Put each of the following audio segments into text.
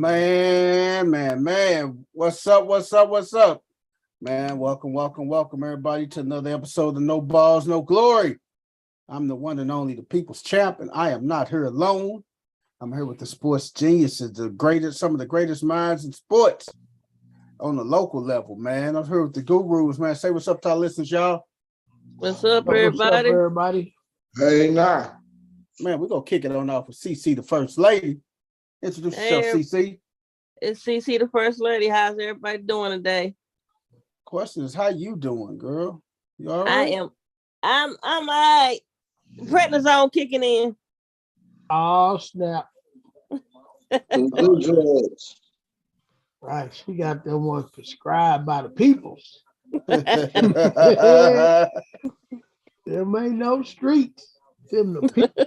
Man. What's up? Man, welcome, everybody, to another episode of No Balls, No Glory. I'm the one and only, the people's champ, and I am not here alone. I'm here with the sports geniuses, some of the greatest minds in sports on the local level, man. I'm here with the gurus, man. Say what's up to our listeners, y'all. What's up, everybody? Hey, nah. Man, we're going to kick it on off with CC, the first lady. Introduce yourself, CC. It's CC, the first lady. How's everybody doing today? Question is, how you doing, girl? You all right? I'm all right. Prednisone kicking in. Oh, snap. Right, she got them ones prescribed by the peoples. There ain't no streets. Them the people.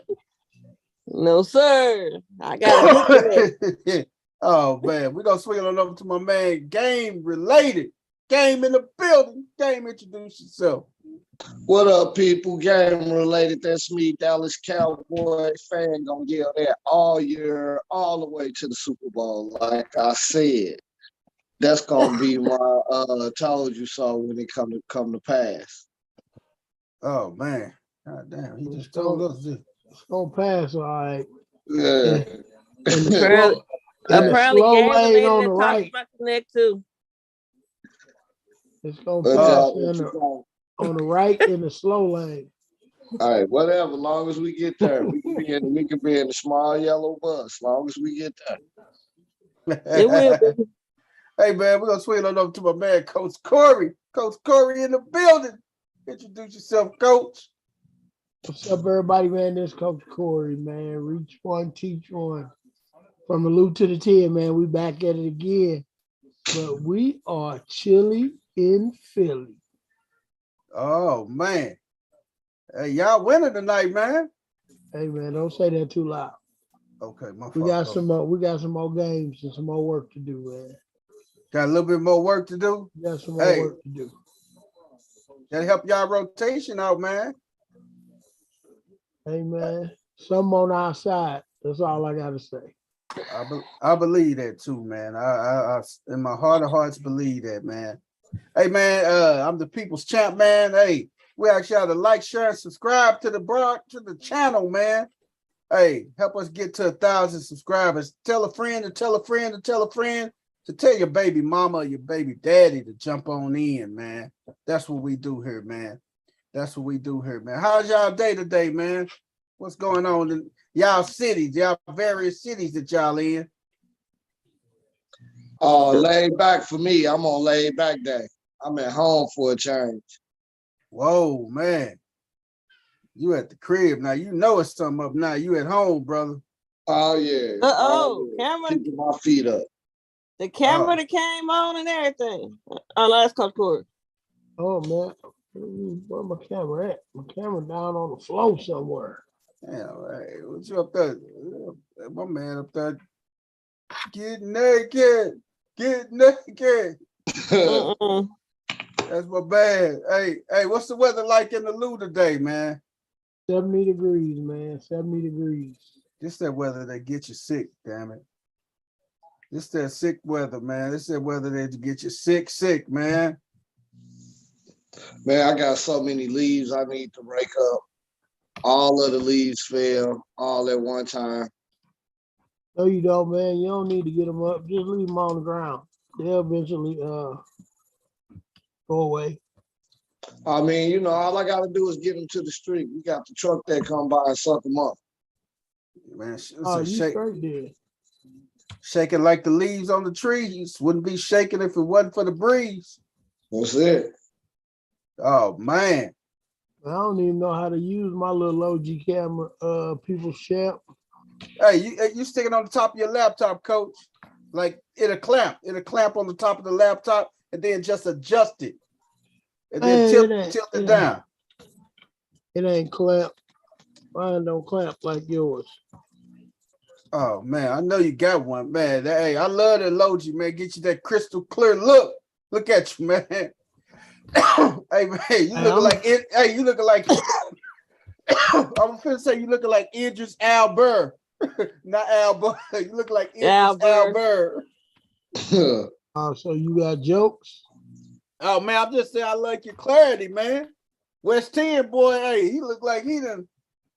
No, sir. I got it. Oh, man. We're going to swing on over to my man, Game Related. Game in the building. Game, introduce yourself. What up, people? Game Related. That's me, Dallas Cowboy fan. Gonna yell that all year, all the way to the Super Bowl. Like I said, that's gonna be my told you so when it come to pass. Oh, man. God damn. He just told us this. It's gonna pass, all right. Yeah. Apparently, slow lane on the right. Neck too. It's gonna pass on the right in the slow lane. All right, whatever. As long as we get there, we can be in the small yellow bus. As long as we get there. It will be. Hey, man, we're gonna swing on over to my man, Coach Corey. Coach Corey in the building. Introduce yourself, Coach. What's up, everybody, man? This Coach Corey, man. Reach one, teach one. From the loot to the 10, man. We back at it again. But we are chilly in Philly. Oh, man. Hey, y'all winning tonight, man. Hey, man, don't say that too loud. Okay, my fault. We got some more games and some more work to do, man. Got a little bit more work to do? We got some more work to do. Gotta help y'all rotation out, man. Hey, man, something on our side. That's all I got to say. I believe that too, man. I in my heart of hearts believe that, man. Hey, man, I'm the people's champ, man. Hey, we ask y'all to like, share, and subscribe to the channel, man. Hey, help us get to 1,000 subscribers. Tell a friend to tell a friend to tell a friend to tell your baby mama or your baby daddy to jump on in, man. That's what we do here, man. That's what we do here, man. How's y'all day today, man? What's going on in y'all cities, y'all various cities that y'all in? Laid back for me. I'm on laid back day. I'm at home for a change. Whoa, man. You at the crib now. You know it's something up now. You at home, brother. Oh, yeah. Camera. Keeping my feet up. The camera that came on and everything. Oh, no, that's Coach Corey. Oh, man. Where my camera at? My camera down on the floor somewhere. Damn, hey, what you up there? My man up there. Get naked. That's my bad. Hey, what's the weather like in the Lou today, man? 70 degrees, man. 70 degrees. This that weather that gets you sick, damn it. This that sick weather, man. This that weather that get you sick, man. Man, I got so many leaves I need to break up. All of the leaves fell all at one time. No, you don't, man. You don't need to get them up. Just leave them on the ground. They'll eventually go away. I mean, all I got to do is get them to the street. We got the truck that come by and suck them up. Man, straight there. Shaking like the leaves on the trees. Wouldn't be shaking if it wasn't for the breeze. That's it. Oh, man. I don't even know how to use my little OG camera, people's champ. Hey, you stick it on the top of your laptop, Coach. Like it'll clamp on the top of the laptop and then just adjust it. And then tilt it down. It ain't clamp. Mine don't clamp like yours. Oh, man, I know you got one, man. Hey, I love the emoji, man. Get you that crystal clear look. Look at you, man. Hey, man, you looking like I'm finna say you looking like Idris Elba. Not Albert. You look like Idris Albert. Albert. So you got jokes? Oh man, I'm just saying I like your clarity, man. West 10 boy, hey, he looked like he done.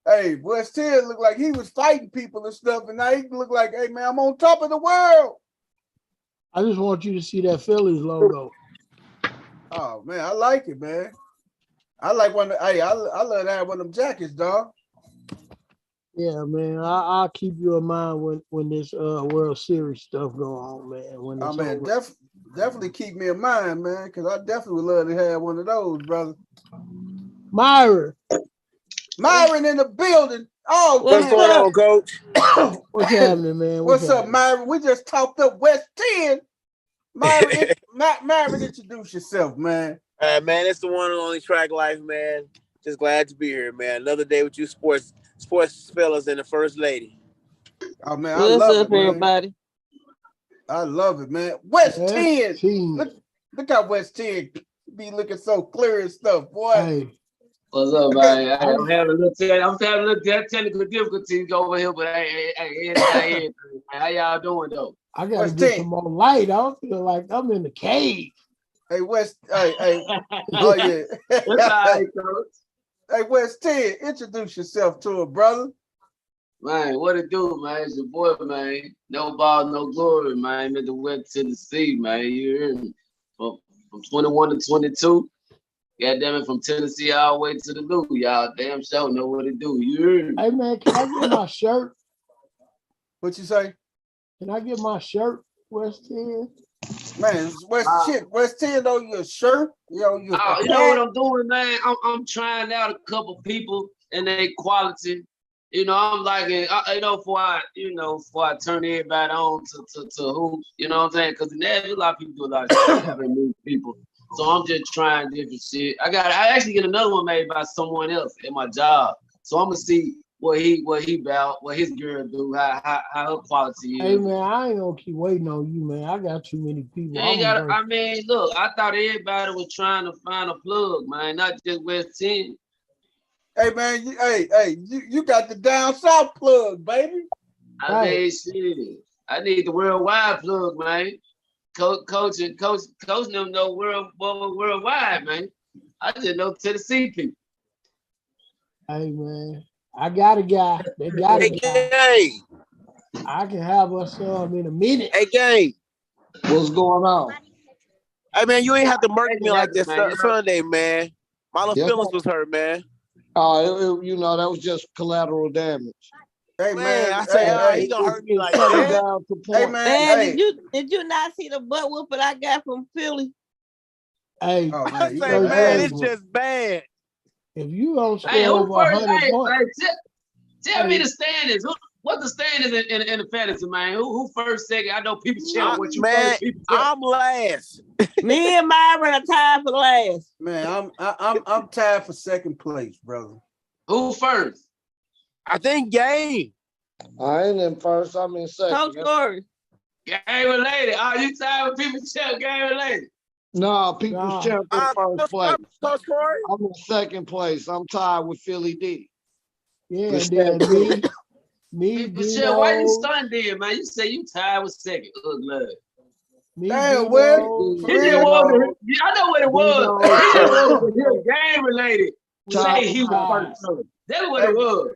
Hey, West 10 looked like he was fighting people and stuff, and now he look like, hey man, I'm on top of the world. I just want you to see that Phillies logo. Oh man, I like it, man. I like one. Hey, I love that one of them jackets, dog. Yeah, man. I'll keep you in mind when this World Series stuff go on, man. When it's man, over. definitely keep me in mind, man, because I definitely would love to have one of those, brother. Myron in the building. Oh, what's going on, Coach? What's happening, man? What's up, Myron? We just talked up West 10. Myron, introduce yourself, man. Man, it's the one and only Track Life, man. Just glad to be here, man. Another day with you sports fellas and the first lady. Oh man, What's I love up, it, man. everybody? I love it, man. West 10. Look how West 10 be looking so clear and stuff, boy. Hey. What's up, man? I'm having a little technical difficulties over here, but hey, how y'all doing though? I gotta get some more light. I don't feel like I'm in the cave. Hey, West, hey. Oh yeah. That's all right, Coach. Hey, West 10, introduce yourself to a brother. Man, what it do, man? It's your boy, man. No ball, no glory, man. At the West Tennessee, man. You hear me? From 21 to 22. God damn it, from Tennessee all the way to the Lou. Y'all damn sure know what it do. You hear me? Hey, man, can I get my shirt? What you say? Can I get my shirt, West 10? Man, West 10 though, your shirt. You know what I'm doing, man? I'm trying out a couple people and their quality. You know, I'm like, before I turn everybody on to who, you know what I'm saying? Because there's a lot of people do a lot of shit having new people. So I'm just trying different shit. I actually get another one made by someone else at my job. So I'm gonna see what he about, what his girl do, how her quality is. Hey man, I ain't gonna keep waiting on you, man. I got too many people. Look, I thought everybody was trying to find a plug, man, not just West 10. Hey man, you got the down south plug, baby. I mean, shit. I need the worldwide plug, man. Coach them know worldwide, man. I just know Tennessee people. Hey man, I got a guy. They got a guy. Hey, I can have us in a minute. Hey, gang. What's going on? Hey man, you ain't have to murk me like this Sunday, man. My little feelings was hurt, man. Oh, that was just collateral damage. Hey man, I say, he gonna hurt me like that. Hey man, did you not see the butt whooping I got from Philly? Hey, I say, man, it's just bad. If you don't score over 100 points, tell me the standings. What's the standings in the fantasy, man? Who first, second? I know people shout what you man. First, I'm last. Me and Myron are tied for last. Man, I'm tied for second place, brother. Who first? I think Game. I ain't in first. I'm in second. Coach Corey. Game related. Are you tired with people shout game related? No, people shout for first place. Coach Corey? I'm in second place. I'm tied with Philly D. Yeah, then me, Michelle, why you stunned there, man? You say you tied with second. Good lord. Damn, well, I know what it was. He was game related. Say he was first. That's what it was.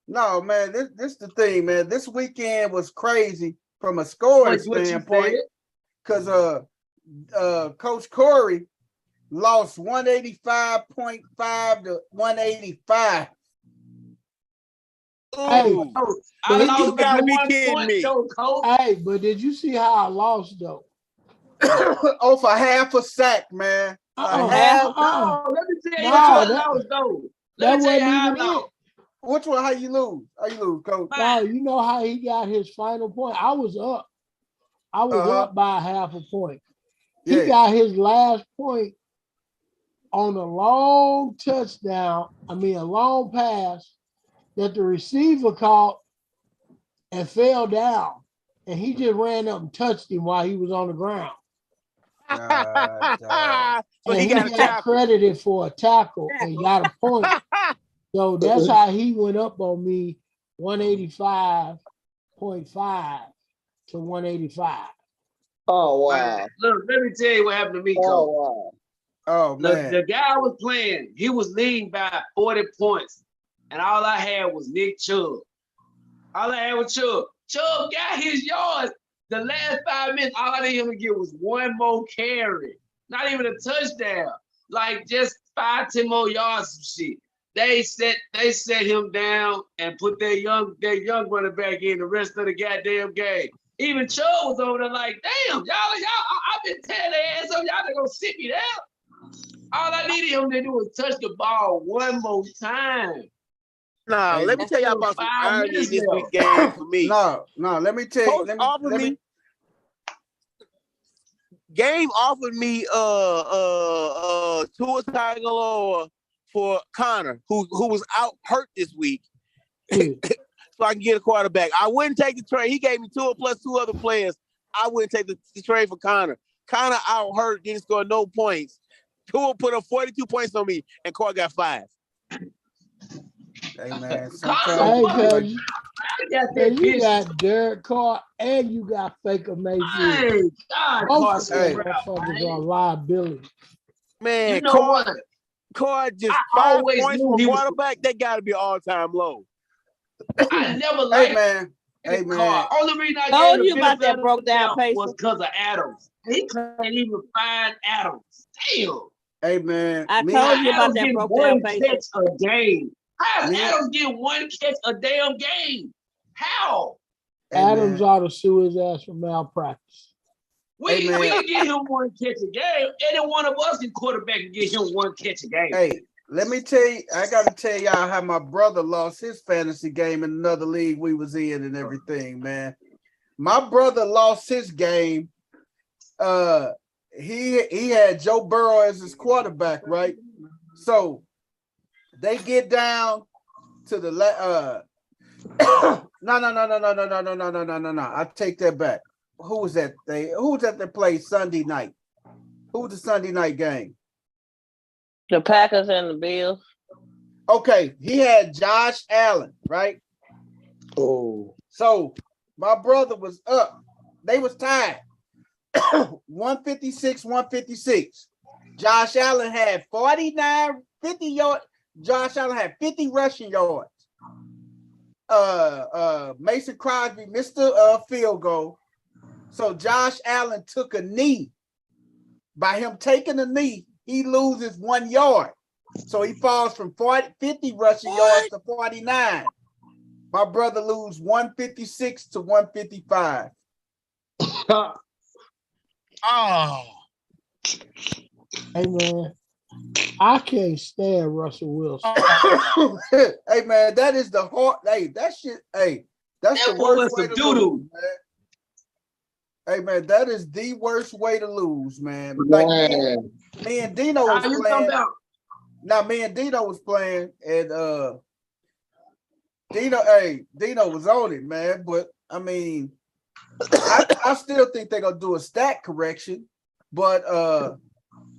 No, man, this the thing, man. This weekend was crazy from a scoring standpoint because Coach Corey lost 185.5 to 185. Hey, you gotta be kidding me. Hey, but did you see how I lost though? Oh, for half a sack, man. Let me tell you what I lost though. Let me tell you how I lost. Which one? How you lose? Coach? No, you know how he got his final point. I was up. Up by half a point. He got his last point on a long touchdown. A long pass that the receiver caught and fell down, and he just ran up and touched him while he was on the ground. So and he got credited for a tackle and got a point. So that's how he went up on me 185 0.5 to 185. Oh Man, wow. look, let me tell you what happened to me, Oh Coach. wow. Oh man. The guy I was playing, he was leading by 40 points, and all I had was Nick Chubb. All I had was Chubb. Chubb got his yards. The last 5 minutes, all I needed him to get was one more carry. Not even a touchdown. Like just 5, 10 more yards, some shit. They set him down and put their young running back in the rest of the goddamn game. Even Chubb was over there like, damn, y'all, I've been tearing their ass up. Y'all not gonna sit me down. All I needed him to do was touch the ball one more time. Nah, Hey, let me tell y'all about some 5 irony in minutes this left. week game for me. No, let me tell you. Coach offered me. Game offered me Tua Tagovailoa for Connor, who was out hurt this week, so I can get a quarterback. I wouldn't take the trade. He gave me Tua plus 2 other players. I wouldn't take the trade for Connor. Connor out hurt, didn't score no points. Tua put up 42 points on me, and Carr got 5. Hey man, Connor, sometimes You got Derek Carr and you got Baker Mayfield. Hey, God, Both Carson of Hey. those Brown, motherfuckers man. are liability. Man, You know what? Carr just I 5 always points knew for a he was. quarterback. They got to be all-time low. I never hey liked man, hey Carr. man. Only reason I Told gave you the about benefit that broke of the down doubt pacer. was because of Adams. He can't even find Adams. Damn. Hey man. I me- told you about Adams that get broke down one pacer. catch a game. How does Me- Adams get one catch a damn game? How? Hey Adams man. ought to sue his ass for malpractice. Hey, We man. can get him one catch a game. Any one of us can quarterback and get him one catch a game. Hey, let me tell you, I gotta tell y'all how my brother lost his fantasy game in another league we was in and everything, man. My brother lost his game. He had Joe Burrow as his quarterback, right? So they get down to the no. I take that back. Who was that? Who was that played Sunday night? Who was the Sunday night game? The Packers and the Bills. Okay, he had Josh Allen, right? Oh. So my brother was up. They was tied. 156. Josh Allen had 50 yards. Josh Allen had 50 rushing yards. Mason Crosby missed the field goal. So Josh Allen took a knee. By him taking a knee, he loses 1 yard. So he falls from 50 rushing yards to 49. My brother lose 156 to 155. Oh. Hey man, I can't stand Russell Wilson. Hey man, that is the hard. Hey, that shit. Hey, that's That the boy worst was way some to doo-doo. lose, man. Hey man, that is the worst way to lose, man. Like me and Dino was How you playing. come out? Now me and Dino was playing, and Dino was on it, man. But I mean, I still think they're gonna do a stat correction. But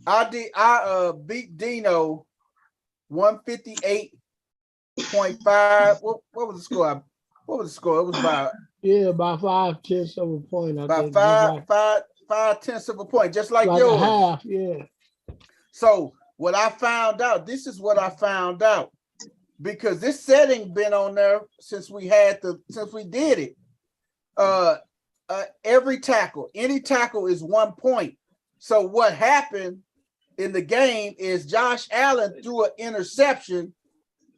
I beat Dino 158.5. What was the score? What was the score? It was about about 5/10 of a point. I think. about 5/10 of a point, just like like yours. a half, yeah. So what I found out, this is what I found out, because this setting been on there since we did it. Every tackle, any tackle is 1 point. So what happened in the game is Josh Allen threw an interception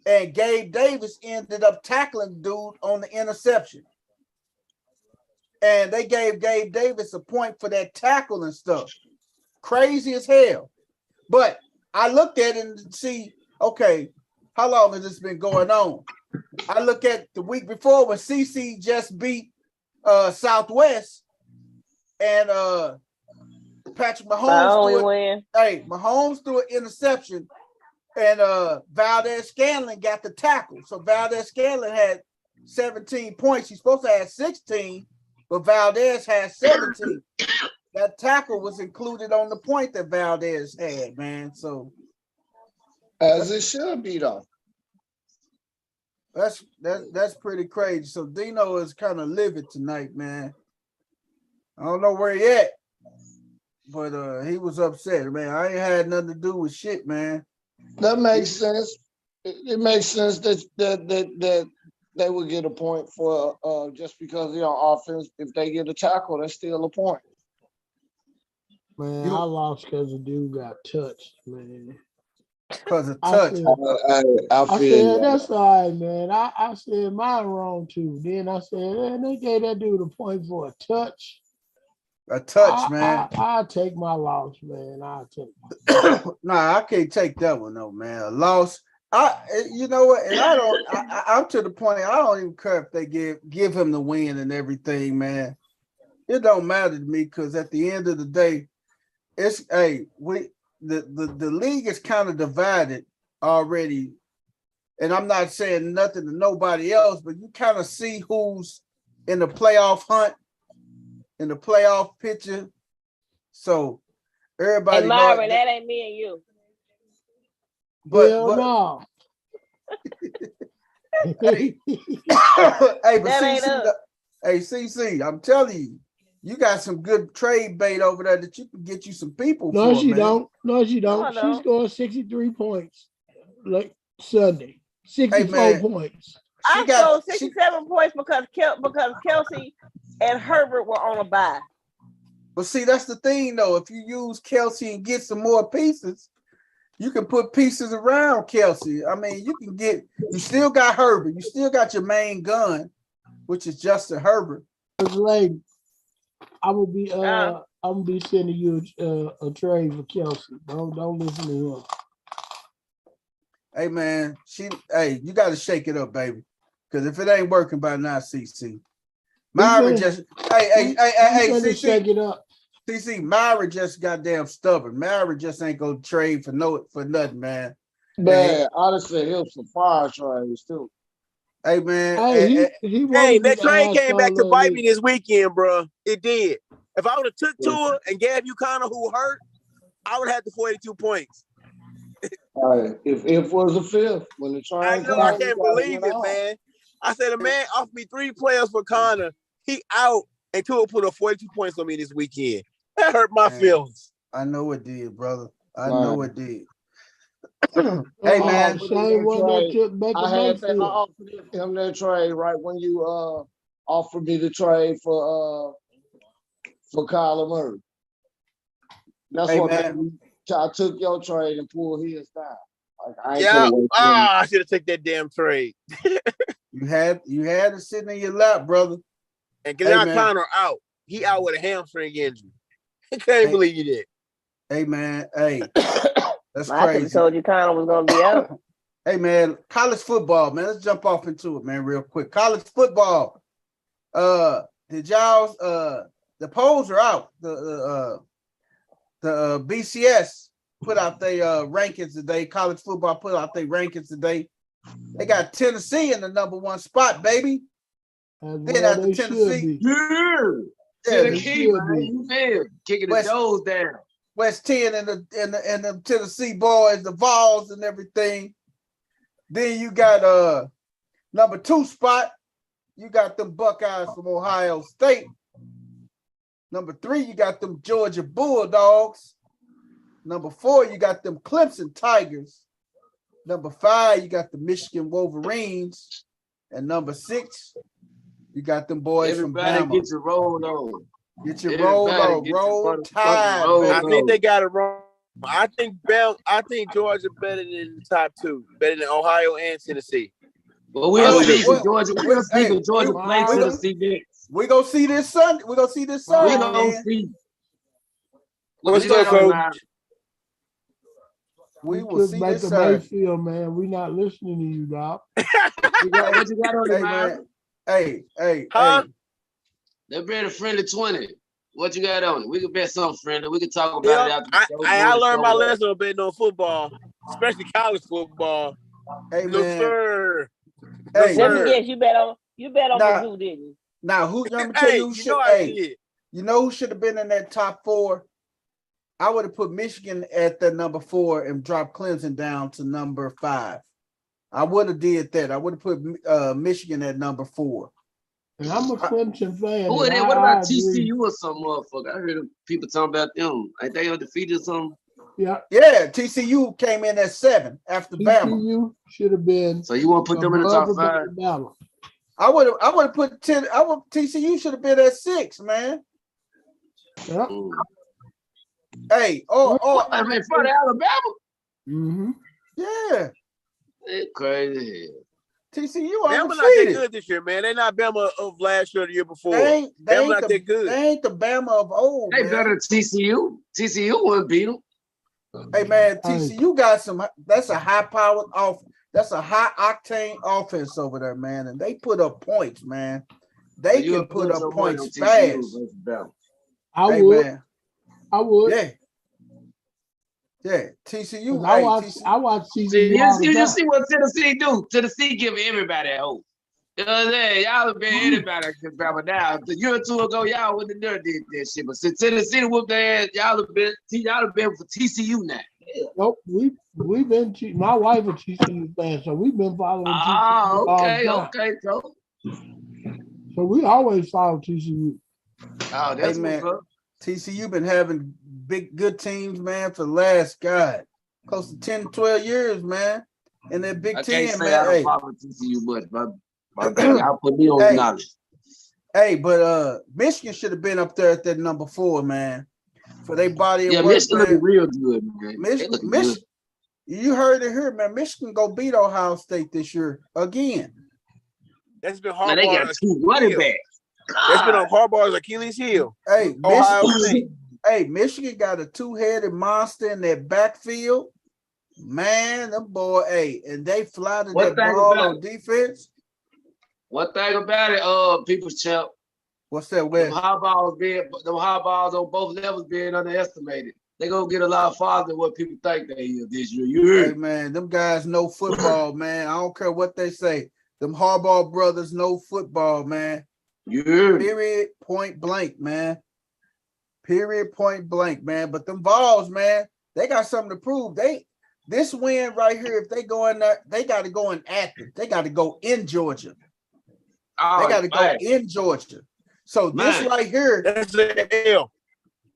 and Gabe Davis ended up tackling dude on the interception. And they gave Gabe Davis a point for that tackle and stuff. Crazy as hell. But I looked at it and see, okay, how long has this been going on? I look at the week before when CC just beat Southwest and Patrick Mahomes Mahomes threw an interception and Valdez Scanlon got the tackle. So Valdez Scanlon had 17 points. He's supposed to have 16, but Valdez had 17. That tackle was included on the point that Valdez had, man. So as it should be, though. That's pretty crazy. So Dino is kind of livid tonight, man. I don't know where he at, but he was upset, man. I ain't had nothing to do with shit, man. That makes sense. It makes sense that they would get a point for just because they're on offense. If they get a tackle, that's still a point. Man, I lost because the dude got touched, man. Because of touch. I feel said, that's all right, man. I said mine wrong too. Then I said, man, they gave that dude a point for a touch. A touch, man. I'll take my loss, man. I'll take Nah, I can't take that one, though, man. A loss. You know what? And I'm to the point. I don't even care if they give him the win and everything, man. It don't matter to me because at the end of the day, it's the league is kind of divided already. And I'm not saying nothing to nobody else, but you kind of see who's in the playoff hunt, in the playoff picture. So everybody. And Myron, that ain't me and you. But no. Hey, CC, I'm telling you, you got some good trade bait over there that you can get you some people no, for. She man. don't. No, she don't. No. She scored 63 points like Sunday. 64 points. I scored 67 points because Kelsey and Herbert were on a bye. But see, that's the thing, though. If you use Kelsey and get some more pieces, you can put pieces around Kelsey. I mean, you still got Herbert. You still got your main gun, which is Justin Herbert. Lady, I'm gonna be sending you a trade for Kelsey. Don't listen to him. Hey man, you got to shake it up, baby. Because if it ain't working by now, CC, Myra just CC, shake it up. CC, Myra just goddamn stubborn. Myra just ain't gonna trade for nothing, man. Man, honestly, he'll some fire trades too. Hey man, that trade came back to bite me this weekend, bro. It did. If I would have took Tua and gave you Connor who hurt, I would have had the 42 points. If it was a fifth when the trade I can't believe it, man. I said a man offered me 3 players for Connor. He out and Tua put up 42 points on me this weekend. That hurt my feelings. I know it did, brother. I know it did. Hey man, I had to offer him that trade right when you offered me the trade for Kyler Murray. That's what I took your trade and pulled his down. Like, I should have taken that damn trade. You had it sitting in your lap, brother. And get out Connor out. He out with a hamstring injury. I can't believe you did. Hey man, that's crazy. I could have told you Connor was gonna be out. Hey man, college football, man. Let's jump off into it, man, real quick. College football. Did y'all the polls are out. The BCS put out their rankings today. College football put out their rankings today. They got Tennessee in the number 1 spot, baby. Then after Tennessee, kicking the doors down. West 10 and the Tennessee boys, the Vols and everything. Then you got number 2 spot. You got them Buckeyes from Ohio State. Number 3, you got them Georgia Bulldogs. Number 4, you got them Clemson Tigers. Number 5, you got the Michigan Wolverines. And number 6, you got them boys from Bama. Get your roll on. Get your roll on. Roll Tide. I think they got it wrong. I think Georgia better than the top 2, better than Ohio and Tennessee. Well, we'll see. Georgia play Tennessee next. We're gonna see this Sunday. We're gonna see this Sunday. We're gonna see. What's up, coach? We will see this Sunday. Mayfield, man. We're not listening to you, dog. What you got on it, man? Hey. They bet a friendly 20. What you got on it? We can bet something friendly. We can talk about it after the show. I learned my lesson on betting on football, especially college football. Hey, no, man. Sir. Hey, let me guess. You bet on Mizzou, didn't you? Now, I'm tell you who should. You know who should have been in that top 4? I would have put Michigan at the number 4 and dropped Clemson down to number 5. I would have did that. I would have put Michigan at number 4. And I'm a Clemson fan. Who and is that? What about agree. TCU or some motherfucker? I heard people talking about them. Ain't they undefeated or something? Yeah. Yeah, TCU came in at 7 after Bama. TCU should have been. So you want to put them in the top 5? Bama. I would have put 10. TCU should have been at 6, man. Yeah. Hey, I mean, for the Alabama. Mm-hmm. Yeah. It's crazy hell. TCU Bama not that undefeated. good this year, man. They not Bama of last year or the year before. They Bama ain't not that good. They ain't the Bama of old. They man. better than TCU. TCU wouldn't beat them. Hey man, TCU got some. That's a high powered off. That's a high octane offense over there, man. And they put up points, man. They can put up points fast. I would. Yeah. Yeah. TCU. I watch TCU. You see what Tennessee do? Tennessee give everybody a hope. You know what I'm saying? Y'all have been anybody can Bama now. A year or two ago, y'all wouldn't have never did that shit. But since Tennessee whooped their ass, y'all have been for TCU now. Nope, we've been. My wife a TCU fan, so we've been following TCU. Okay, so we always follow TCU. Oh, that's man. what's up. TCU been having good teams, man, for the last close to 10, 12 years, man. And that Big I Ten, can't say man. I don't follow TCU much, but I'll put me on knowledge. Hey, but Michigan should have been up there at that number 4, man. For their body of work, Michigan looking real good, man. Michigan, you heard it here, man. Michigan go beat Ohio State this year again. That's been Harbaugh's. They got 2 running backs. That's been on Harbaugh's Achilles heel. Hey, Ohio State. Michigan got a 2-headed monster in that backfield. Man, them boy, and they fly to that ball on defense. One thing about it, people's champ. What's that? Where? Them high balls on both levels being underestimated. They gonna get a lot farther than what people think they is this year. Hey man, them guys know football, man. I don't care what they say. Them Harbaugh brothers know football, man. Yeah. Period, point blank, man. Period, point blank, man. But them Vols, man, they got something to prove. This win right here, if they go in there, they got to go in Athens. They got to go in Georgia. They got to go in Georgia. So this right here, that's the L.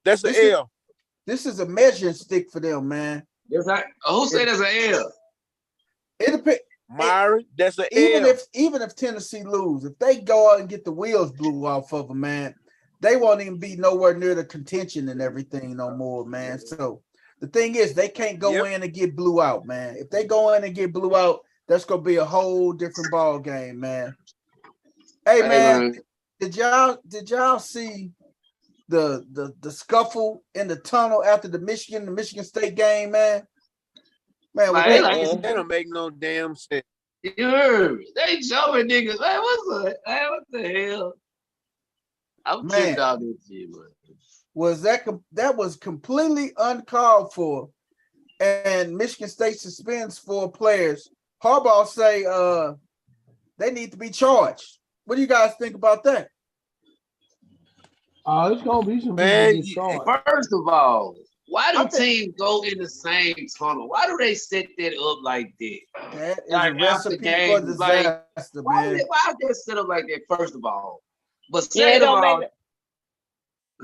That's the L. This is a measuring stick for them, man. Who said that's an L? It depends. Myron, that's an L. L. Even if Tennessee lose, if they go out and get the wheels blew off of them, man, they won't even be nowhere near the contention and everything no more, man. So the thing is, they can't go in and get blew out, man. If they go in and get blew out, that's gonna be a whole different ball game, man. Hey man. Did y'all see the scuffle in the tunnel after the Michigan State game, man? Man, that don't make no damn sense. They jumping niggas. Man, what the hell? I'm pissed off this shit, man. That was completely uncalled for, and Michigan State suspends 4 players. Harbaugh say they need to be charged. What do you guys think about that? It's gonna be some people. First of all, why do teams go in the same tunnel? Why do they set that up like that? That is a recipe for disaster, man. Why they set up like that? First of all, but second of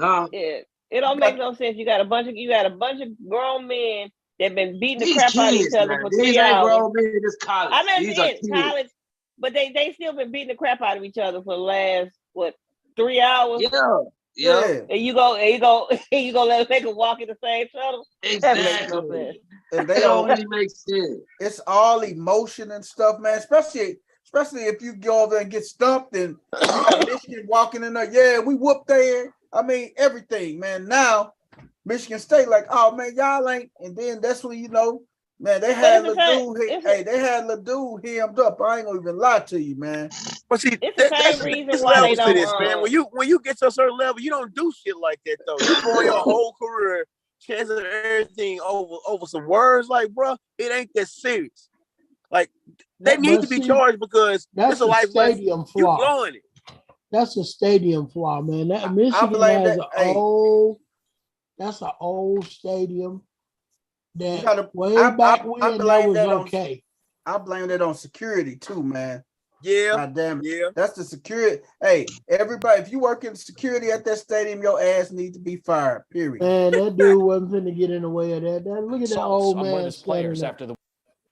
all, it don't make no sense. You got a bunch of grown men that been beating the crap out of each other for 3 hours. Grown men, this college. I mean, it's college, but they still been beating the crap out of each other for the last 3 hours. Yeah. And you go let them make a walk in the same tunnel. Exactly. And they don't really make sense. It's all emotion and stuff, man. Especially if you go over there and get stumped and you got Michigan walking in there. Yeah, we whooped there. I mean, everything, man. Now Michigan State, like, oh man, y'all ain't. And then that's when man, they had LeDoux hemmed up. I ain't gonna even lie to you, man. But see, it's the same reason why they don't. Man. When you get to a certain level, you don't do shit like that though. You throw your whole career, chances of everything over some words, like, bro, it ain't that serious. Like, they need to be charged because it's a life stadium flaw. You blowing it. That's a stadium flaw, man. That Michigan has that's an old stadium. That way back when that was okay. I blame that on security too, man. Yeah, God damn it. yeah. That's the security. Hey, everybody, if you work in security at that stadium, your ass needs to be fired. Period. Man, that dude wasn't finna get in the way of that. Look at that old on one of man his players standing after the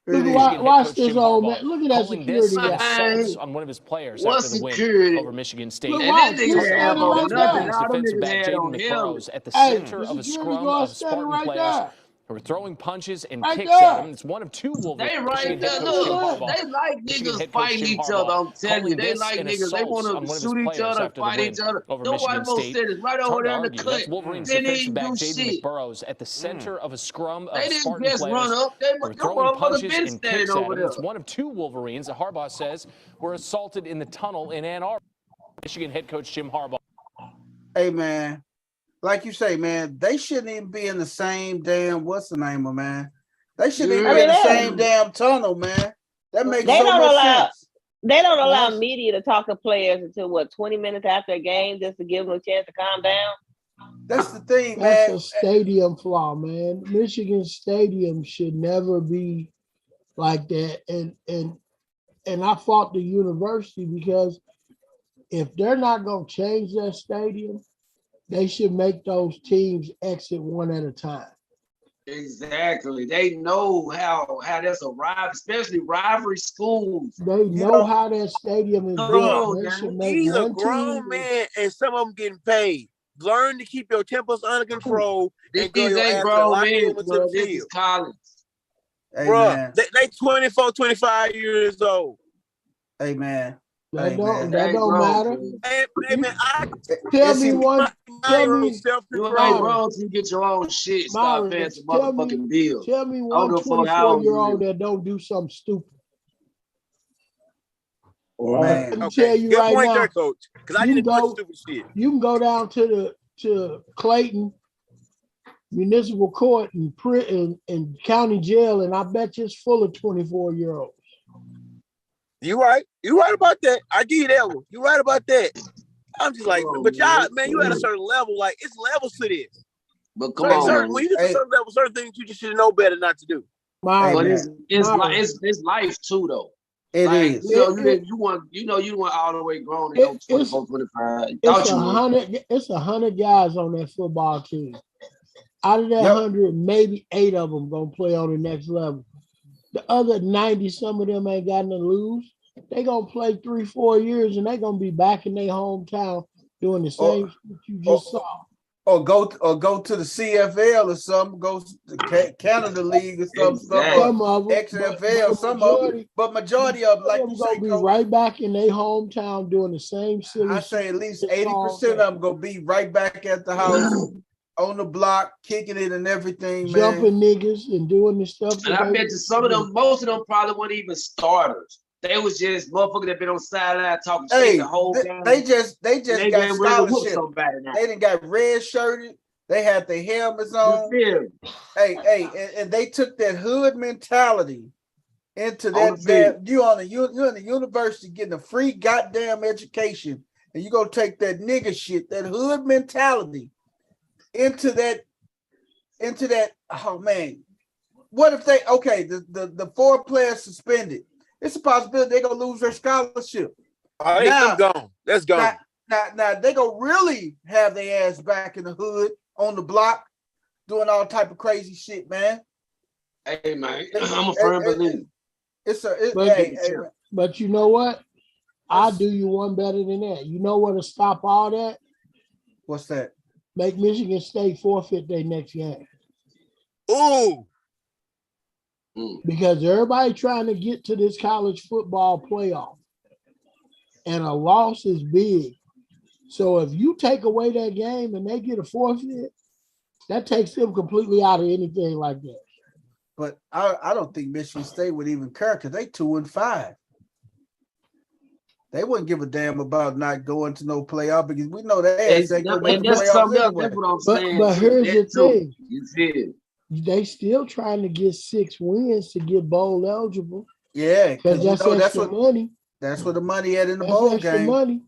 there. Look, It is. watch this old man. Look at that calling security this guy. assaults on one of his players What after the win security? over Michigan State. Look, And that watch. nigga He's have standing on right nothing. there. All them defensive niggas back had on Jaden helmets. McBurrows at the Hey, center the of a security scrum guard of standing Spartan right players there. who were throwing punches and Right kicks there. at him. It's one of two Wolverines. They right Michigan there. head coach Jim Look, Harbaugh. they like Michigan niggas head coach fighting Jim each Harbaugh other. I'm telling you, calling they this like an niggas. They assault want on to one of his shoot each players other, after the fight win each other. over Nobody Michigan more State. said it's right It's over hard to there in the argue. cut. That's Wolverines They defensive didn't back do Jaden shit. McBurrows at the center of a scrum They of didn't Spartan just run players up. who were Them throwing motherfuckers punches been and standing kicks at over him. there. It's one of two Wolverines that Harbaugh says were assaulted in the tunnel in Ann Arbor. Michigan head coach Jim Harbaugh. Hey, man. Like you say, man, they shouldn't even be in the same damn, what's the name of, man? They shouldn't even be in the same damn tunnel, man. That makes They so don't much allow sense. they don't allow That's- media to talk to players until what 20 minutes after a game just to give them a chance to calm down. That's the thing, That's man. a stadium flaw, man. Michigan Stadium should never be like that. And I fought the university because if they're not gonna change that stadium, they should make those teams exit one at a time. Exactly. They know how that's a rival, especially rivalry schools. They know how that stadium is built. They should make He's a one grown team. man, and some of them getting paid. Learn to keep your tempers under control and go These your ain't ass to the grown locker men, room into bro. the This is field. college. Hey, Bruh, man. they 24, 25 years old. Hey, man. That Hey, don't man. They ain't don't grown, matter. man. Hey, man, I Tell It's me him- one. Tell your me, own self-control. You ain't grown till you get your own shit. Stop paying Maurice, some tell motherfucking me bills. one I don't give a fuck how old 24-year-old you that don't do something stupid. Man. Let me Okay, tell you good right point now. there, coach. Because I You did a bunch of go- stupid shit. You can go down to Clayton Municipal Court and county jail, and I bet you it's full of 24-year-olds. You right. You right about that. I give you that one. You right about that. I'm just like, Oh, but y'all, man. man, you at a certain level. Like, it's levels to this. But come When on. you get to a certain level, certain things you just should know better not to do. My, But man. it's life too though. It Like, is. you know, you want all the way grown and It- 24, 25. You it's thought you would. 100 guys on that football team. Out of that Yep. 100, maybe 8 of them gonna play on the next level. The other 90, some of them ain't got nothing to lose. They gonna play 3-4 years and they gonna be back in their hometown doing the same shit you just saw. Or go to the CFL or something, go to the Canada League or something, Exactly. Some of them, XFL, some of them, but majority of them, like you gonna say, be Coach, right back in their hometown doing the same silly I shit. say at least It's 80% of all them gonna be right back at the house on the block, kicking it and everything, man. jumping niggas and doing the stuff. And I bet you some of them, most of them probably weren't even starters. They was just motherfuckers that been on the sideline talking shit Hey, the whole time. they just they got been ready to whoop scholarship. somebody now. They done got red shirted. They had their helmets You on. feel me? Hey, and they took that hood mentality into On that. the field. That you're in the university getting a free goddamn education, and you gonna take that nigga shit, that hood mentality, into that. Oh man, what if the 4 players suspended? It's a possibility they're gonna lose their scholarship. Oh, that's gone. That's gone. Now they gonna really have their ass back in the hood on the block, doing all type of crazy shit, man. Hey man, I'm a firm believer. But you know what? I'll do you one better than that. You know what to stop all that? What's that? Make Michigan State forfeit their next game. Ooh. Because everybody trying to get to this college football playoff. And a loss is big. So if you take away that game and they get a forfeit, that takes them completely out of anything like that. But I don't think Michigan State would even care because they 2-5. They wouldn't give a damn about not going to no playoff because we know that ass ain't gonna make the that's playoffs something else. anyway. That's what I'm saying. But here's the thing. You feel? They still trying to get 6 wins to get bowl eligible. Yeah, because that's extra money. That's where the money at in the That's bowl extra game. money.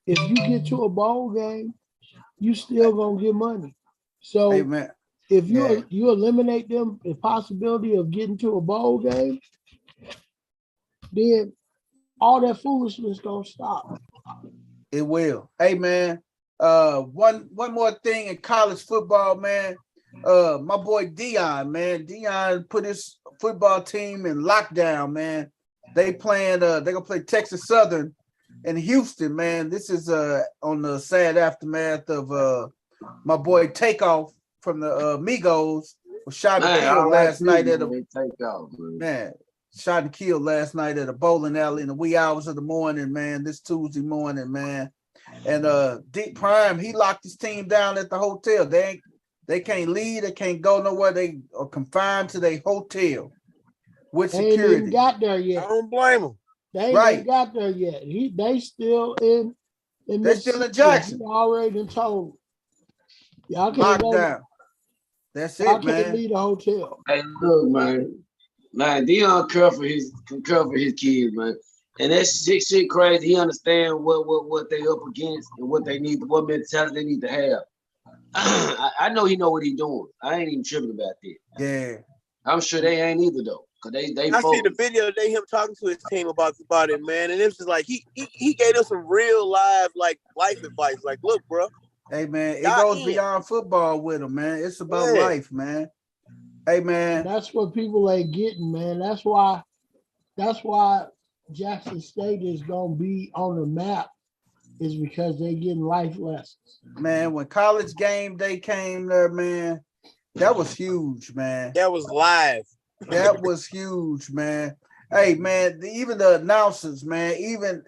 If you get to a bowl game, you still gonna get money. So Hey, man. if you eliminate them the possibility of getting to a bowl game, then all that foolishness gonna stop. It will. Hey man, one more thing in college football, man. My boy Dion, man. Dion put his football team in lockdown, man. They gonna play Texas Southern in Houston, man. This is on the sad aftermath of my boy Takeoff from the Migos was shot and killed last night at shot and killed last night at a bowling alley in the wee hours of the morning, man. This Tuesday morning, man. And Deep Prime, he locked his team down at the hotel. They can't leave, they can't go nowhere. They are confined to their hotel with security. They ain't even got there yet. I don't blame them. They ain't even got there yet. They still in They're still in Jackson. He already been told. Y'all can't locked go. Down. That's Y'all it, can't man. leave the hotel. Hey, look, man. Dion care for his kids, man. And that shit crazy. He understand what they up against and what they need, what mentality they need to have. I know he know what he doing. I ain't even tripping about that. Yeah. I'm sure they ain't either though. Cause they I see the video today, him talking to his team about it, man. And it was just like he gave them some real live life advice. Like, look, bro. Hey man, it goes beyond football with them, man. It's about life, man. Hey man. That's what people ain't getting, man. That's why Jackson State is gonna be on the map, is because they getting life lessons. Man, when College Game Day came there, man, that was huge, man. That was live. That was huge, man. Hey man, even the announcers, man, even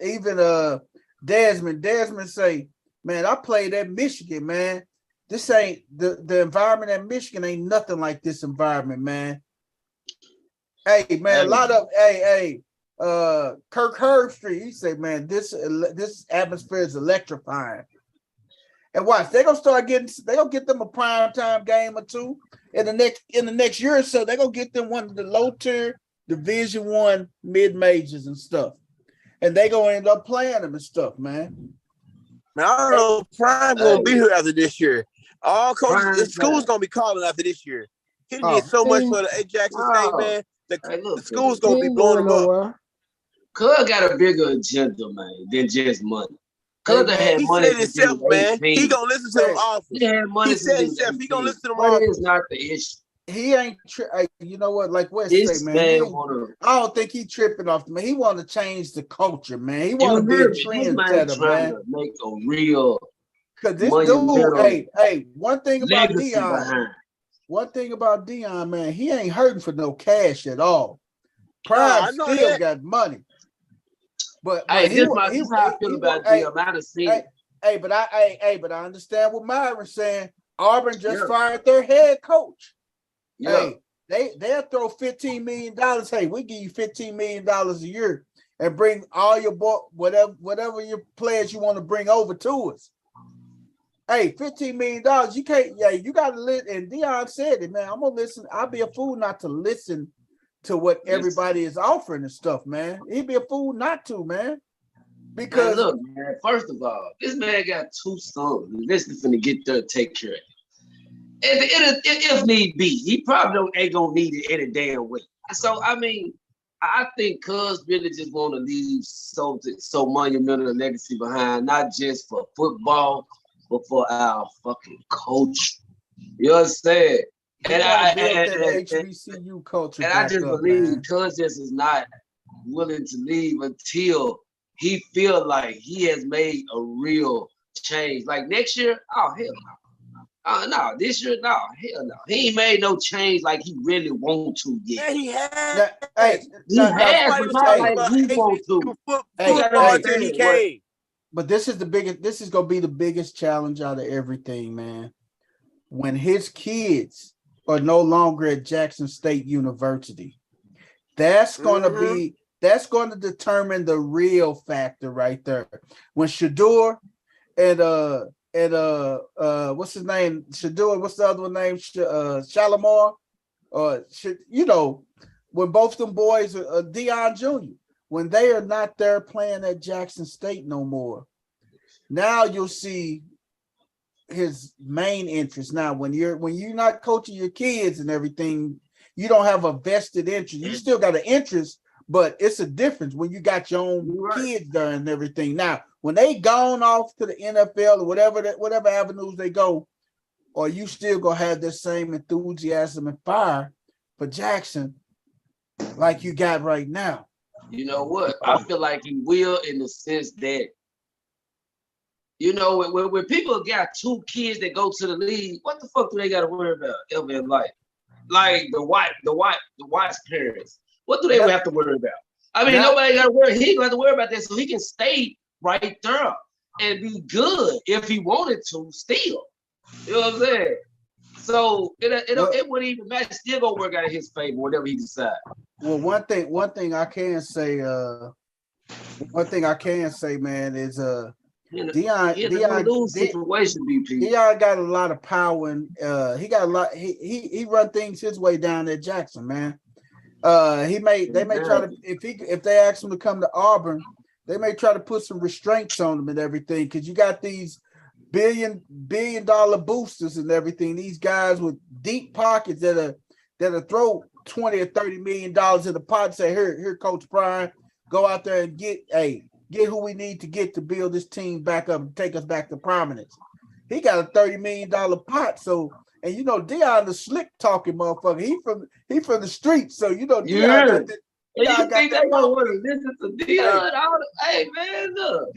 Desmond say, man, I played at Michigan, man. This ain't the environment at Michigan ain't nothing like this environment, man. Hey man, a lot of Kirk Herbstreit, he said, man, this atmosphere is electrifying. And watch, they're gonna get them a primetime game or two in the next year or so. They're gonna get them one of the low tier Division I mid majors and stuff. And they gonna end up playing them and stuff, man. Man, I don't know if Prime gonna be here after this year. All coaches, the school's gonna be calling after this year. He did so much for the Jackson State, man. The school's gonna be blowing them up. Cuz got a bigger agenda, man, than just money. Cuz had he money. Said himself, man. He gonna listen to them offers. He had money. He said himself. He gonna listen to them money offers. Is not the issue. He ain't. You know what? Like West say, man. I don't think he tripping off the man. He want to change the culture, man. He want to be a trendsetter, man. To make a real. Because this dude, hey, one thing about Dion. One thing about Dion, man, he ain't hurting for no cash at all. Prime still got money. But hey, this is how I feel about Dion. I done seen it. But I understand what Myron's saying. Auburn just fired their head coach. Yeah. Hey, they'll throw $15 million. Hey, we give you $15 million a year and bring all your whatever your players you want to bring over to us. Hey, $15 million. You can't. Yeah, you got to listen. And Dion said it, man. I'm gonna listen. I'll be a fool not to listen to what everybody is offering and stuff, man. He'd be a fool not to, man. Because man, look, man. First of all, this man got 2 sons. This is finna get there, take care of it. If need be, he probably ain't gonna need it any damn way. So I mean, I think Cuz really just want to leave so monumental a legacy behind, not just for football, but for our fucking culture. You understand? And HBCU culture. And I just believe Cuz just is not willing to leave until he feel like he has made a real change. Like next year, oh hell no. No, this year, no, hell no. He ain't made no change like he really want to yet. Yeah, he has. He has, but not like he want to. Football until he came. But this is gonna be the biggest challenge out of everything, man. When his kids are no longer at Jackson State University, that's gonna determine the real factor right there. When Shador and what's his name? Shador, what's the other one name? Shalimar, when both them boys are Dion Jr., when they are not there playing at Jackson State no more, now you'll see his main interest. Now, when you're not coaching your kids and everything, you don't have a vested interest. You still got an interest, But it's a difference when you got your own kids there and everything. Now, when they gone off to the NFL or whatever avenues they go, or you still gonna have the same enthusiasm and fire for Jackson like you got right now. You know what? I feel like he will, in the sense that, you know, when people got 2 kids that go to the league, what the fuck do they got to worry about ever in life? Like the wife's parents. What do they have to worry about? I mean, nobody got to worry. He don't have to worry about that, so he can stay right there and be good if he wanted to still. You know what I'm saying? So it wouldn't even matter. Still gonna work out in his favor, whatever he decides. Well, one thing I can say, man, is Deion situation, BP. Deion got a lot of power, and he got a lot. He run things his way down at Jackson, man. They may try to, if they ask him to come to Auburn, they may try to put some restraints on him and everything, because you got these billion dollar boosters and everything. These guys with deep pockets that'll throw $20 or $30 million in the pot and say, here, Coach Brian, go out there and get who we need to get to build this team back up and take us back to prominence. He got a $30 million pot. So, and you know, Deion the slick talking motherfucker. He from the streets. So, you know, Deion you think they gonna want to listen to Deion? Hey man, look.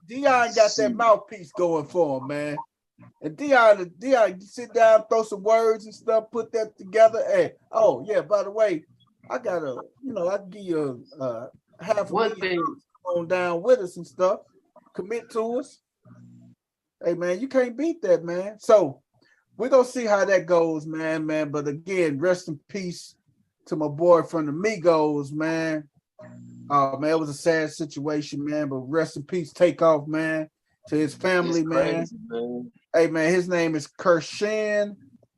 Deion got that mouthpiece going for him, man. And Deion sit down, throw some words and stuff, put that together. Hey, oh yeah, by the way, I can give you half a million on down with us and stuff. Commit to us. Hey man, you can't beat that, man. So we're gonna see how that goes, man. But again, rest in peace to my boy from the Migos, man. Oh man, it was a sad situation, man. But rest in peace, Takeoff, man. To his family, man. Hey man, his name is Kirshan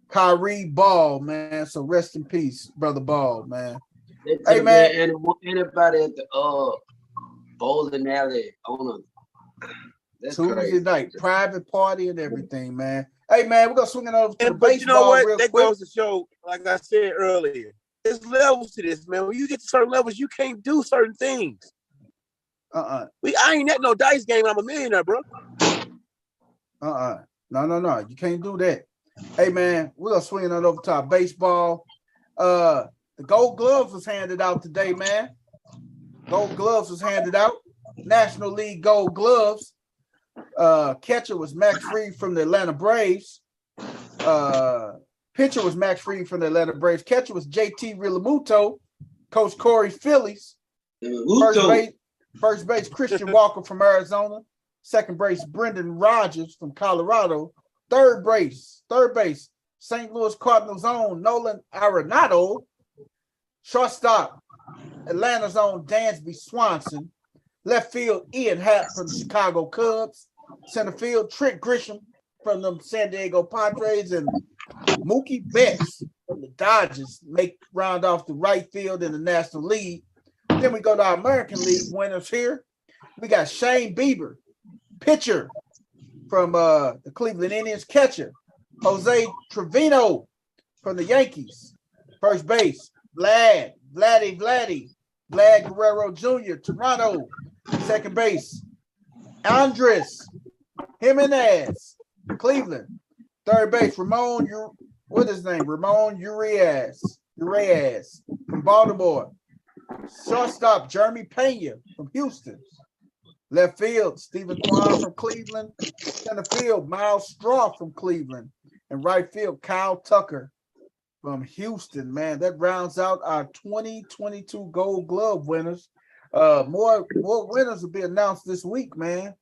Kyrie Ball, man. So rest in peace, brother Ball, man. Hey man, anybody at the bowling alley on a Tuesday night, private party and everything, man. Hey man, we're gonna swing it over to the baseball. You know what? Real that quick. Goes to show, like I said earlier, there's levels to this, man. When you get to certain levels, you can't do certain things. I ain't at no dice game. I'm a millionaire, bro. No. You can't do that. Hey man, we're gonna swing it over to our baseball. The Gold Gloves was handed out today, man. Gold Gloves was handed out. National League Gold Gloves. Catcher was Max Fried from the Atlanta Braves. Pitcher was Max Fried from the Atlanta Braves. Catcher was JT Realmuto. Coach Corey Phillies. First base Christian Walker from Arizona. Second base Brendan Rodgers from Colorado. Third base St. Louis Cardinals' own Nolan Arenado. Shortstop Atlanta's own Dansby Swanson. Left field Ian Happ from the Chicago Cubs. Center field Trent Grisham from the San Diego Padres, and Mookie Betts from the Dodgers round off the right field in the National League. Then we go to our American League winners here. We got Shane Bieber, pitcher from the Cleveland Indians. Catcher Jose Trevino from the Yankees. First base Vlad Guerrero Jr., Toronto. Second base Andres Jimenez, Cleveland. Third base Ramon Urias from Baltimore. Shortstop Jeremy Pena from Houston. Left field Stephen Kwan from Cleveland. Center field Miles Straw from Cleveland. And right field Kyle Tucker from Houston. Man, that rounds out our 2022 Gold Glove winners. More winners will be announced this week, man,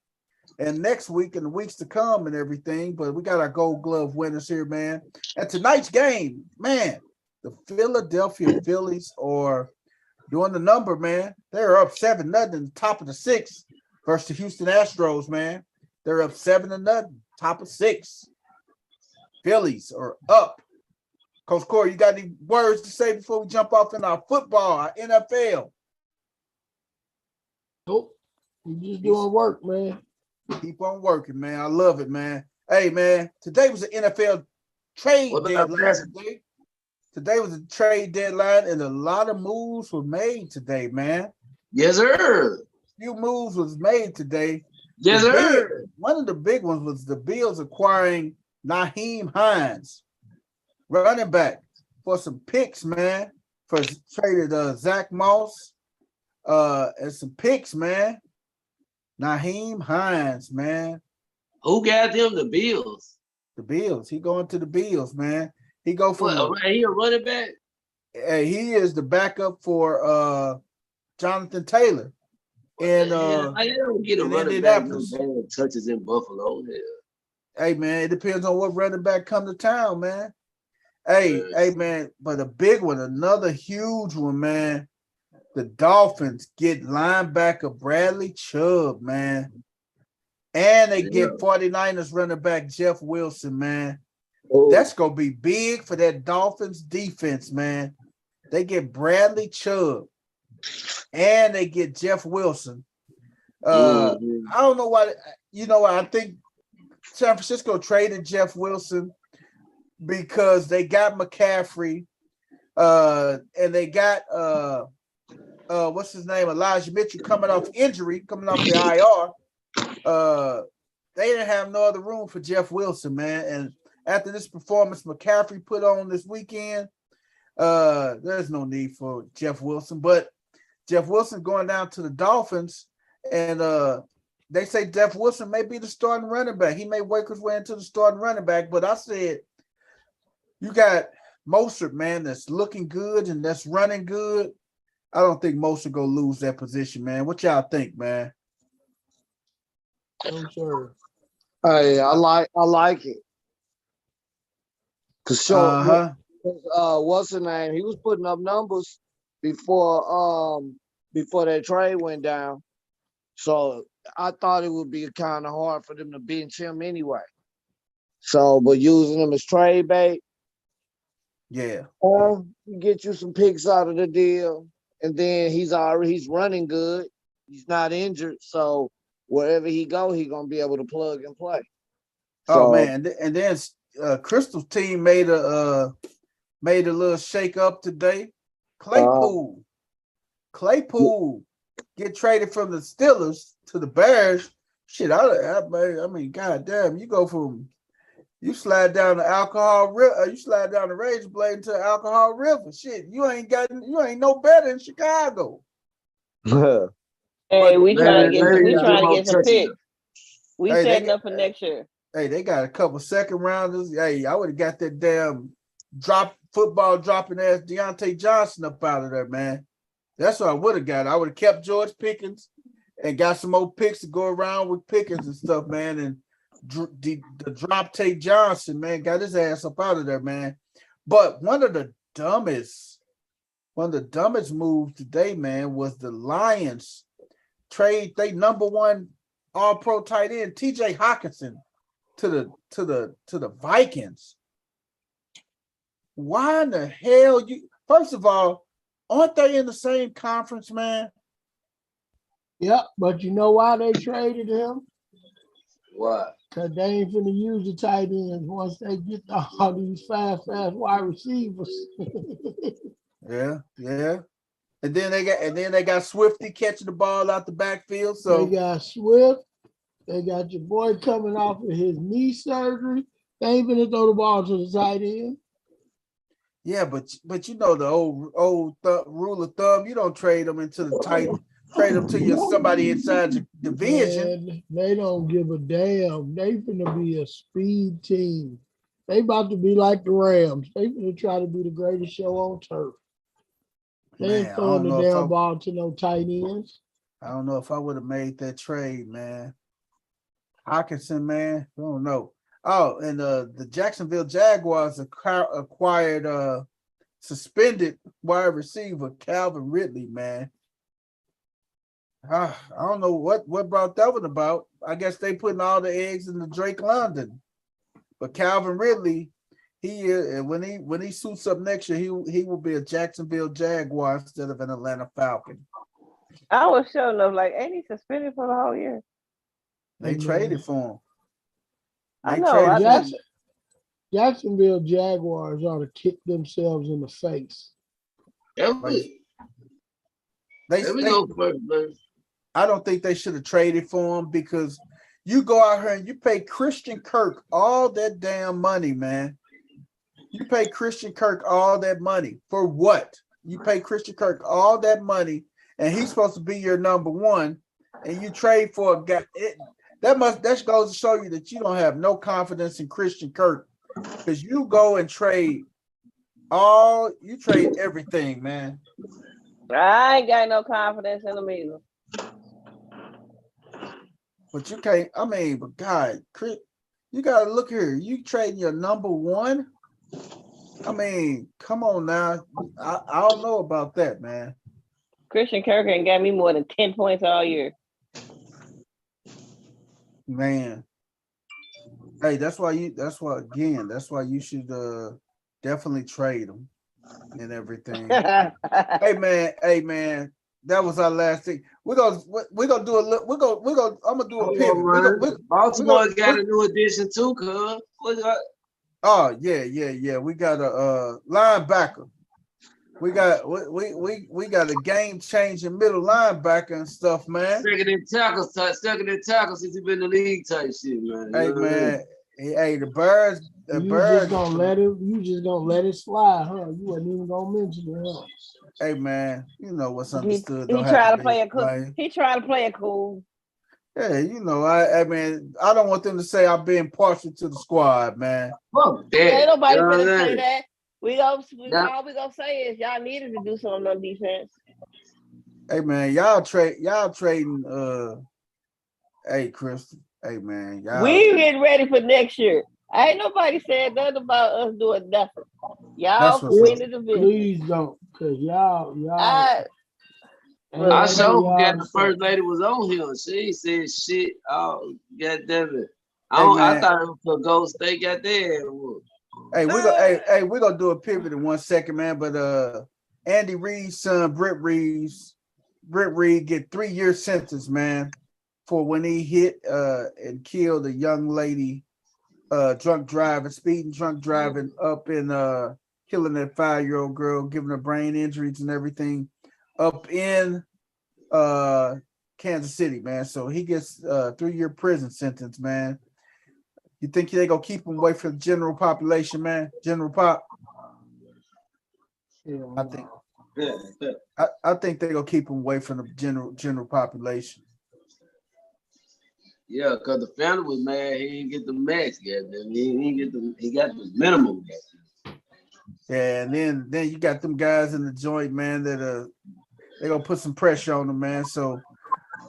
and next week and the weeks to come and everything. But we got our Gold Glove winners here, man. And tonight's game, man, the Philadelphia Phillies are doing the number, man. They're up 7-0 in the top of the sixth versus the Houston Astros, man. They're up 7-0, top of six. Phillies are up. Coach Corey, you got any words to say before we jump off in our football, our NFL? Nope. You just doing work, man. Keep on working, man. I love it, man. Hey, man, today was an NFL trade deadline. Today was a trade deadline, and a lot of moves were made today, man. Yes, sir. Few moves was made today. Yes, sir. One of the big ones was the Bills acquiring Naheem Hines, running back, for some picks, man. First traded Zach Moss and some picks, man. Naheem Hines, man. Who got them? The Bills. The Bills. He going to the Bills, man. He go from He a running back? he is the backup for Jonathan Taylor. And I don't get a running back no bad touches in Buffalo. Yeah. Hey man, it depends on what running back come to town, man. Hey man, but a big one, another huge one, man. The Dolphins get linebacker Bradley Chubb, man. And they get 49ers running back Jeff Wilson, man. Oh. That's gonna be big for that Dolphins defense, man. They get Bradley Chubb and they get Jeff Wilson. I don't know why. I think San Francisco traded Jeff Wilson because they got McCaffrey, and they got what's his name, Elijah Mitchell, coming off injury, coming off the IR. They didn't have no other room for Jeff Wilson, man. And after this performance McCaffrey put on this weekend, there's no need for Jeff Wilson. But Jeff Wilson going down to the Dolphins, and they say Jeff Wilson may be the starting running back. He may work his way into the starting running back. But I said, you got Mostert, man, that's looking good and that's running good. I don't think Mostert gonna lose that position, man. What y'all think, man? I'm sure. Hey, I like it. Cause what's the name? He was putting up numbers before that trade went down. So I thought it would be kind of hard for them to bench him anyway. So, but using him as trade bait, get you some picks out of the deal, and then he's running good. He's not injured, so wherever he go, he's gonna be able to plug and play. Oh man, and then Crystal's team made a little shake up today. Claypool get traded from the Steelers to the Bears. Shit, I mean, goddamn, you slide down the alcohol river, you slide down the razor blade into the alcohol river. Shit, you ain't no better in Chicago. Hey, we trying to get some picks. We setting up for next year. Hey, they got a couple second rounders. Hey, I would have got that damn football dropping ass Deontay Johnson up out of there, man. That's what I would have got. I would have kept George Pickens and got some more picks to go around with Pickens and stuff, man. And the drop Tay Johnson, man, got his ass up out of there, man. But one of the dumbest moves today, man, was the Lions trade they number one all-pro tight end TJ Hawkinson to the Vikings. Why in the hell first of all, aren't they in the same conference, man? Yep, but you know why they traded him? Why? Because they ain't finna use the tight ends once they get all these fast wide receivers. Yeah. And then they got Swifty catching the ball out the backfield. So they got Swift. They got your boy coming off of his knee surgery. They ain't gonna throw the ball to the tight end. Yeah, but you know the old rule of thumb, you don't trade them into the tight. Trade them to somebody inside your division. Man, they don't give a damn. They finna be a speed team. They about to be like the Rams. They finna try to be the greatest show on turf. They ain't throwing the damn ball to no tight ends. I don't know if I would have made that trade, man. Hawkinson, man, I don't know. Oh, and the Jacksonville Jaguars acquired suspended wide receiver Calvin Ridley, man. I don't know what brought that one about. I guess they putting all the eggs in the Drake London. But Calvin Ridley, when he suits up next year, he will be a Jacksonville Jaguar instead of an Atlanta Falcon. I was sure enough, like, ain't he suspended for the whole year? They traded for him. I know. Jacksonville Jaguars ought to kick themselves in the face. There They, we go first, man. I don't think they should have traded for him because you go out here and you pay Christian Kirk all that damn money, man. You pay Christian Kirk all that money for what? You pay Christian Kirk all that money, and he's supposed to be your number one, and you trade for a guy. That goes to show you that you don't have no confidence in Christian Kirk because you go and trade everything, man. I ain't got no confidence in them either. But you can't. I mean, but God, Chris, you gotta look here. You trading your number one. I mean, come on now. I don't know about that, man. Christian Kirk ain't got me more than 10 points all year. Man. Hey, that's why you should definitely trade him and everything. Hey man, that was our last thing. We're gonna do a little. I'm gonna do a pivot. Baltimore got a new addition too, cuz. Oh yeah. We got a linebacker. We got a game changing middle linebacker and stuff, man. Second in tackles since he been in the league type shit, man. Hey man, hey the Birds. You just gonna let it slide, huh? You wasn't even gonna mention it, huh? Hey man, you know what's understood. He tried to play it cool. He tried to play it cool. Yeah, you know, I mean, I don't want them to say I'm being partial to the squad, man. Fuck that. Ain't nobody gonna say that. All we gonna say is y'all needed to do something on defense. Hey man, y'all trading. Hey Chris. Hey man, we getting ready for next year. Ain't nobody said nothing about us doing nothing. Y'all win the division. Please don't, cause y'all. I sure forgot the first lady was on here. She said shit. Oh, God damn it. I thought it was for Gold State got there. Hey, we're gonna do a pivot in 1 second, man. But Andy Reid's son, Britt Reid get 3-year sentence, man, for when he hit and killed a young lady, speeding drunk driving up in killing that 5-year-old girl, giving her brain injuries and everything up in Kansas City, man. So he gets a 3-year prison sentence, man. You think they gonna keep him away from the general population, man? General pop. Yeah, I think they're gonna keep him away from the general population. Yeah, because the family was mad. He didn't get the max, goddamn. He got the minimum. Yeah, and then you got them guys in the joint, man, that they're gonna put some pressure on them, man. So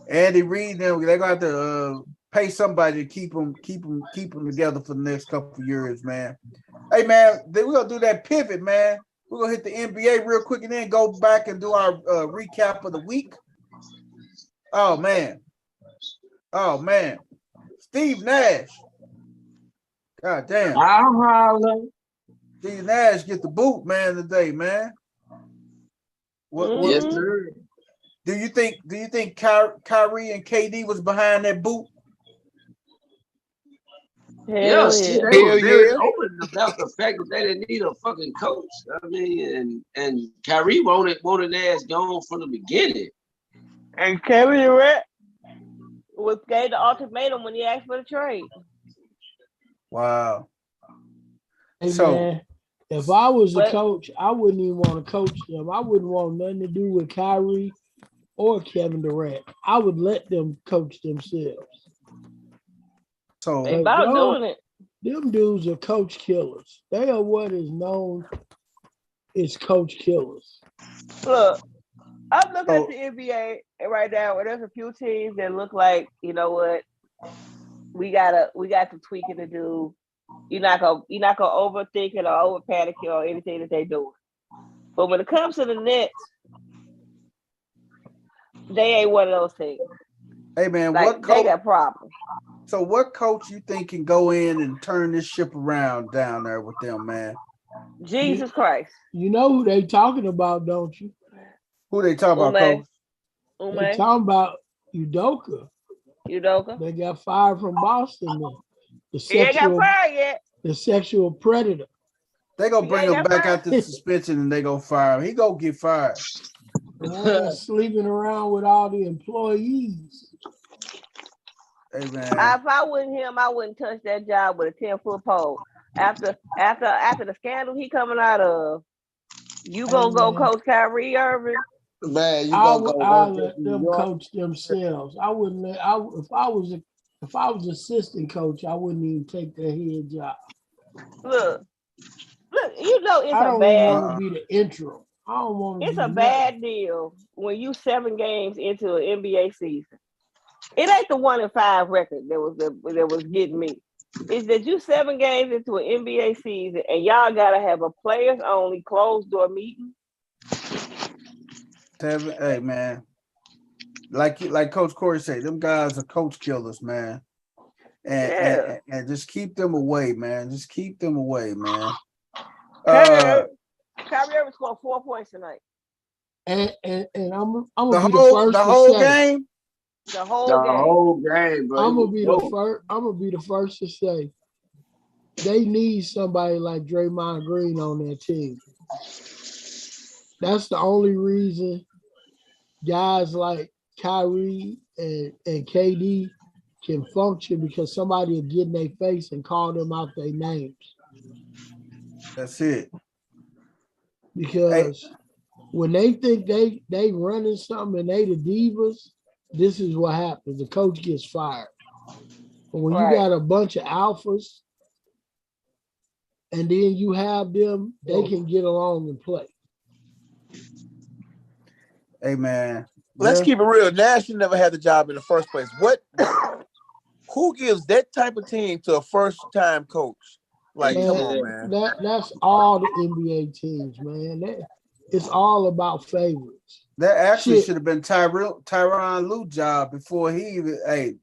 Andy Reid, they're gonna have to pay somebody to keep them together for the next couple of years, man. Hey man, we're gonna do that pivot, man. We're gonna hit the NBA real quick and then go back and do our recap of the week. Oh man. Steve Nash. God damn. I'm hollering. Steve Nash get the boot, man, today, man. Yes, sir. Do you think Kyrie and KD was behind that boot? Yeah, shit, they were very open about the fact that they didn't need a fucking coach. I mean, and Kyrie wanted Nash gone from the beginning. And Kevin Durant gave the ultimatum when he asked for the trade. Wow. Hey, man, if I was a coach, I wouldn't even want to coach them. I wouldn't want nothing to do with Kyrie or Kevin Durant. I would let them coach themselves. So they about doing it. Them dudes are coach killers. They are what is known as coach killers. Look, I'm looking at the NBA right now, and there's a few teams that look like, you know what, we got some tweaking to do. You're not gonna overthink it or over panic it or anything that they do. But when it comes to the Nets, they ain't one of those things. Hey man, like, they got problems. So what coach you think can go in and turn this ship around down there with them, man? Jesus Christ. You know who they talking about, don't you? Who they talking about, coach? They talking about Udoka. They got fired from Boston. He ain't got fired yet. the sexual predator. They gonna bring him back fired? out the suspension and they gonna fire him. He gonna get fired. The one that's sleeping around with all the employees. Hey man. If I wasn't him, I wouldn't touch that job with a 10-foot pole. After the scandal he coming out of, you gonna go coach Kyrie Irving? Man, you I'll gonna let them coach themselves. I wouldn't let. If I was assistant coach, I wouldn't even take the head job. Look, you know it's I a don't bad. want to be the interim. I don't want to. It's a bad deal when you 7 games into an NBA season. It ain't the 1-5 record that was getting me. It's that you 7 games into an NBA season and y'all gotta have a players only closed door meeting. Hey man, like Coach Corey said, them guys are coach killers, man. And just keep them away, man. Just keep them away, man. Kyrie Irving scored 4 points tonight. And I'm gonna be the first the to whole say, game. The whole game, bro. I'm gonna be the first to say they need somebody like Draymond Green on their team. That's the only reason guys like Kyrie and KD can function, because somebody will get in their face and call them out their names. That's it. Because when they think they running something and they the divas, this is what happens. The coach gets fired. But when you got a bunch of alphas and then you have them, they can get along and play. Hey man, let's keep it real. Nash never had the job in the first place. Who gives that type of team to a first-time coach? Like, man, come on, man. That's all the NBA teams, man. It's all about favorites. That actually should have been Tyronn Lue job before he even. Hey,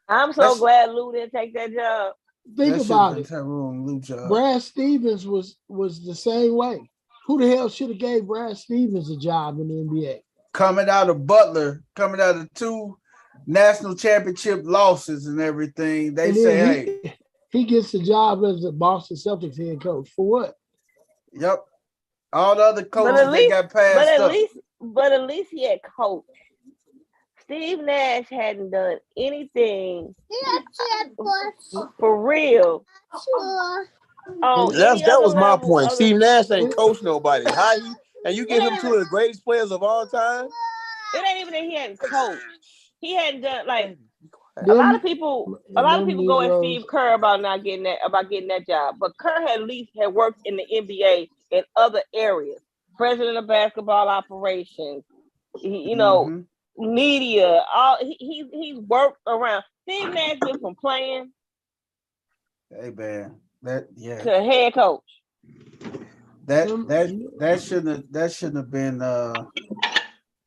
I'm so glad Lue didn't take that job. Think about it. Tyronn Lue job. Brad Stevens was the same way. Who the hell should have gave Brad Stevens a job in the NBA? Coming out of Butler, coming out of 2 national championship losses and everything, they say, hey, he gets the job as the Boston Celtics head coach for what? Yep. All the other coaches they got passed up. But at least he had coached. Steve Nash hadn't done anything for real. That was my point. Steve Nash ain't coached nobody. And you give him 2 of the greatest players of all time? It ain't even that he hadn't coached. He hadn't done like a lot of people go at Steve Kerr about getting that job. But Kerr had worked in the NBA in other areas. President of basketball operations, media, he's worked around. Steve Nash went from playing hey man, to head coach. That shouldn't have been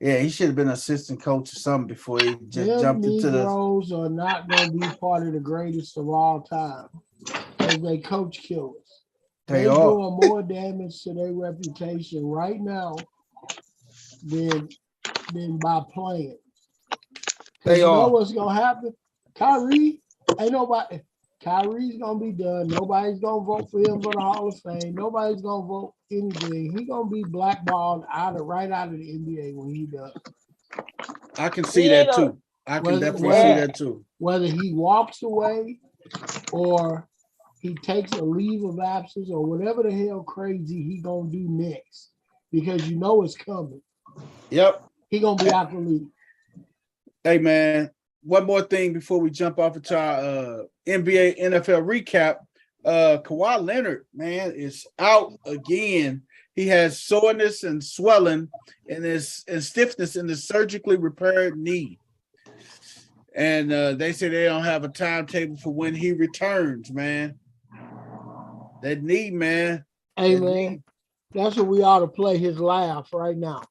he should have been assistant coach or something before he just jumped into the. Negroes are not going to be part of the greatest of all time, because they coach killers. They're doing more damage to their reputation right now than by playing. You know what's going to happen? Kyrie's going to be done. Nobody's going to vote for him for the Hall of Fame. Nobody's going to vote anything. He's going to be blackballed right out of the NBA when he does. I can see that too. I can definitely see that too. Whether he walks away or he takes a leave of absence or whatever the hell crazy he going to do next, because you know it's coming. Yep. He going to be out the league. Hey, man. One more thing before we jump off into our NBA NFL recap. Kawhi Leonard, man, is out again. He has soreness and swelling and stiffness in the surgically repaired knee. And they say they don't have a timetable for when he returns, man. That knee, man. Hey, man, that's what we ought to play his laugh right now.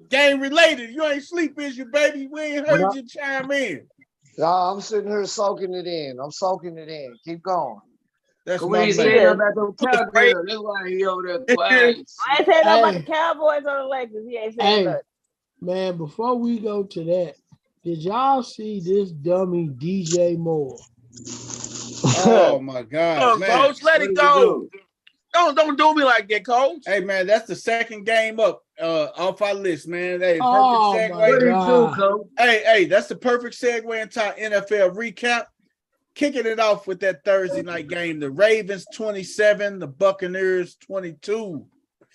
Game related. You ain't sleep, is you, baby? We ain't heard you chime in. No, I'm sitting here soaking it in. I'm soaking it in. Keep going. That's what he's saying about those Cowboys. That's why he over there quiet. I ain't saying nothing about the Cowboys or the Lakers. He ain't saying nothing. Man, before we go to that, Did y'all see this dummy DJ Moore? Oh my God, man! Coach, let it go. Don't do me like that, Coach. Hey man, that's the second game up off our list, man. Hey, perfect segue. What did he do, Coach? Hey, that's the perfect segue into our NFL recap. Kicking it off with that Thursday night game, the Ravens 27, the Buccaneers 22.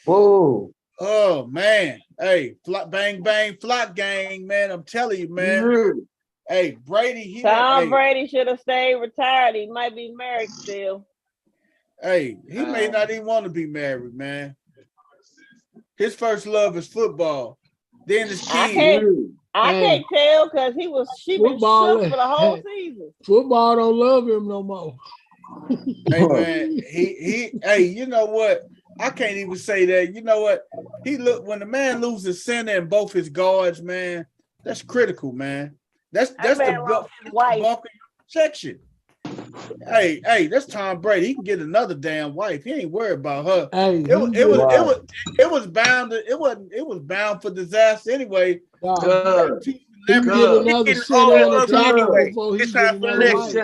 Whoa. Oh man, hey, bang bang flock gang, man. I'm telling you, man. Hey, Brady. Tom Brady should have stayed retired. He might be married still. Hey, he may not even want to be married, man. His first love is football. Then his kids. I can't tell because she been shook for the whole season. Football don't love him no more. Hey man, hey, you know what? I can't even say that. You know what? When the man loses center and both his guards, man, that's critical, man. That's the bulk of your section. Hey, that's Tom Brady. He can get another damn wife. He ain't worried about her. Hey, it was bound for disaster anyway. He can get another center and a taco before he get another wife.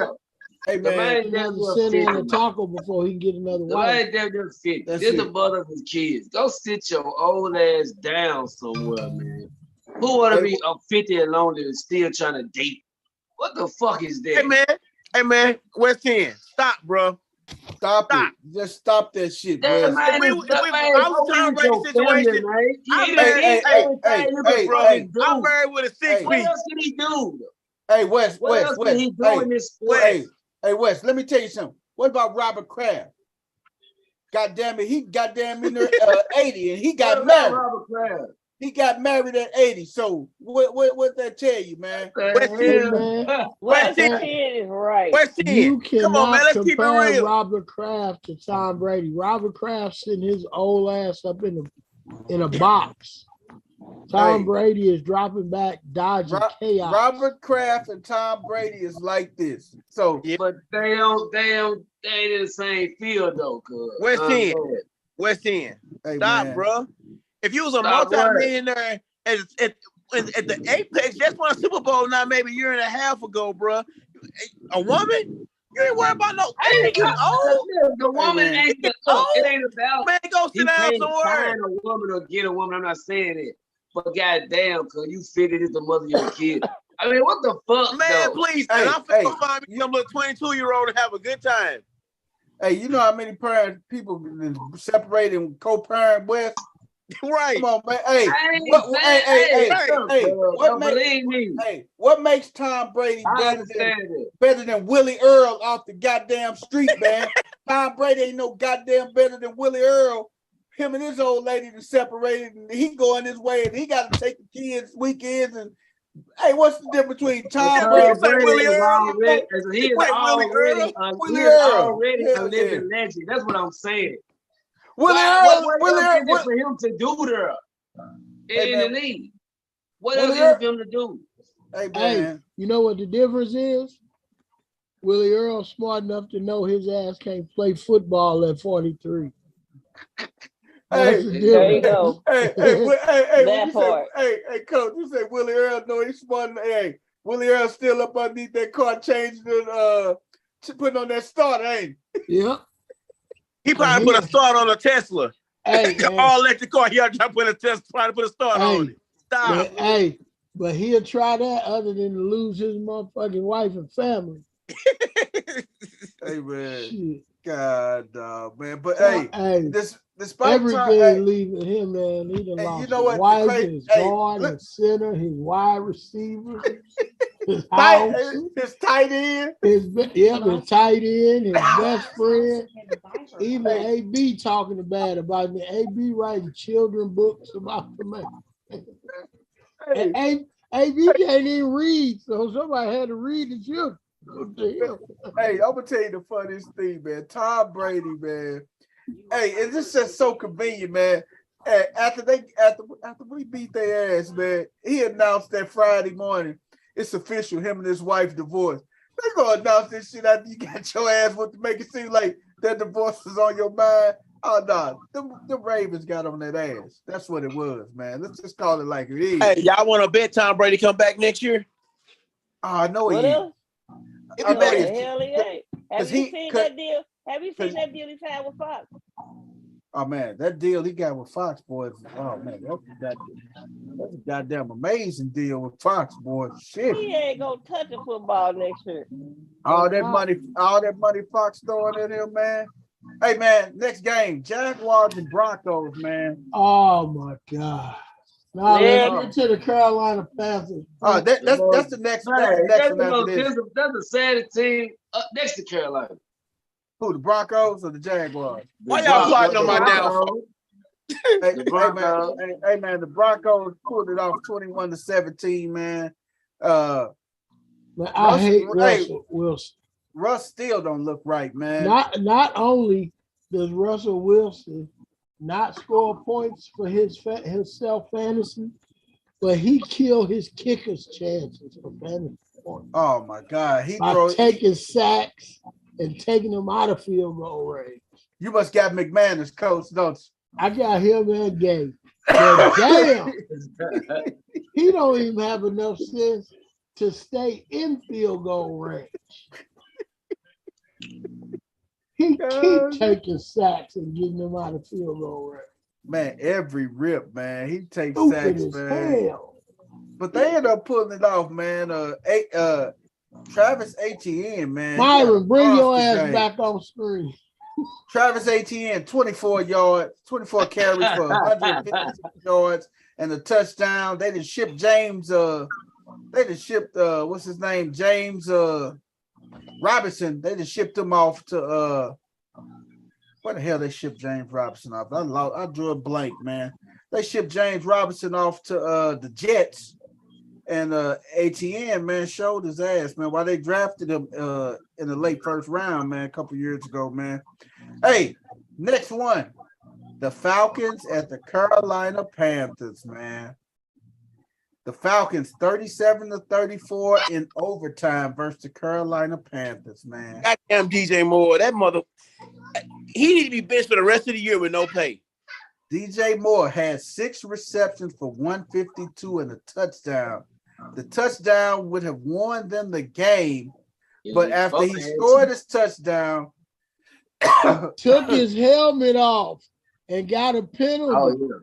Hey man, another center and a taco before he can get another wife. This is the mother of his kids. Go sit your old ass down somewhere, man. Who want to be 50 and lonely and still trying to date? What the fuck is that? Hey man, West End, stop, bro. Stop it. Just stop that shit, bro. I was Tom Brady situation. I'm married with a 6 feet. What else can he do? Hey, West. What else can he do in this sport? Hey, West, let me tell you something. What about Robert Kraft? God damn it, he goddamn in there 80 and he got married. Robert Kraft? He got married at 80. So what that tell you, man? West End is right. You cannot come on, man. Let's keep it compare real. Robert Kraft to Tom Brady. Robert Kraft sitting his old ass up in a box. Tom Brady is dropping back, dodging chaos. Robert Kraft and Tom Brady is like this. So, but they ain't in the same field though. West End. Hey, stop, bro. If you was a multi-millionaire at the apex, just won a Super Bowl now, maybe a year and a half ago, bro. A woman? You ain't worried about no. The woman ain't old. It ain't about. Man, go sit down somewhere. Find a woman or get a woman. I'm not saying it, but goddamn, cause you figured it's the mother of your kid. I mean, what the fuck, man? Though? Please, and I'm finna find me some little 22-year-old and have a good time. Hey, you know how many people separated and co-parent with? Right. Come on, man. What makes Tom Brady better than Willie Earl off the goddamn street, man? Tom Brady ain't no goddamn better than Willie Earl. Him and his old lady are separated, and he going his way, and he got to take the kids weekends. And hey, what's the difference between Tom Brady and Willie Earl? He is already a living legend. That's what I'm saying. What else is for him to do there in the league? What else is for him to do? Hey, you know what the difference is? Willie Earl's smart enough to know his ass can't play football at 43. Hey, there you go. Hey, Coach, you say Willie Earl know he's smart enough. Hey, Willie Earl still up underneath that car changing putting on that starter, ain't he? Yeah. He probably put a start on a Tesla. Hey, all electric car. He try to put a Tesla, trying to put a start on it. Stop. But he'll try that other than to lose his motherfucking wife and family. Hey man, shit. God, man. But despite everything leaving him, man, he done lost his wife, his guard, his center, his wide receiver, his house, his tight end, his tight end, his best friend. Even AB talking bad about me. AB writing children books about the man. AB can't even read, so somebody had to read the children. Hey, I'm gonna tell you the funniest thing, man. Tom Brady, man. Hey, it's just so convenient, man. Hey, after we beat their ass, man, he announced that Friday morning it's official. Him and his wife divorced. They gonna announce this shit after you got your ass with to make it seem like that divorce is on your mind. Oh no, the Ravens got on that ass. That's what it was, man. Let's just call it like it is. Hey, y'all want to bet Tom Brady come back next year? I know What he is. else? I know No, he the is. hell he ain't. Have 'Cause you he- seen 'cause- that deal? Have you seen 'cause- that deal he's had with Fox? Oh man, that deal he got with Fox boys. Oh man, that's a goddamn amazing deal with Fox boys. Shit. He ain't gonna touch a football next year. All that money Fox throwing at him, man. Hey man, next game, Jaguars and Broncos, man. Oh my God. Now Yeah. let's get to the Carolina Panthers. That's the next. Man, That's the next one that's after this. the saddest team next to Carolina. Who, the Broncos or the Jaguars? Why y'all plotting on my Broncos. Hey, The Broncos. man, the Broncos pulled it off 21-17, man. But I hate Russell Wilson. Russ still don't look right, man. Not only does Russell Wilson not score points for his self fantasy, but he killed his kicker's chances for fantasy points. Oh my God, by taking sacks and taking them out of field goal range. You must got McMahon as coach, don't you? I got him and Gay. But damn, he don't even have enough sense to stay in field goal range. He keep taking sacks and getting them out of field goal range. Man, every rip, man. He takes Stupid sacks, as man. hell. But they end up pulling it off, man. Travis Etienne, man. Myron, bring your ass back on screen. Travis Etienne, 24 yards, 24 carries for 156 yards and a touchdown. They just shipped James. What's his name? James Robinson. They just shipped him off to where the hell they shipped James Robinson off? I drew a blank, man. They shipped James Robinson off to the Jets. And ATN, man, showed his ass, man, while they drafted him in the late first round, man, a couple years ago, man. Hey, next one. The Falcons at the Carolina Panthers, man. The Falcons 37-34 in overtime versus the Carolina Panthers, man. Goddamn DJ Moore, that mother, he need to be benched for the rest of the year with no pay. DJ Moore had 6 receptions for 152 and a touchdown. The touchdown would have won them the game, but after he scored his touchdown, took his helmet off and got a penalty. Oh, yeah.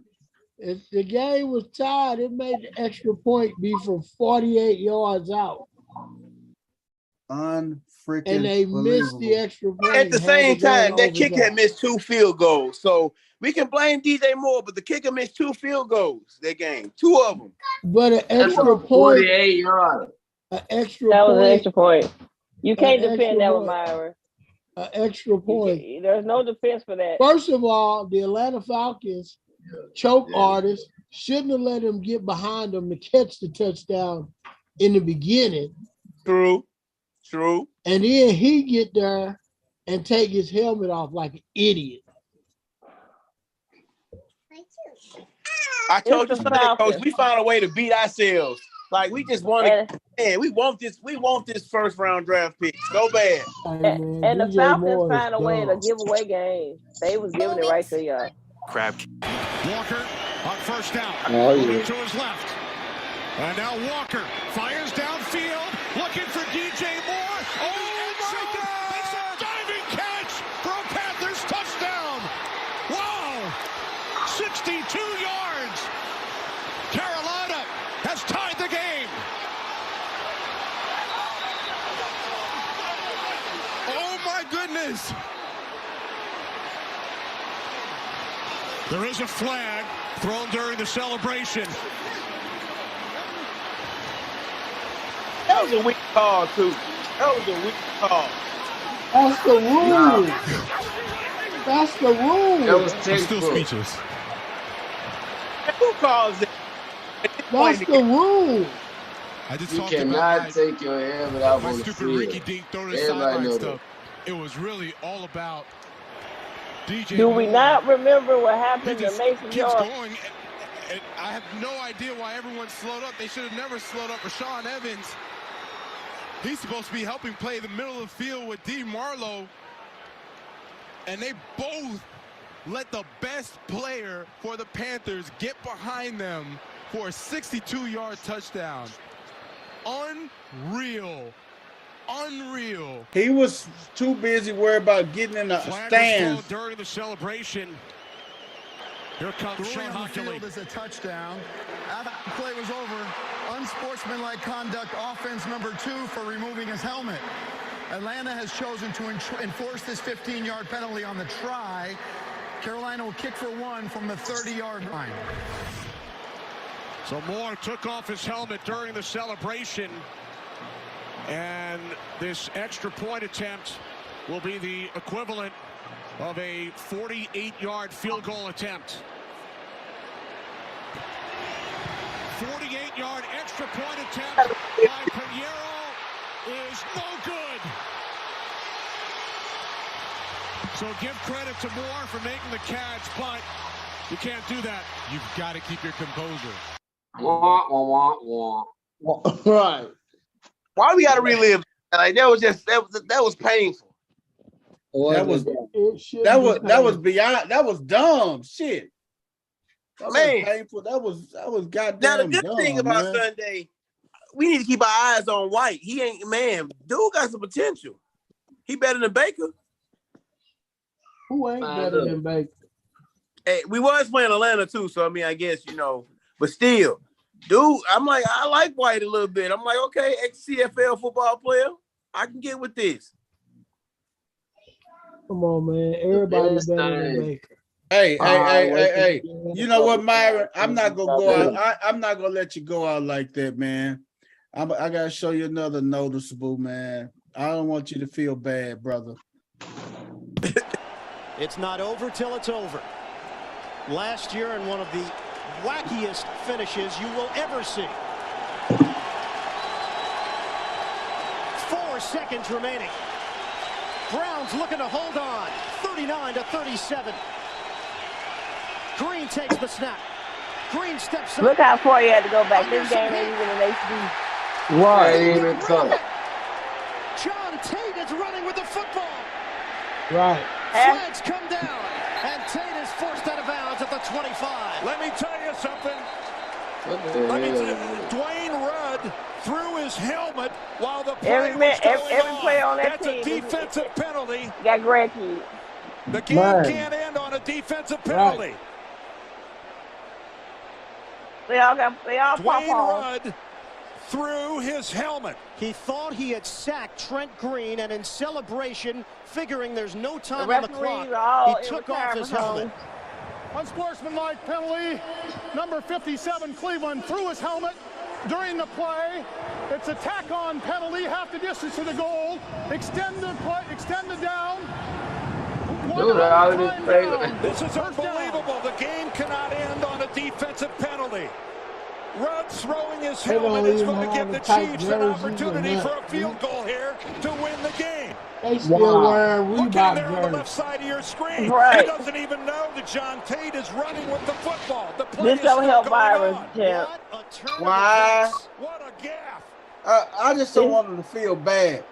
If the game was tied, it made the extra point be from 48 yards out. Unfreaking And they missed the extra point. At the same time, that kicker had missed 2 field goals. So we can blame DJ Moore, but the kicker missed 2 field goals that game. 2 of them. But an extra point. 48 yards. An extra that was point. An extra point. You can't defend that with Myron. An extra point. There's no defense for that. First of all, the Atlanta Falcons choke artists shouldn't have let him get behind them to catch the touchdown in the beginning. True. And then he get there and take his helmet off like an idiot. I told you something, Coach. We found a way to beat ourselves. Like we just want to, man. We want this first round draft pick so bad. And the Falcons find a way to give away games. They was giving it right to y'all. Crab. Walker on first down. Yeah. To his left. And now Walker fires downfield, looking for DJ Moore. Oh my God! It's a diving catch for a Panthers touchdown. Wow! 62 yards. Carolina has tied the game. Oh my goodness. There is a flag thrown during the celebration. That was a weak call, too. That was a weak call. That's the rule. That's the rule. That was I'm still speechless. Who calls it? That's the rule. I just You talked cannot about take your helmet out my on the stupid field. Ricky Dink throwing the Everybody sideline know stuff. It was really all about DJ. Do we Moore. not remember what He happened to just Mason keeps York? going, and I have no idea why everyone slowed up. They should have never slowed up. Rashawn Evans, he's supposed to be helping play the middle of the field with D. Marlowe, and they both let the best player for the Panthers get behind them for a 62-yard touchdown. Unreal. Unreal. He was too busy worried about getting in the Flag was stands. thrown during the celebration. Here comes Sean on the field Hockley. is a touchdown. After the play was over, unsportsmanlike conduct, offense number 2 for removing his helmet. Atlanta has chosen to enforce this 15-yard penalty on the try. Carolina will kick for 1 from the 30-yard line. So Moore took off his helmet during the celebration. And this extra point attempt will be the equivalent of a 48-yard field goal attempt. 48-yard extra point attempt by Pinheiro is no good. So give credit to Moore for making the catch, but you can't do that. You've got to keep your composure. Wah, wah, wah, wah. Right. Why we got to relive? Like that was painful. That was beyond. That was dumb shit. That Man. was painful. That was goddamn. Now the good dumb, thing about man. Sunday, we need to keep our eyes on White. He ain't dude got some potential. He better than Baker. Who ain't better than Baker? Hey, we was playing Atlanta too, so I mean, I guess but still, dude, I like White a little bit. I'm like, okay, ex-CFL football player, I can get with this. Come on, man. Everybody's better than Baker. Hey. You know what, Myron? I'm not gonna go out. I'm not gonna let you go out like that, man. I gotta show you another noticeable, man. I don't want you to feel bad, brother. It's not over till it's over. Last year in one of the wackiest finishes you will ever see. 4 seconds remaining. Browns looking to hold on. 39-37. Green takes the snap. Green steps up. Look how far you had to go back. This game ain't even an HD. Right, even so. John Tate is running with the football. Right. Flags come down. And Tate is forced out of bounds at the 25. Let me tell you something. Dwayne Rudd threw his helmet while the play was every player on that That's team. a defensive penalty. Got grandkids. The game can't end on a defensive penalty. Right. They all Dwayne Rudd threw his helmet. He thought he had sacked Trent Green, and in celebration, figuring there's no time The on the referees clock, are all he took off his helmet. Unsportsmanlike penalty. Number 57, Cleveland, threw his helmet during the play. It's a tack-on penalty, half the distance to the goal. Extended down. This is unbelievable. The game cannot end on a defensive penalty. Rudd throwing his helmet is going to give the Chiefs an opportunity for a field goal here to win the game. They still wearing Look at him there Reebok on the left jerseys. side of your screen. Right. He doesn't even know that John Tate is running with the football. The play This is don't still help going Byron, on. Champ. What a turn of Why? events. What a gaff. I just don't want him to feel bad.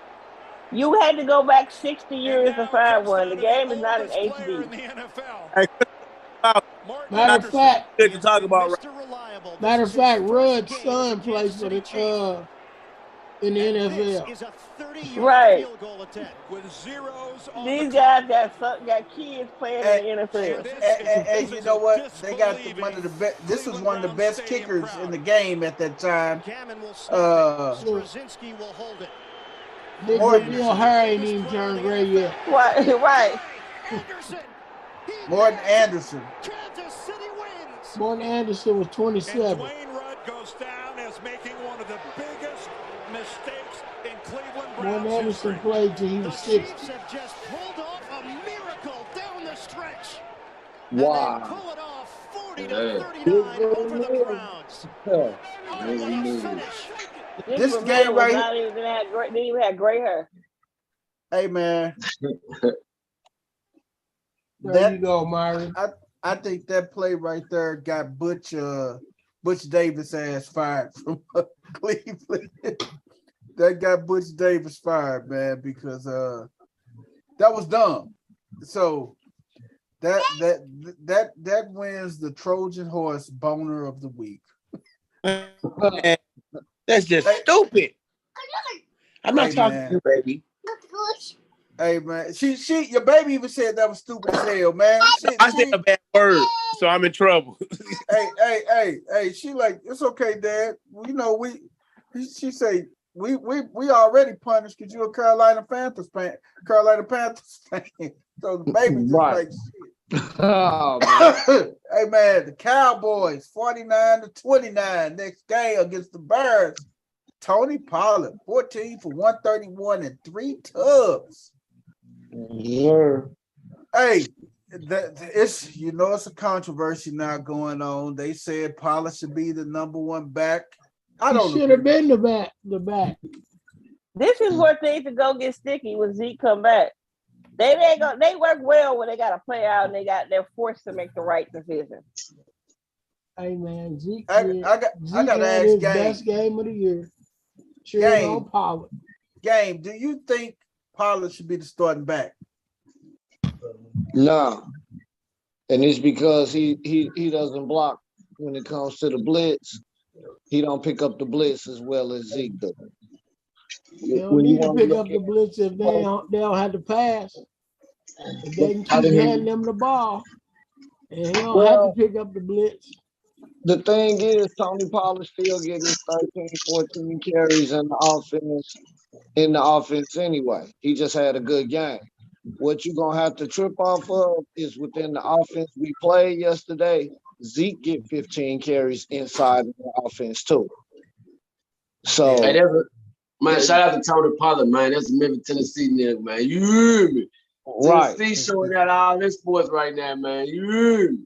You had to go back 60 years And to now find comes one. down The to game is not an oldest player in HD. the NFL. Hey, Martin Matter of Anderson. fact, good to talk about. Mr. Reliable. This Matter of is his fact, first Rudd's game son as a plays Kansas for City the Chief. in the And NFL. This is a 30-yard Right. field goal attempt. With zeros on These the guys clock. got kids playing Hey, in the NFL. And you know what? They got one of the best. This was one of the best kickers in the game at that time. Gammon will snap it. Sure. Straczynski will hold it. Big Bill Harry ain't even turned gray yet. Right. Anderson. Morton Anderson. Kansas City wins. Morton Anderson was And 27. Dwayne Rudd goes down as making one of the biggest mistakes in Cleveland Morton Browns Anderson history. played till he The was Chiefs 60. have just pulled off a miracle down the stretch. Wow. And they pull it off 40-39 over the Browns. Oh, what a finish. This Ramon game was right not even didn't even have gray hair. Hey man, There you go, Myron. I think that play right there got Butch Davis ass fired from Cleveland. That got Butch Davis fired, man, because that was dumb. So that wins the Trojan horse boner of the week. That's just stupid. I'm not Hey, talking man. to you, baby. Hey man, your baby even said that was stupid as hell, man. I said a bad word, so I'm in trouble. Hey, she like, it's okay, Dad. You know, she say we already punished because you're a Carolina Panthers fan. So the baby just Right. like shit. Oh, man. Hey man, the Cowboys 49-29 next game against the Bears. Tony Pollard 14 for 131 and 3 tubs. Yeah. Hey, it's it's a controversy now going on. They said Pollard should be the number one back. I don't should have been the back. This is where things to go get sticky when Zeke come back. They work well when they got to play out and they're forced to make the right decision. Hey man, Zeke I got to ask his Game. best game of the year. Cheers on Pollard. Game, do you think Pollard should be the starting back? No. And it's because he doesn't block when it comes to the blitz. He don't pick up the blitz as well as Zeke does. They don't need to pick up the blitz if they don't have to pass. If they can keep handing them the ball, and he don't have to pick up the blitz. The thing is, Tony Pollard still getting his 13, 14 carries in the offense anyway. He just had a good game. What you're going to have to trip off of is within the offense we played yesterday, Zeke get 15 carries inside of the offense too. So, hey, shout out to Tony Pollard, man. That's a Memphis, Tennessee nigga, man. You hear me? right. Tennessee showing out all this sports right now, man. You hear me?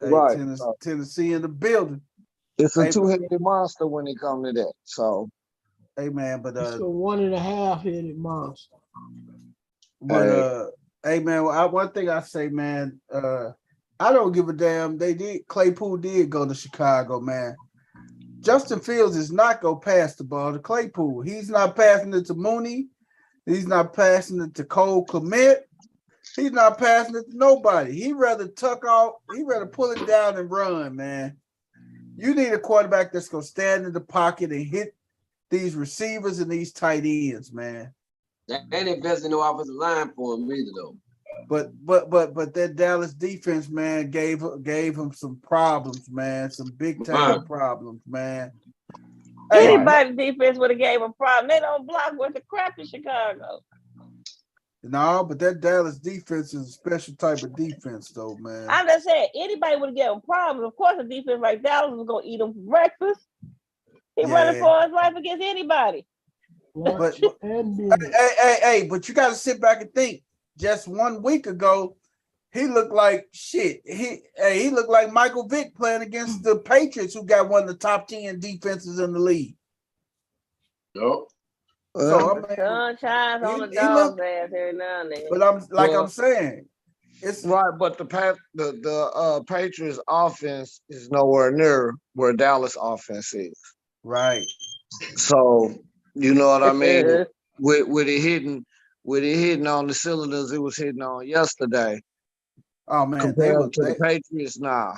Hey, right. Tennessee in the building. It's a two-headed monster when it comes to that. So, hey man, but it's a 1.5-headed monster. But hey man, one thing I say, man, I don't give a damn. Claypool did go to Chicago, man. Justin Fields is not gonna pass the ball to Claypool. He's not passing it to Mooney. He's not passing it to Cole Kmet. He's not passing it to nobody. He'd rather tuck off. He'd rather pull it down and run, man. You need a quarterback that's gonna stand in the pocket and hit these receivers and these tight ends, man. They ain't investing no offensive line for him either, though. But that Dallas defense, man, gave him some problems, man. Some big time problems, man. Anybody defense would have gave a problem. They don't block with the crap in Chicago. No, but that Dallas defense is a special type of defense, though, man. I'm just saying, anybody would have given problems. Of course, a defense like Dallas was gonna eat them for breakfast. He running for his life against anybody. But but you got to sit back and think. Just 1 week ago, he looked like shit. He looked like Michael Vick playing against the Patriots, who got one of the top 10 defenses in the league. Yep. So I mean, sun shines on the dog's ass every now and then. But I'm saying, it's right. But the Patriots offense is nowhere near where Dallas offense is. Right. So you know what I mean. with it hitting on the cylinders it was hitting on yesterday. Oh man, compared to the Patriots now.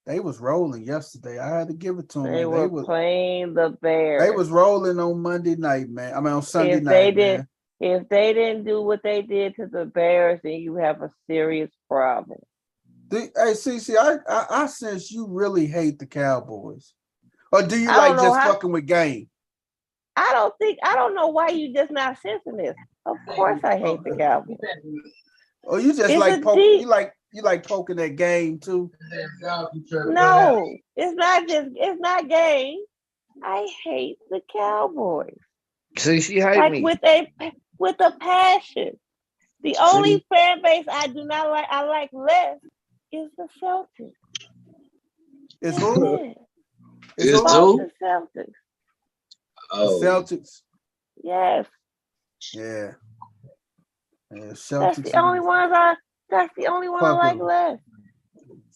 They was rolling yesterday. I had to give it to them. They were playing the Bears. They was rolling on Monday night, man. I mean on Sunday night. If they didn't do what they did to the Bears, then you have a serious problem. Hey, CC, I sense you really hate the Cowboys. Or do you like just fucking with game? I don't know why you just not sensing this. Of course I hate the Cowboys. Oh, you just like poking, you like poking that game too? No, it's not game. I hate the Cowboys. See, she hates me. With a passion. The only fan base I do not like, I like less, is the Celtics. It's who? It's who? The Celtics. Oh. The Celtics. Yes. Yeah. Celtics. That's the only one I like less.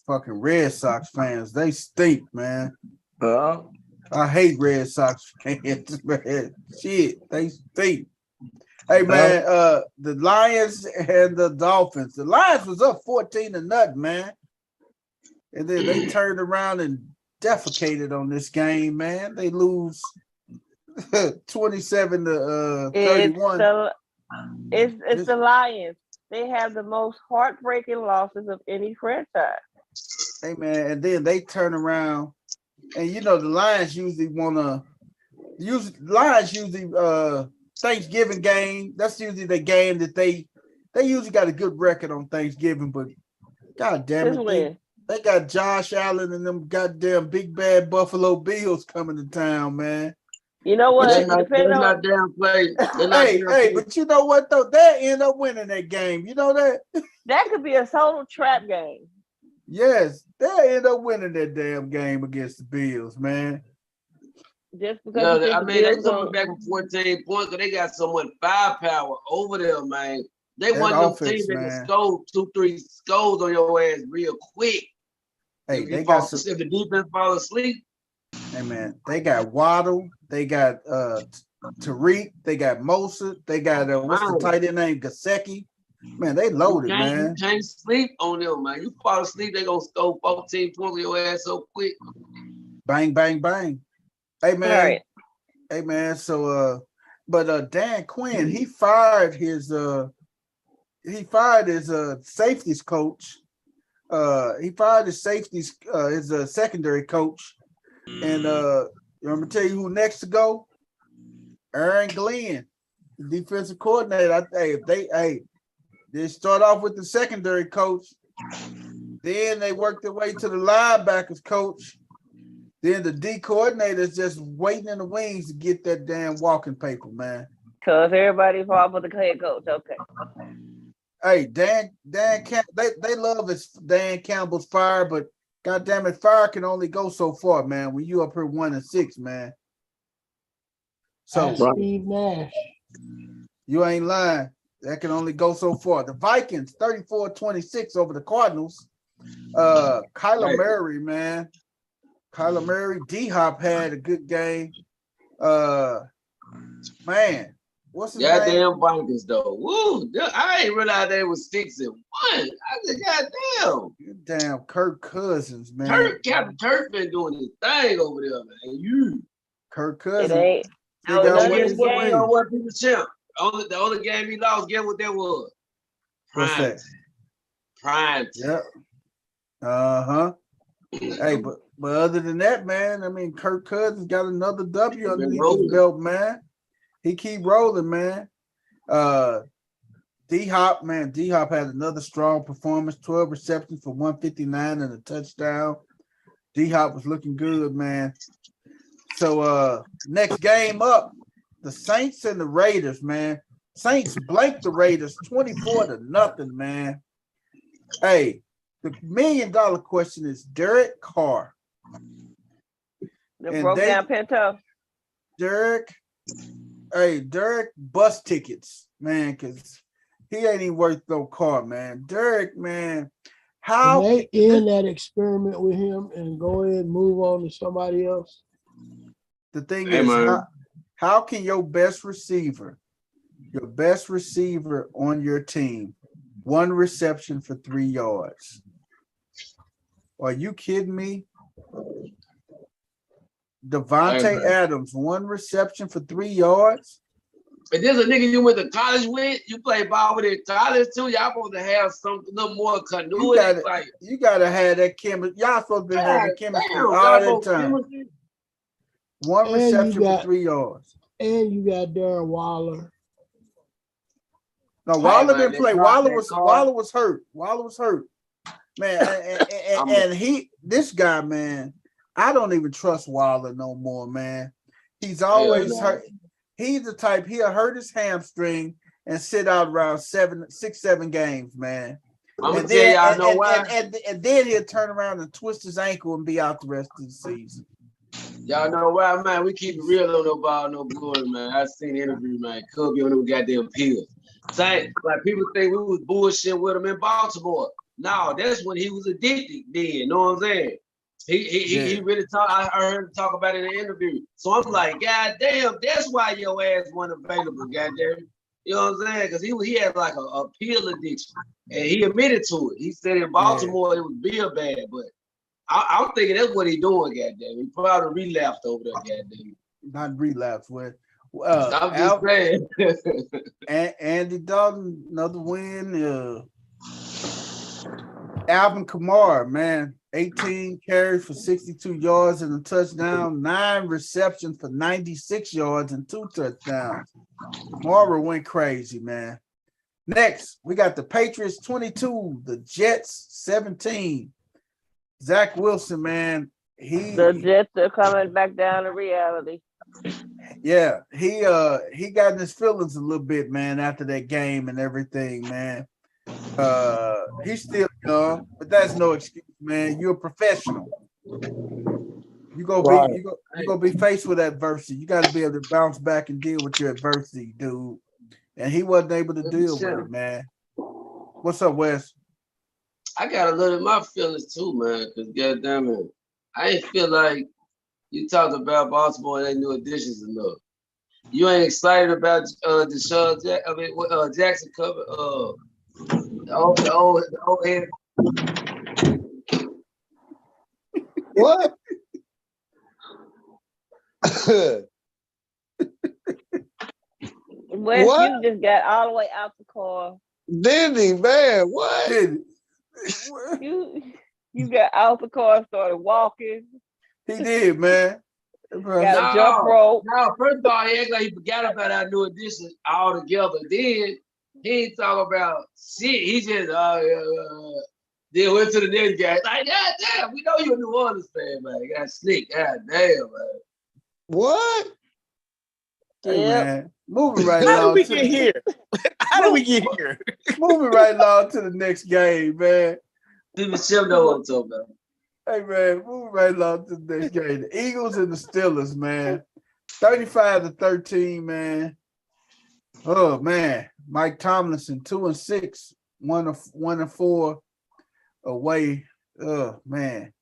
Fucking Red Sox fans, they stink, man. I hate Red Sox fans, man. Shit, they stink. Hey man, the Lions and the Dolphins. The Lions was up 14-0, man. And then they turned around and defecated on this game, man. They lose 27 to 31. It's the Lions. They have the most heartbreaking losses of any franchise. Hey man, and then they turn around, and you know the Lions usually Thanksgiving game. That's usually the game that they usually got a good record on Thanksgiving, but God damn it, they got Josh Allen and them goddamn big bad Buffalo Bills coming to town, man. You know what? They're not damn play. Hey, but you know what though? They end up winning that game. You know that? That could be a total trap game. Yes, they end up winning that damn game against the Bills, man. Just because they coming back from 14 points because they got so much firepower over there, man. They want them teams that can score 2-3 scores on your ass real quick. Hey, if the defense fall asleep. Hey man, they got Waddle, they got Tariq, they got Mosa, they got what's the tight end name? Gasecki. Man, they loaded, man. You can't sleep on them, man. You fall asleep, they gonna score 14 points on your ass so quick. Bang, bang, bang. Hey man. Right. Hey man, so but Dan Quinn, he fired his safeties coach. He fired his safeties his secondary coach. And you want me to tell you who next to go? Aaron Glenn, the defensive coordinator. They start off with the secondary coach, then they work their way to the linebackers coach, then the D coordinator is just waiting in the wings to get that damn walking paper, man. Cause everybody fall for the head coach. Okay. Hey, Dan they love his Dan Campbell's fire, but God damn it, fire can only go so far, man. When you up here 1-6, man. So Steve Nash. You ain't lying. That can only go so far. The Vikings 34-26 over the Cardinals. Kyler Murray, man. Kyler Murray, D-Hop had a good game. Man, what's his name? Goddamn Vikings though. Woo! I ain't realized they was 6-1. I said, goddamn. Damn, Kirk Cousins, man. Captain Kirk been doing his thing over there, man. Kirk Cousins. It ain't. What people champ. The only game he lost, guess what that was? What's that? Prime. Yep. Hey, but other than that, man, I mean, Kirk Cousins got another W underneath his belt, man. He keep rolling, man. D-Hop, man, D-Hop had another strong performance, 12 receptions for 159 and a touchdown. D-Hop was looking good, man. So next game up, the Saints and the Raiders, man. Saints blanked the Raiders 24-0, man. Hey, the $1 million question is Derek Carr. The broke down Pinto. Derek bus tickets, man, because he ain't even worth no Carr, man. Derek, man, how can they end that experiment with him and go ahead and move on to somebody else? The thing is, how can your best receiver on your team, 1 reception for 3 yards? Are you kidding me? Devontae Adams, 1 reception for 3 yards. But there's a nigga you went to college with, you play ball with in college too. Y'all supposed to have something a little more continuity. You gotta have that chemistry. Y'all supposed to be having chemistry all the time. 1 reception for 3 yards. And you got Darren Waller. No, Waller didn't play. Waller was hurt. Man, and this guy, man, I don't even trust Waller no more, man. He's always hurt. He's the type, he'll hurt his hamstring and sit out around 6-7 games, man. I'm gonna tell y'all know why. And then he'll turn around and twist his ankle and be out the rest of the season. Y'all know why, man. We keep it real on no ball, no glory, man. I seen the interview, man. Could be on them goddamn pills. Like people think we was bullshitting with him in Baltimore. No, that's when he was addicted then. You know what I'm saying? He really talked. I heard him talk about it in the interview. So I'm like, God damn, that's why your ass wasn't available, goddamn. You know what I'm saying? Because he had like a pill addiction. And he admitted to it. He said in Baltimore it was real bad, but I'm thinking that's what he doing, goddamn. He probably relapsed over there, goddamn. not relapse with. I'm just saying. Andy Dalton, another win. Alvin Kamara, man, 18 carries for 62 yards and a touchdown, 9 receptions for 96 yards and 2 touchdowns. Kamara went crazy, man. Next, we got the Patriots 22, the Jets 17. Zach Wilson, man, the Jets are coming back down to reality. Yeah, he got in his feelings a little bit, man, after that game and everything, man. He's still young, but that's no excuse, man. You're a professional. You gonna be faced with adversity. You got to be able to bounce back and deal with your adversity, dude. And he wasn't able to deal with it, man. What's up, Wes? I gotta look at my feelings too, man. Cause goddamn it, I ain't feel like you talked about Baltimore and they new additions enough. You ain't excited about Deshaun Jackson cover the old head. What? Wes, What? you just got all the way out the car. Did he, man? What? You got out the car and started walking. He did, man. Got a jump rope. No, first of all, he acted like he forgot about our new addition altogether. Then he ain't talking about shit. He just then went to the next guy. Like, God damn, we know you're a New Orleans fan, man. You got sneak. God damn, man. What? Hey, man. Moving right How along. did we get here? How did we get here? Moving right along to the next game, man. People still know what I'm talking about. Hey, man, moving right along to the next game. The Eagles and the Steelers, man. 35-13, man. Oh, man. Mike Tomlinson, 2-6, 1-4 away. Oh, man.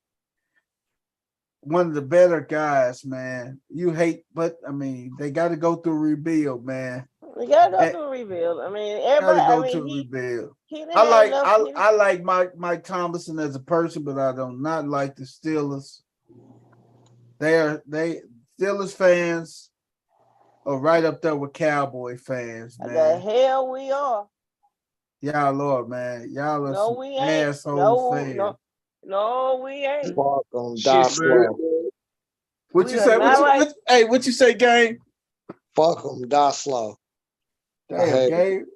One of the better guys, man. You hate, but, I mean, they got to go through a rebuild, man. We got to go through a rebuild. I mean, everybody. Rebuild. I like Mike Tomlinson as a person, but I do not like the Steelers. Steelers fans are right up there with Cowboy fans, man. The hell we are. Y'all Lord, man. Y'all are no, we ain't. asshole fans. No, we ain't. Fuck them, Doc. What you say? What you say, Game? Fuck them, Doslow. Damn, Game.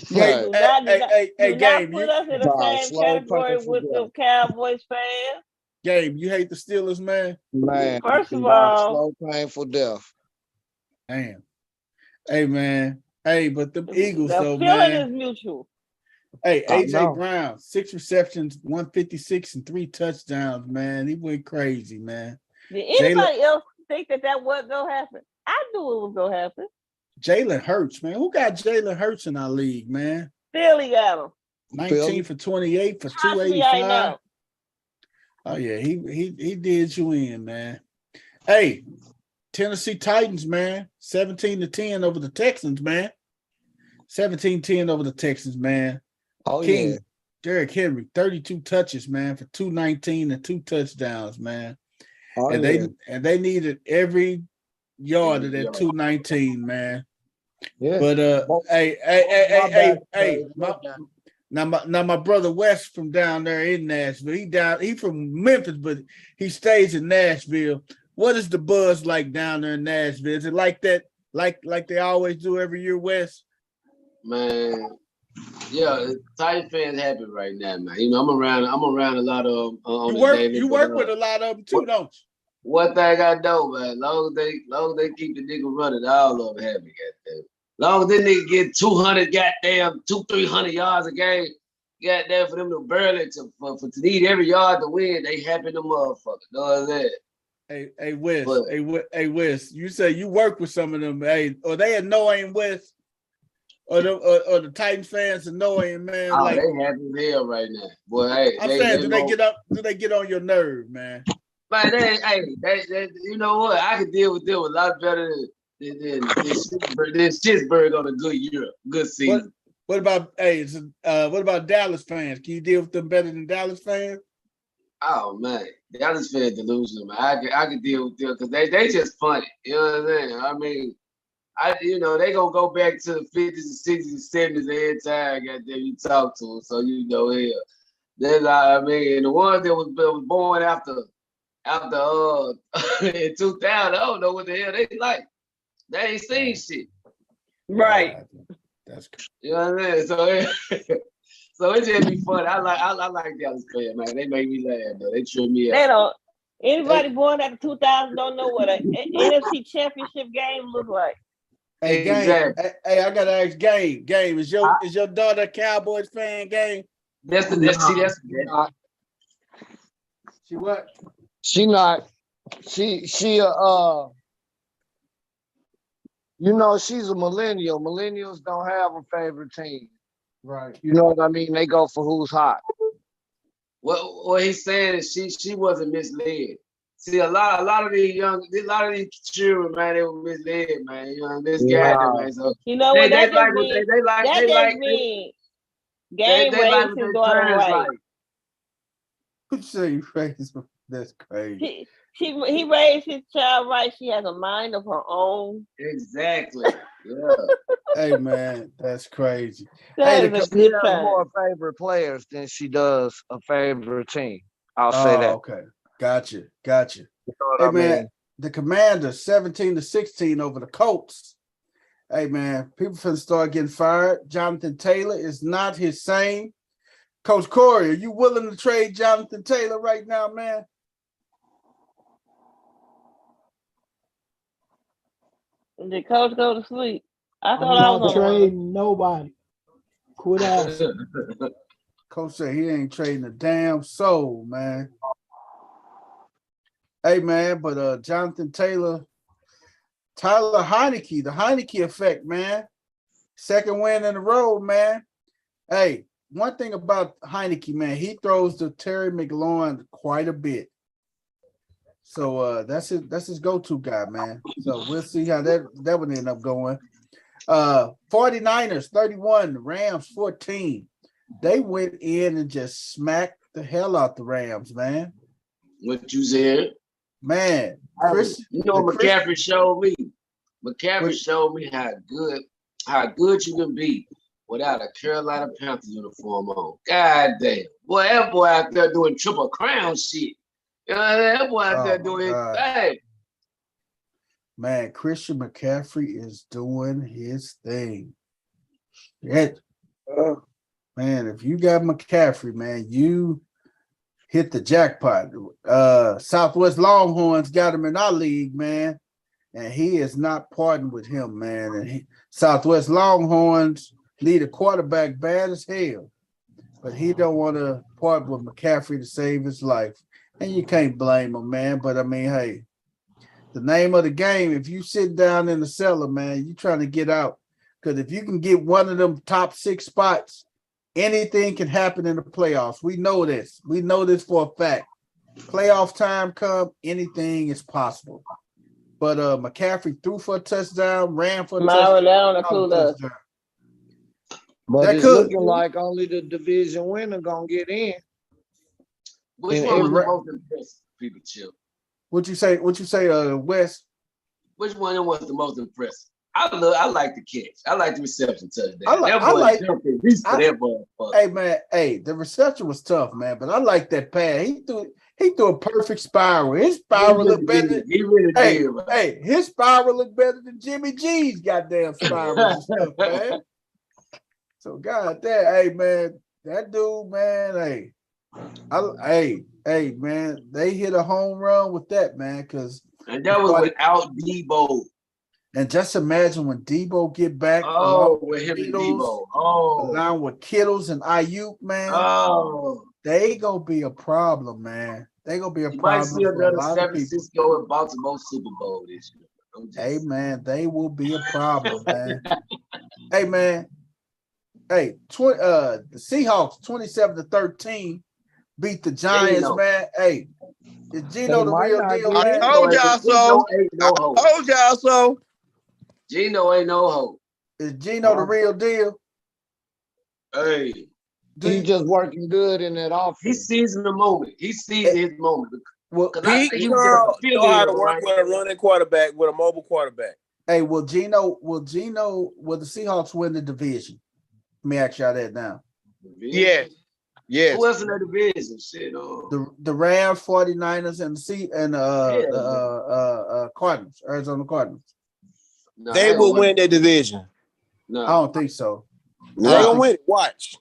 Hey, Game. Put us in the same category with the Cowboys fans. Game, you hate the Steelers, man? Man, first of all, slow, painful death. Damn. Hey, man. Hey, but the Eagles, though, man. The feeling is mutual. Hey, AJ Brown, 6 receptions, 156 and 3 touchdowns, man. He went crazy, man. Did anybody else think that wasn't going to happen? I knew it was going to happen. Jalen Hurts, man. Who got Jalen Hurts in our league, man? Philly got him. 19 for 28 for 285. Oh, yeah, he did you in, man. Hey, Tennessee Titans, man. 17-10 over the Texans, man. 17-10 over the Texans, man. Oh, King, yeah. Derrick Henry, 32 touches, man, for 219 and 2 touchdowns, man. Oh, and they needed every yard of that 219, man. Yeah. But now my brother Wes from down there in Nashville. He from Memphis, but he stays in Nashville. What is the buzz like down there in Nashville? Is it like that, like they always do every year, Wes? Man, yeah, Titan fans happy right now, man. You know, I'm around a lot of you work with a lot of them too, don't you? One thing I know, man, long as they keep the nigga running, all of them happy, goddamn. Long as they nigga get 200 goddamn 200-300 yards a game, goddamn, for them to barely to need every yard to win, they happy the motherfucker. Know what I'm saying? Hey, Wes, you say you work with some of them, hey, or they annoying Wes, or the Titans fans annoying, man. Oh, like, they happy as hell right now. Boy, hey, I'm saying, do they get on your nerve, man? Man, they you know what? I could deal with them a lot better than Pittsburgh on a good season. What about Dallas fans? Can you deal with them better than Dallas fans? Oh man, Dallas fans delusional, man. I can deal with them because they just funny. You know what I'm saying? I mean, they gonna go back to the 50s, 60s, and 70s every time. Goddamn, you talk to them, so hell. That's I mean, and the ones that was born after in 2000, I don't know what the hell they like. They ain't seen shit. Right. That's good. You know what I mean? So it just be fun. I like Dallas fans, man. They make me laugh though. They trip me out. They don't. Anybody born after 2000 don't know what an NFC Championship game look like. Hey, Exactly. Game. Hey, I gotta ask Game. Game, is your daughter a Cowboys fan? Game. That's She what? She not. She's a she's a millennial. Millennials don't have a favorite team. Right. You know what I mean? They go for who's hot. What he's saying is she wasn't misled. See, a lot of these children, man, they were misled, man. You know, misguided, man. So you know what? That just means Game raised his daughter right. Who say you raised? That's crazy. He raised his child right. She has a mind of her own. Exactly. Yeah. Hey man, that's crazy. That is a good time. More favorite players than she does a favorite team. I'll say that. Okay. Gotcha. You know Hey what I man, mean? the Commanders 17-16 over the Colts. Hey man, people finna start getting fired. Jonathan Taylor is not his same. Coach Corey, are you willing to trade Jonathan Taylor right now, man? Did Coach go to sleep? I thought I'm I was not on trading nobody. Quit asking. Coach said he ain't trading a damn soul, man. Hey man, but Jonathan Taylor, Tyler Heineke, the Heineke effect, man. Second win in a row, man. Hey, one thing about Heineke, man, he throws to Terry McLaurin quite a bit. So that's his go-to guy, man. So we'll see how that would end up going. 49ers 31, Rams 14. They went in and just smacked the hell out the Rams, man. What you said? Man, Chris, McCaffrey showed me. McCaffrey showed me how good you can be without a Carolina Panthers uniform on. God damn. Boy, that boy out there doing triple crown shit. You know, that boy out there doing his thing. Man, Christian McCaffrey is doing his thing. Man, if you got McCaffrey, man, you hit the jackpot. Southwest Longhorns got him in our league, man, and he is not parting with him, man. And Southwest Longhorns need a quarterback bad as hell, but he don't want to part with McCaffrey to save his life, and you can't blame him, man. But I mean, hey, the name of the game, if you sit down in the cellar, man, you trying to get out, because if you can get one of them top 6 spots, anything can happen in the playoffs. We know this. We know this for a fact. Playoff time come, anything is possible. But McCaffrey threw for a touchdown, ran for a touchdown. But it's looking like only the division winner gonna get in. Which one was the most impressive? People chill. What you say, Wes? Which one was the most impressive? I like the catch. I like the reception touchdown. Hey man, the reception was tough, man. But I like that pass. He threw a perfect spiral. His spiral looked better. He really did. Hey, his spiral looked better than Jimmy G's goddamn spiral and stuff, man. So goddamn, hey man, that dude, man, hey man, they hit a home run with that, man, and that was without Debo. And just imagine when Debo get back. With him and Debo. Along with Kittles and Ayuk, man. They gonna be a problem, man. They gonna be a problem. Might see another San Francisco and Baltimore Super Bowl this year. Hey man, they will be a problem, man. Hey man. Hey, the Seahawks 27-13 beat the Giants, man. Hey, is Geno the real deal, man? I told y'all so. Geno ain't no hope. Is Geno the real deal? Hey, He's just working good in that offense. He's seizing the moment. He's seizing his moment. Well, Pete Carroll know how to work with a running quarterback, with a mobile quarterback. Hey, will the Seahawks win the division? Let me ask y'all that now. Yes. Yes. Who else in that division? Shit. The Rams, 49ers, and the Cardinals, Arizona Cardinals. No, they will win that division. No. I don't think so. They're gonna win it. Watch.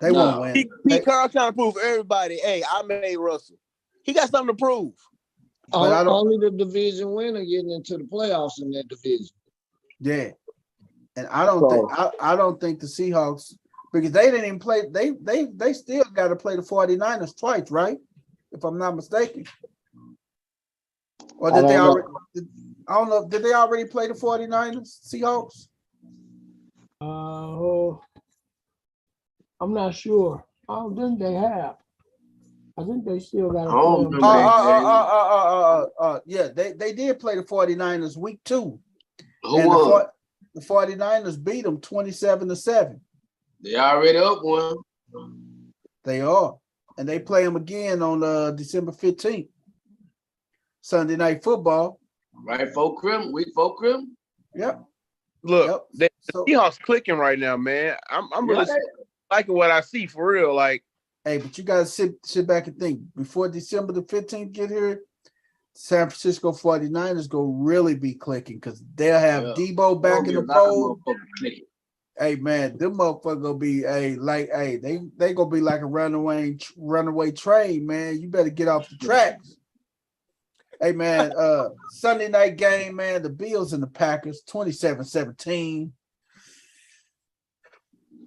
They won't win. Pete Carroll trying to prove everybody, hey, I made Russell. He got something to prove. But only the division winner getting into the playoffs in that division. Yeah. And I don't think the Seahawks, because they didn't even play, they still got to play the 49ers twice, right? If I'm not mistaken. Or did they already I don't know, did they already play the 49ers, Seahawks? I'm not sure. I don't think they have. I think they still got to play. Yeah, they did play the 49ers week 2. Who won? The 49ers beat them 27-7. They already up one. They are. And they play them again on December 15th. Sunday Night Football. Right, week 4 crim. Yep. Look, the Seahawks clicking right now, man. I'm really liking what I see for real. Like, hey, but you guys sit back and think. Before December the 15th get here, San Francisco 49ers go really be clicking because they'll have Debo back in the fold. Hey man, them motherfuckers gonna be they gonna be like a runaway train, man. You better get off the tracks. Hey man, Sunday night game, man. The Bills and the Packers, 27-17.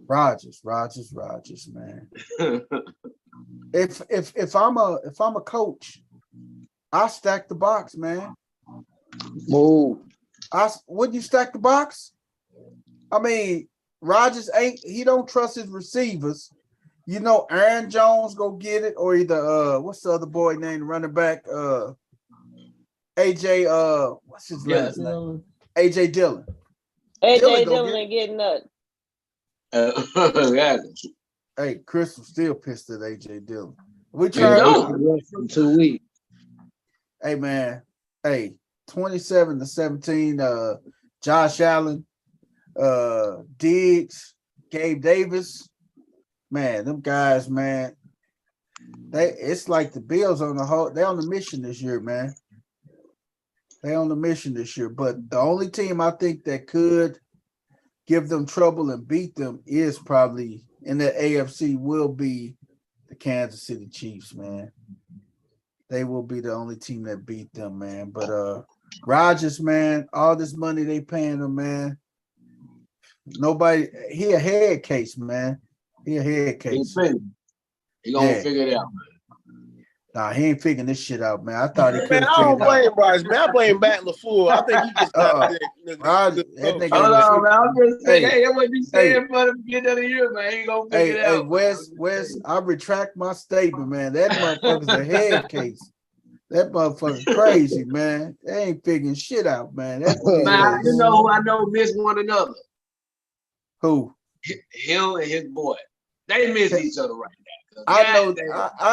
Rodgers, man. If I'm a coach, I stack the box, man. Wouldn't you stack the box? I mean, Rodgers he don't trust his receivers. You know, Aaron Jones go get it, or either what's the other boy named running back? AJ, what's his last name? AJ Dillon. AJ Dillon ain't getting nothing. Hey, Chris was still pissed at AJ Dillon. We tried for 2 weeks. Hey man, 27-17. Josh Allen, Diggs, Gabe Davis. Man, them guys, man. It's like the Bills on they're on the mission this year, man. They're on the mission this year. But the only team I think that could give them trouble and beat them is probably in the AFC will be the Kansas City Chiefs, man. They will be the only team that beat them, man. But Rodgers, man, all this money they paying him, man. He a head case, man. He a head case. He gonna figure it out, man. Nah, he ain't figuring this shit out, man. I thought he could. Man, I don't blame Bryce, man. I blame Matt LaFleur. I think he just hold on, man. I'm just saying, that's what you saying for the beginning of the year, man. He gonna figure it out. Wes, I retract my statement, man. That motherfucker's a head case. That motherfucker's crazy, man. They ain't figuring shit out, man. Man, you know who I know miss one another? Who? Him and his boy. They miss each other right now. I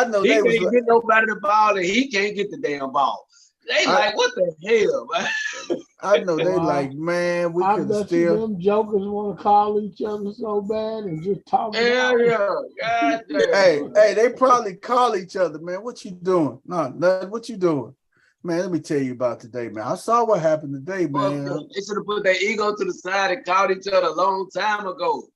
know. He can't get nobody the ball, and he can't get the damn ball. They like, what the hell, man? I know they like, man. We could still. Them jokers want to call each other so bad and just talk. Hell yeah. God damn. Hey, they probably call each other, man. What you doing? No, nothing. What you doing? Man, let me tell you about today, man. I saw what happened today, man. They should have put their ego to the side and called each other a long time ago.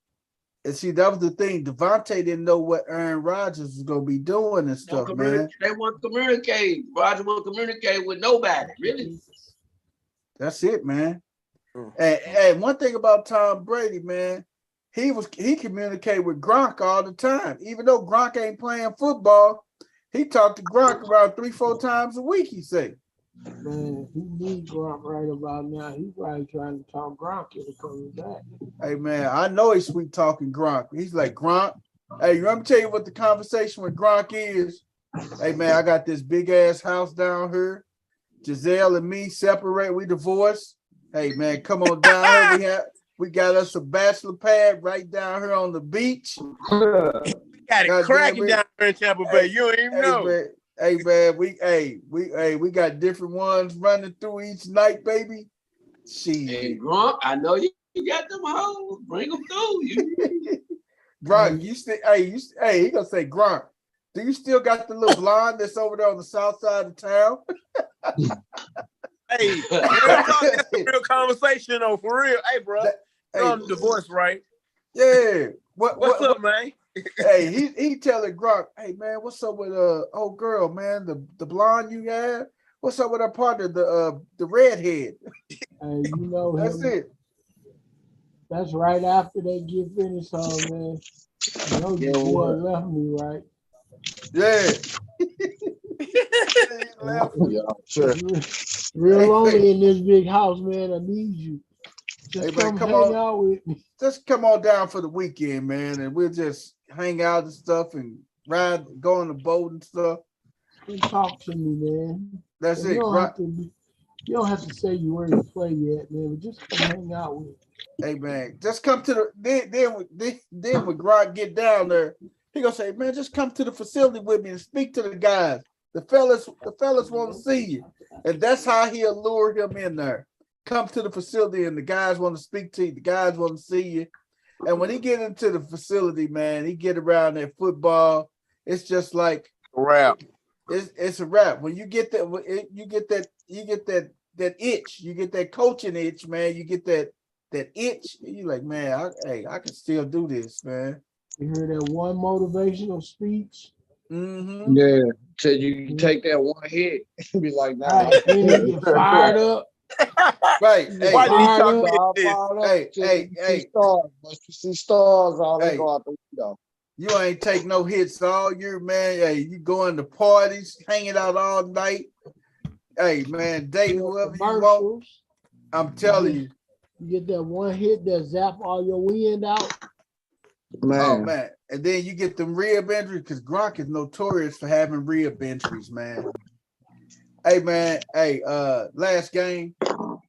And see, that was the thing. Devontae didn't know what Aaron Rodgers was going to be doing and stuff, man. They want to communicate. Rodgers won't communicate with nobody, really. That's it, man. And one thing about Tom Brady, man, he communicated with Gronk all the time. Even though Gronk ain't playing football, he talked to Gronk around 3-4 times a week, he said. Man, he needs Gronk right about now. He's probably trying to talk Gronk into coming back. Hey, man, I know he's sweet talking Gronk. He's like, Gronk, hey, let me tell you what the conversation with Gronk is. Hey, man, I got this big-ass house down here. Giselle and me separate. We divorced. Hey, man, come on down here. We got us a bachelor pad right down here on the beach. Got it cracking down here in Tampa Bay. You don't even know. Man, we got different ones running through each night, baby. Hey, Grump, I know you got them hoes. Bring them through. Grunt, you still, he gonna say Grunt. Do you still got the little blonde that's over there on the south side of town? Hey, that's a real conversation though, for real. Hey, bro, you're on divorce, right? Yeah. What's up, man? Hey, he telling Grunt, hey man, what's up with old girl, man? The blonde you had? What's up with our partner, the redhead? Hey, you know that's him. it. That's right after they get finished, man. You know you still left me, right? Yeah. Sure. Real lonely in this big house, man. I need you. Just come hang out with me. Just come on down for the weekend, man, and we'll just hang out and stuff and go on the boat and stuff. And talk to me, man. That's it. You don't have to say you ready to play yet, man, but just come hang out with me. Hey man, just come to the then when Grant get down there, he gonna say, man, just come to the facility with me and speak to the guys. The fellas want to see you. And that's how he'll lure him in there. Come to the facility and the guys want to speak to you, the guys want to see you. And when he get into the facility, man, he get around that football. It's just like a wrap. It's a wrap. When you get that, you get that itch, you get that coaching itch, man. You get that itch. You like, man, I can still do this, man. You hear that one motivational speech? Mm-hmm. Yeah, till you take that one hit, be like, nah. Right. Then you get fired up. Right. Hey, why did he talk this? Hey. You see stars, all they go out the window. You ain't take no hits all year, man. Hey, you going to parties, hanging out all night. Hey, man, date whoever you want. I'm telling you. You get that one hit that zap all your wind out. Man. Oh, man. And then you get them rib injuries because Gronk is notorious for having rib injuries, man. Hey, man. Hey, last game,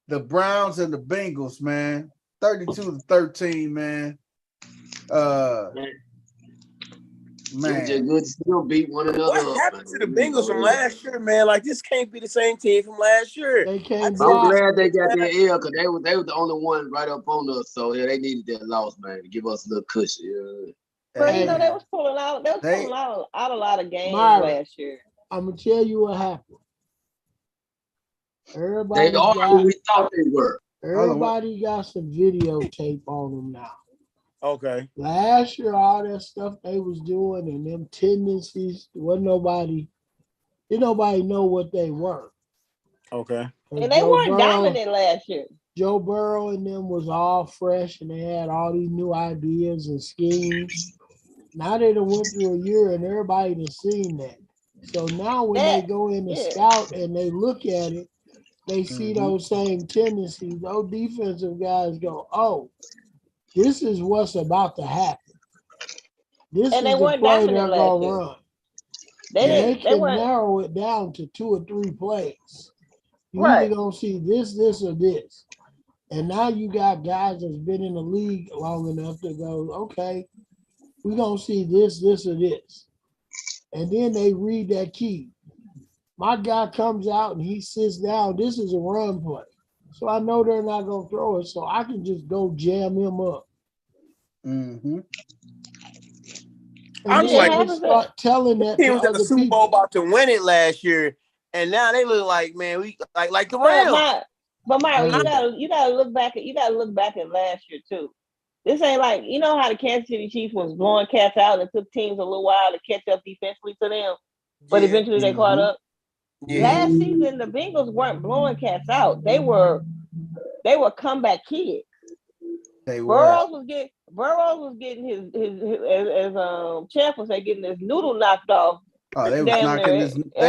the Browns and the Bengals, man. 32-13, man. Man, just good to still beat one another. What happened to the Bengals from last year, man? Like, this can't be the same team from last year. They can't. I'm glad they got their L because they were the only one right up on us. So yeah, they needed that loss, man, to give us a little cushion. Yeah. But you know they was pulling out. They was pulling out a lot of games last year. I'm gonna tell you what happened. Everybody they are who we thought they were. Everybody got some videotape on them now. Okay. Last year, all that stuff they was doing and them tendencies, didn't nobody know what they were. Okay. And they weren't dominant last year. Joe Burrow and them was all fresh and they had all these new ideas and schemes. Now they done went through a year and everybody done seen that. So now when they go in the scout and they look at it, they see those same tendencies. Those defensive guys go, oh, this is what's about to happen. This is the play they're going to run. They can narrow it down to 2 or 3 plays. You either going to see this, or this. And now you got guys that's been in the league long enough to go, okay, we're going to see this, or this. And then they read that key. My guy comes out and he sits down. This is a run play. So I know they're not going to throw it, so I can just go jam him up. Mm-hmm. I'm just like, start telling that he was in the Super Bowl about to win it last year, and now they look like, man, we like the Rams. But Myron, you gotta look back at last year too. This ain't like, you know how the Kansas City Chiefs was blowing cats out and it took teams a little while to catch up defensively to them, but eventually they caught up. Yeah. Last season, the Bengals weren't blowing cats out. They were comeback kids. Burrows was getting his as Champ was saying, getting his noodle knocked off. Oh, they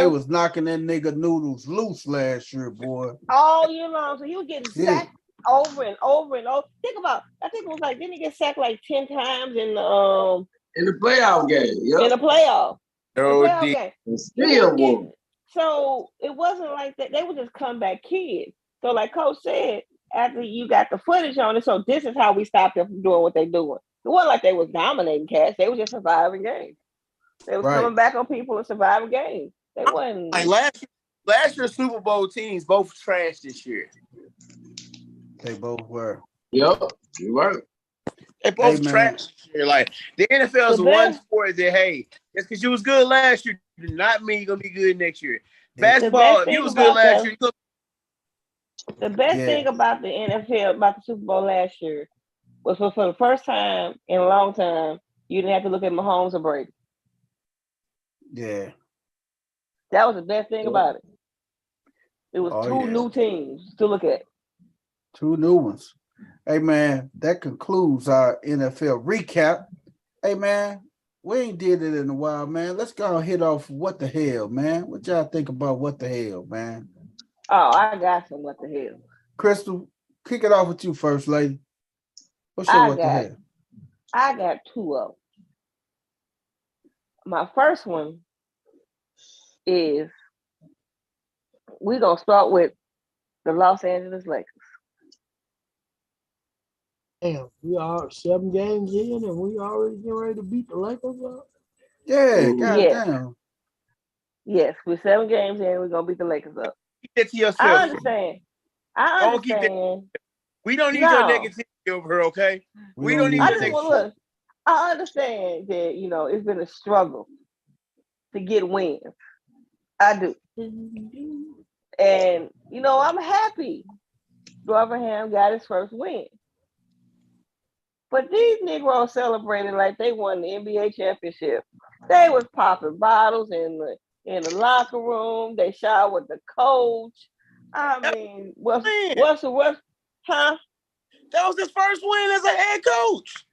was knocking that nigga noodles loose last year, boy. All year long. So he was getting sacked over and over and over. Think about, I think it was like, didn't he get sacked like 10 times in the playoff game? Yep. In the playoff. Game. Still so it wasn't like that. They were just comeback kids. So like Coach said, after you got the footage on it. So this is how we stopped them from doing what they're doing. It wasn't like they was dominating cats. They was just surviving games. They was coming back on people and surviving games. They wasn't like last year's Super Bowl teams both trash this year. They both were. Yep, you were. They both trash this year. Like the NFL is one sport that just because you was good last year, does not mean you're gonna be good next year. Basketball, if you was good last year, the best thing about the NFL, about the Super Bowl last year, was for the first time in a long time, you didn't have to look at Mahomes or Brady. Yeah. That was the best thing about it. It was two new teams to look at. Two new ones. Hey, man, that concludes our NFL recap. Hey, man, we ain't did it in a while, man. Let's go and hit off what the hell, man. What y'all think about what the hell, man? Oh, I got some what the hell. Crystal, kick it off with you first, lady. What's your what the hell? I got two of them. My first one is we're going to start with the Los Angeles Lakers. Damn, we are 7 games in and we already getting ready to beat the Lakers up? Yeah, goddamn. Yes, we're 7 games in, we're going to beat the Lakers up. Keep that to yourself. I understand. We don't need your negativity over here, okay? We don't need your negativity. I understand that, you know, it's been a struggle to get wins. I do. And, you know, I'm happy Rotherham got his first win. But these Negroes celebrated like they won the NBA championship. They was popping bottles in the locker room. They showered with the coach. I mean, what's huh? That was his first win as a head coach.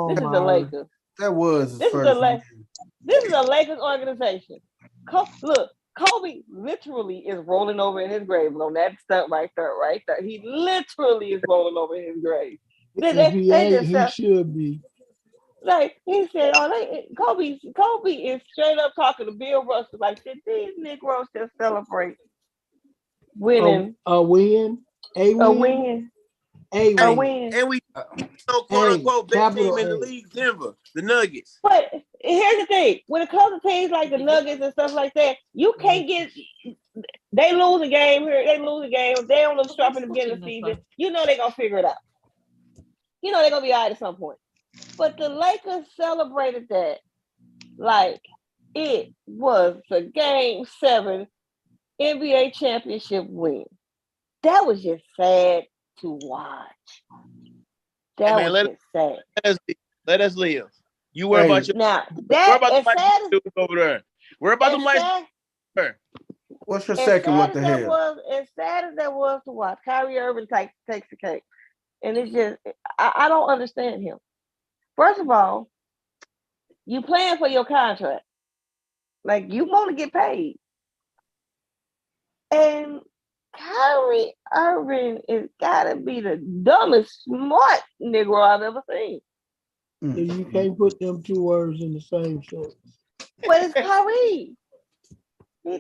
This is the Lakers. That was his first win. This is a Lakers organization. Look, Kobe literally is rolling over in his grave on that stunt right there. He literally is rolling over in his grave. He should be. Like he said, Kobe is straight up talking to Bill Russell. Like, did these Negroes just celebrate winning? A win. And we quote unquote best team in the league, Denver, the Nuggets. But here's the thing: when it comes to teams like the Nuggets and stuff like that, you can't get. They lose a game here. They lose a game. They don't look sharp in the beginning of the season. You know they're gonna figure it out. You know they're gonna be all right at some point. But the Lakers celebrated that like it was a Game 7 NBA championship win. That was just sad to watch. That was just sad. Let us live. You worry about your over there. Worry about the lights. What's your second? What the hell? As sad as that was to watch, Kyrie Irving takes the cake, and it's just I don't understand him. First of all, you playing for your contract, like you want to get paid, and Kyrie Irving is gotta be the dumbest smart Negro I've ever seen. You can't put them two words in the same sentence. But it's Kyrie. He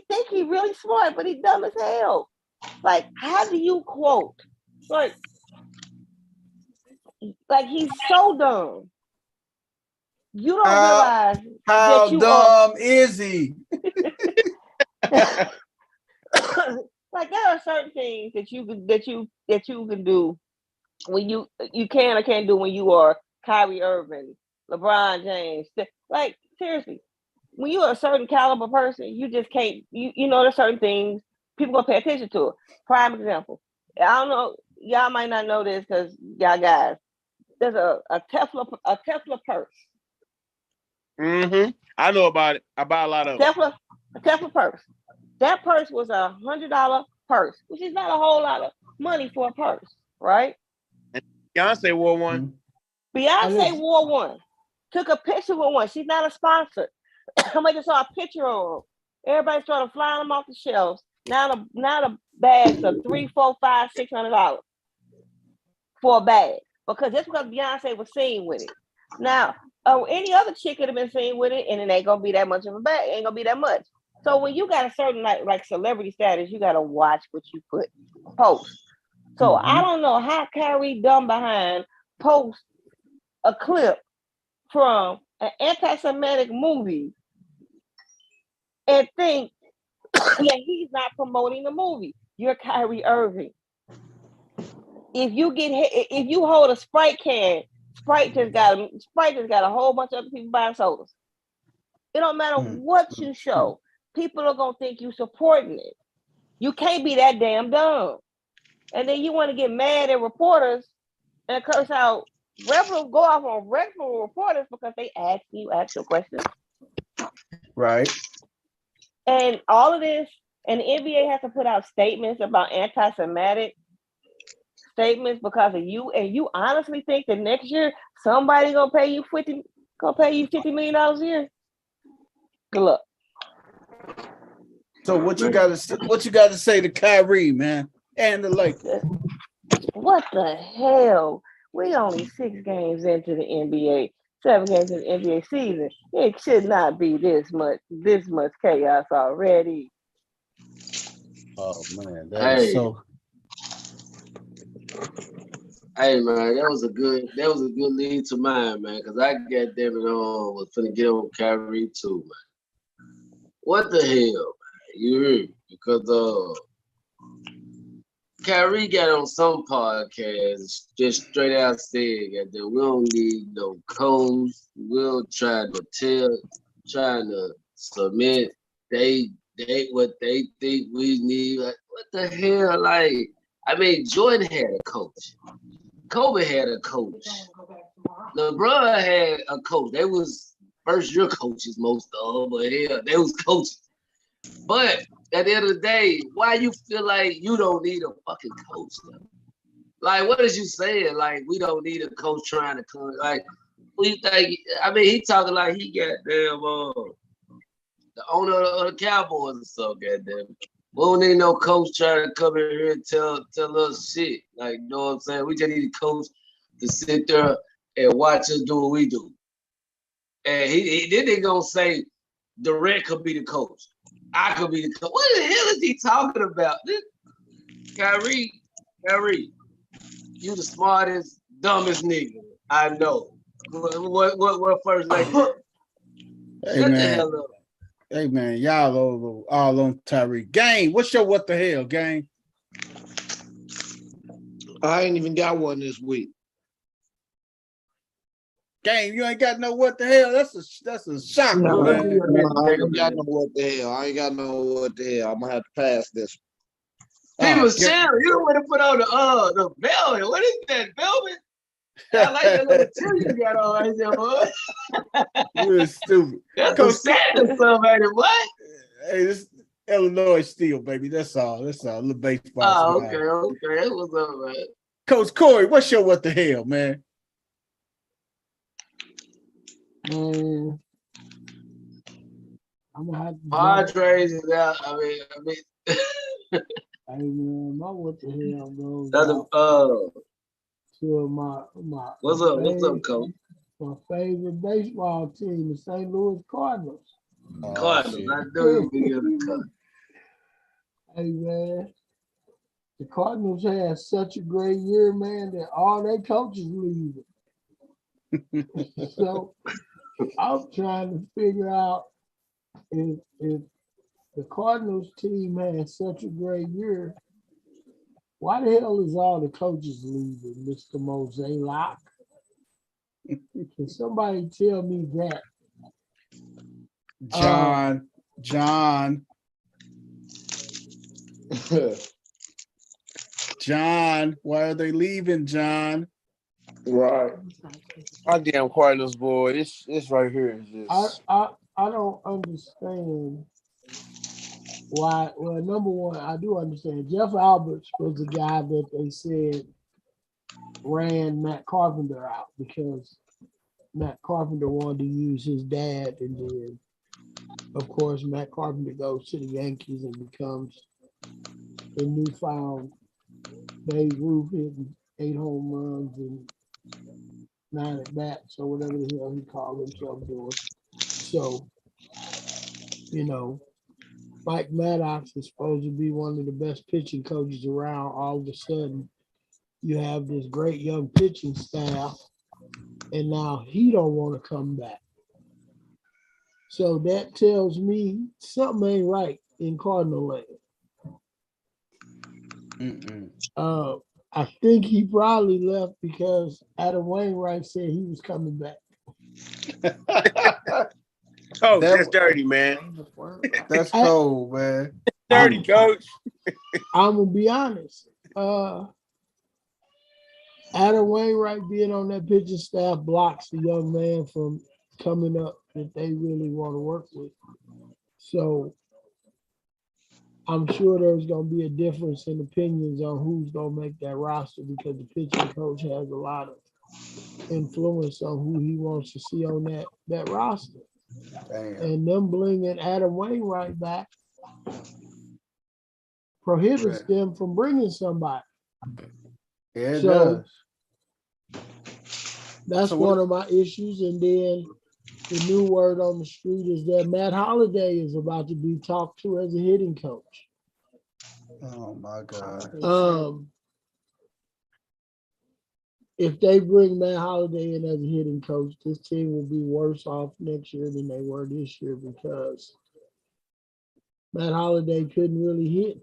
think he's really smart, but he's dumb as hell. Like, how do you quote? Like he's so dumb. You don't realize how dumb is he? Like there are certain things that you can do when you can or can't do when you are Kyrie Irving, LeBron James. Like seriously, when you're a certain caliber person, you just can't. You know there's certain things people gonna pay attention to. Prime example. I don't know. Y'all might not know this because y'all guys. There's a Tesla purse. Mm-hmm. I know about it. I buy a lot of them. A Tesla purse. That purse was $100 purse, which is not a whole lot of money for a purse, right? And Beyonce wore one. Beyonce wore one. Took a picture with one. She's not a sponsor. Somebody just saw a picture of them. Everybody started flying them off the shelves. Now the bags are $300, $400, $500, $600 for a bag. Because Beyonce was seen with it. Now, any other chick could have been seen with it, and it ain't gonna be that much of a bag. It ain't gonna be that much. So when you got a certain like celebrity status, you gotta watch what you post. So I don't know how Kyrie dumb behind post a clip from an anti-Semitic movie and think that he's not promoting the movie. You're Kyrie Irving. If you hold a Sprite can, Sprite just got a whole bunch of other people buying sodas. It don't matter what you show. People are gonna think you supporting it. You can't be that damn dumb. And then you want to get mad at reporters and curse out go off on reputable reporters because they ask you actual questions. Right. And all of this, and the NBA has to put out statements about anti-Semitic statements because of you. And you honestly think that next year somebody gonna pay you $50 million a year? Good luck. So what you got to say to Kyrie, man, and the Lakers? What the hell? We only 6 games into the NBA, 7 games in the NBA season. It should not be this much chaos already. Oh man, Hey man, that was a good lead to mine, man. Cause I got David on was finna get on Kyrie too, man. What the hell, man? You heard? Because Kyrie got on some podcast just straight out said that we don't need no codes. We'll try to submit what they think we need. Like, what the hell? Like, I mean, Jordan had a coach. Kobe had a coach. LeBron had a coach. They was first year coaches, most of them, but hell, they was coaches. But at the end of the day, why you feel like you don't need a fucking coach? Like, what is you saying? Like, we don't need a coach trying to come. Like, we think. I mean, he talking like he got damn the owner of the Cowboys or something. Goddamn. We don't need no coach trying to come in here and tell us shit. Like, you know what I'm saying? We just need a coach to sit there and watch us do what we do. And then they gonna say Durant could be the coach. I could be the coach. What the hell is he talking about? Kyrie, you the smartest, dumbest nigga I know. What first name? Hey, Shut man. the hell up. Hey man, y'all all on Tyreek. Gang, what's your what the hell, gang? I ain't even got one this week. Gang, you ain't got no what the hell. That's a shocker, No, man. I ain't got no what the hell. I'm gonna have to pass this. People saying you don't want to put on the velvet. What is that velvet? I like that little tee you got on right there, boy. You're stupid. That's some Santa stuff, ain't it, what? Hey, this Illinois Steel, baby. That's all. That's all. A little baseball. Oh, okay. What's up, man? Coach Corey, what's your what the hell, man? I'm gonna have to Padres is out. I mean. Hey man, my what the hell goes to my What's up, Coach? My favorite baseball team, the St. Louis Cardinals. Cardinals, I know you be the cut. Hey man, the Cardinals had such a great year, man, that all their coaches leaving. So I'm trying to figure out if the Cardinals team had such a great year, why the hell is all the coaches leaving, Mr. Mose Locke? Can somebody tell me that? John, why are they leaving, John? Right. My damn Cardinals, boy. It's right here. It's just... I don't understand why. Well, number one, I do understand. Jeff Alberts was the guy that they said ran Matt Carpenter out because Matt Carpenter wanted to use his dad, and then, of course, Matt Carpenter goes to the Yankees and becomes the newfound Babe Ruth, hitting 8 home runs and 9 at bats or whatever the hell he called himself doing. So, you know, Mike Maddox is supposed to be one of the best pitching coaches around. All of a sudden, you have this great young pitching staff, and now he don't want to come back. So that tells me something ain't right in Cardinal land. I think he probably left because Adam Wainwright said he was coming back. Coach, that's dirty, man. That's cold, man. Dirty, Coach. I'm gonna be honest. Adam Wainwright being on that pitching staff blocks the young man from coming up that they really want to work with. So I'm sure there's going to be a difference in opinions on who's going to make that roster because the pitching coach has a lot of influence on who he wants to see on that roster. Damn. And them bringing Adam Wainwright back prohibits them from bringing somebody. Yeah, it does. That's one of my issues. And then the new word on the street is that Matt Holliday is about to be talked to as a hitting coach. Oh my God. If they bring Matt Holliday in as a hitting coach, this team will be worse off next year than they were this year because Matt Holliday couldn't really hit.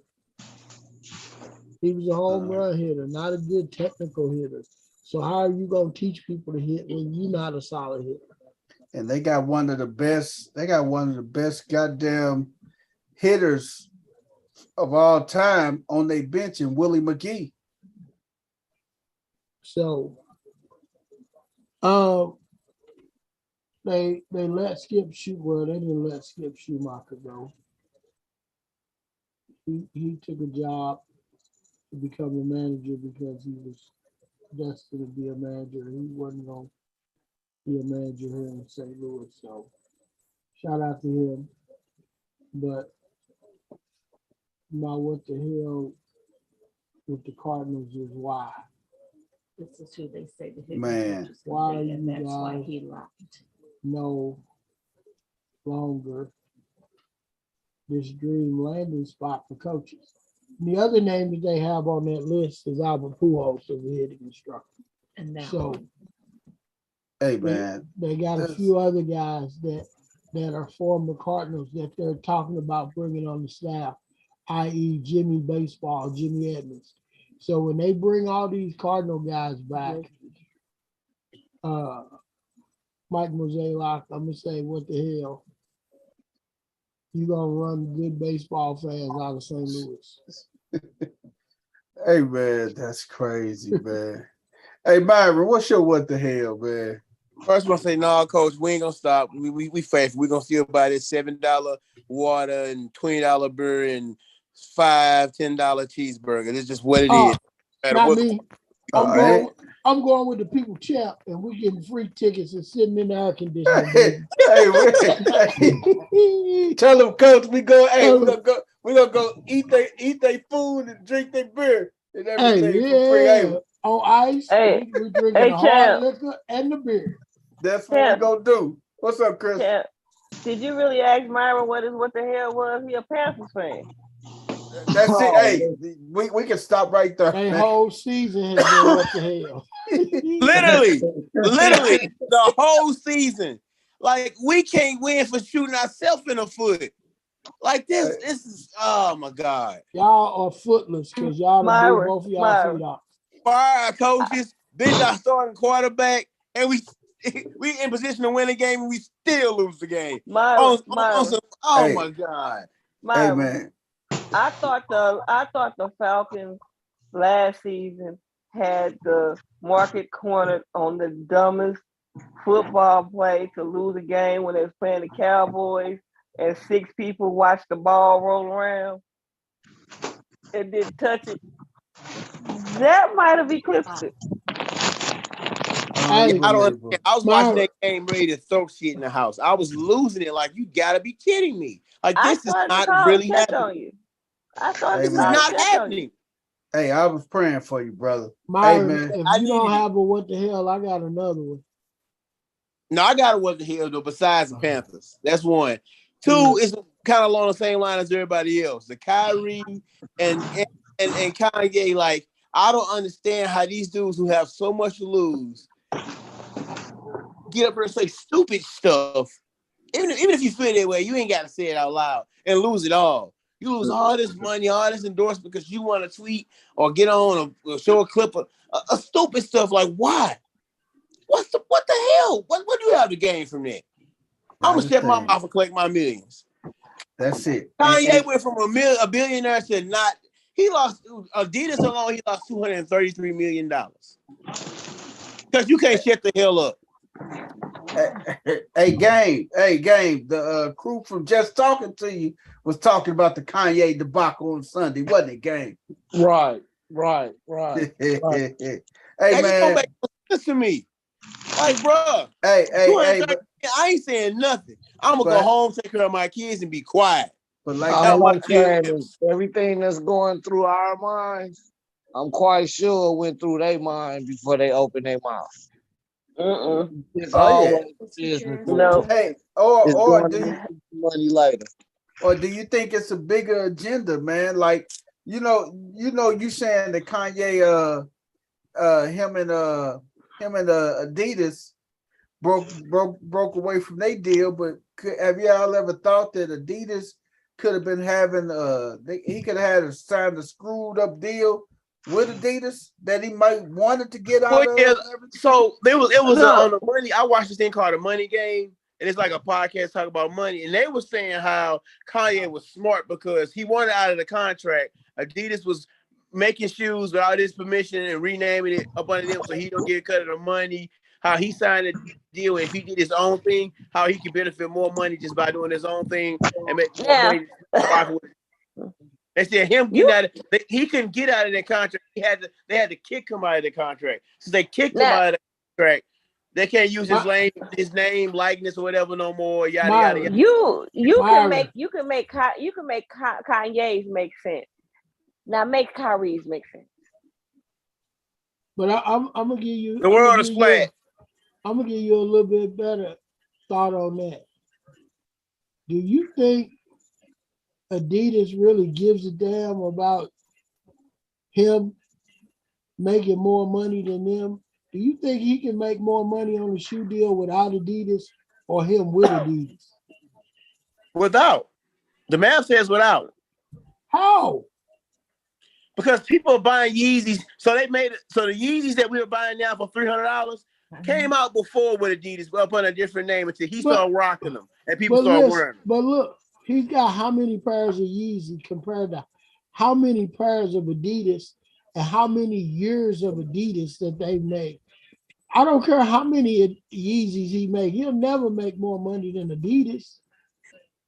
He was a home run hitter, not a good technical hitter. So how are you going to teach people to hit when you're not a solid hitter? And they got one of the best goddamn hitters of all time on their bench in Willie McGee. So they let Skip shoot. Well, they didn't let Skip Schumacher go. He took a job to become a manager because he was destined to be a manager. He wasn't going to be a manager here in St. Louis. So shout out to him. But now what the hell with the Cardinals is why. This is who they say the hitting Man, coach is why gonna be, and you that's why guys he left. no longer this dream landing spot for coaches. And the other name that they have on that list is Albert Pujols as a hitting instructor. And now, So hey man, they got a few other guys that are former Cardinals that they're talking about bringing on the staff, i.e. Jimmy Baseball, Jimmy Edmonds. So when they bring all these Cardinal guys back, Mike Mozeliak, I'm gonna say, what the hell? You gonna run good baseball fans out of St. Louis? Hey man, that's crazy, man. Hey Myron, what's your what the hell, man? First, I'm gonna say, no, Coach, we ain't gonna stop. We faithful. We're gonna still buy this $7 water and $20 beer and $5-10 cheeseburger. It's just what it is. Not me. I'm going with the people champ, and we getting free tickets and sitting in the air conditioning. Hey, tell them, Coach, we go. Hey, we gonna go eat their food and drink their beer and everything for free. Hey, on ice. Hey, we drinking the hard liquor and the beer. That's what we gonna do. What's up, Chris? Champ, did you really ask Myron what the hell was? He a Panthers fan. That's it. Hey, we can stop right there. That whole season has been what the hell. Literally, the whole season. Like, we can't win for shooting ourselves in the foot. Like this is, oh my God. Y'all are footless because y'all done blew both of y'all feet off. Fire our coaches, bench our starting quarterback, and we in position to win a game and we still lose the game. Oh my God. Hey man. I thought the Falcons last season had the market cornered on the dumbest football play to lose a game when they was playing the Cowboys and 6 people watched the ball roll around and didn't touch it. That might have eclipsed it. I don't understand. I was watching that game ready to throw shit in the house. I was losing it. Like, you gotta be kidding me. Like, this is not really happening. I thought this is not happening. Hey, I was praying for you, brother. Myron, hey, man. If you don't have a what the hell, I got another one. No, I got a what the hell though, besides the Panthers. That's one. Two is kind of along the same line as everybody else. The Kyrie and Kanye, like, I don't understand how these dudes who have so much to lose get up here and say stupid stuff. Even if you feel that way, you ain't got to say it out loud and lose it all. You lose all this money, all this endorsement because you want to tweet or get on or show a clip of stupid stuff. Like, why? What the hell? What do you have to gain from that? I'm gonna shut my mouth and collect my millions. That's it. Kanye went from a billionaire to not. He lost Adidas alone. He lost $233 million because you can't shut the hell up. Hey, game. The crew from Just Talking to You was talking about the Kanye debacle on Sunday, wasn't it, game? Right. Hey, That man. don't make sense to me. Like, bro. Hey, I ain't saying nothing. I'm gonna go home, take care of my kids, and be quiet. But like all I'm saying is everything that's going through our minds, I'm quite sure went through their mind before they opened their mouth. It's always business. No. Hey, or do you money later? Or do you think it's a bigger agenda, man? Like, you saying that Kanye, him and Adidas broke away from their deal, but have y'all ever thought that Adidas could have been having he could have had signed a screwed up deal with Adidas that he might wanted to get out of? Yeah, so it was on the money. I watched this thing called The Money Game, and it's like a podcast talking about money. And they were saying how Kanye was smart because he wanted out of the contract. Adidas was making shoes without his permission and renaming it up under them so he don't get a cut of the money. How he signed a deal, if he did his own thing, how he could benefit more money just by doing his own thing and make more money. They said him getting out of, he couldn't get out of that contract. They had to kick him out of the contract. So they kicked him out of the contract. They can't use his name, likeness, or whatever no more. Yada yada yada. You can make Kanye's make sense. Now make Kyrie's make sense. But I'm gonna give you the world is flat. I'm gonna give you a little bit better thought on that. Do you think Adidas really gives a damn about him making more money than them? Do you think he can make more money on a shoe deal without Adidas or him with Adidas? Without. The math says without. How? Because people are buying Yeezys. So the Yeezys that we were buying now for $300 came out before with Adidas, up on a different name until he started rocking them and people started wearing them. But look, he's got how many pairs of Yeezy compared to how many pairs of Adidas and how many years of Adidas that they've made. I don't care how many Yeezys he make. He'll never make more money than Adidas.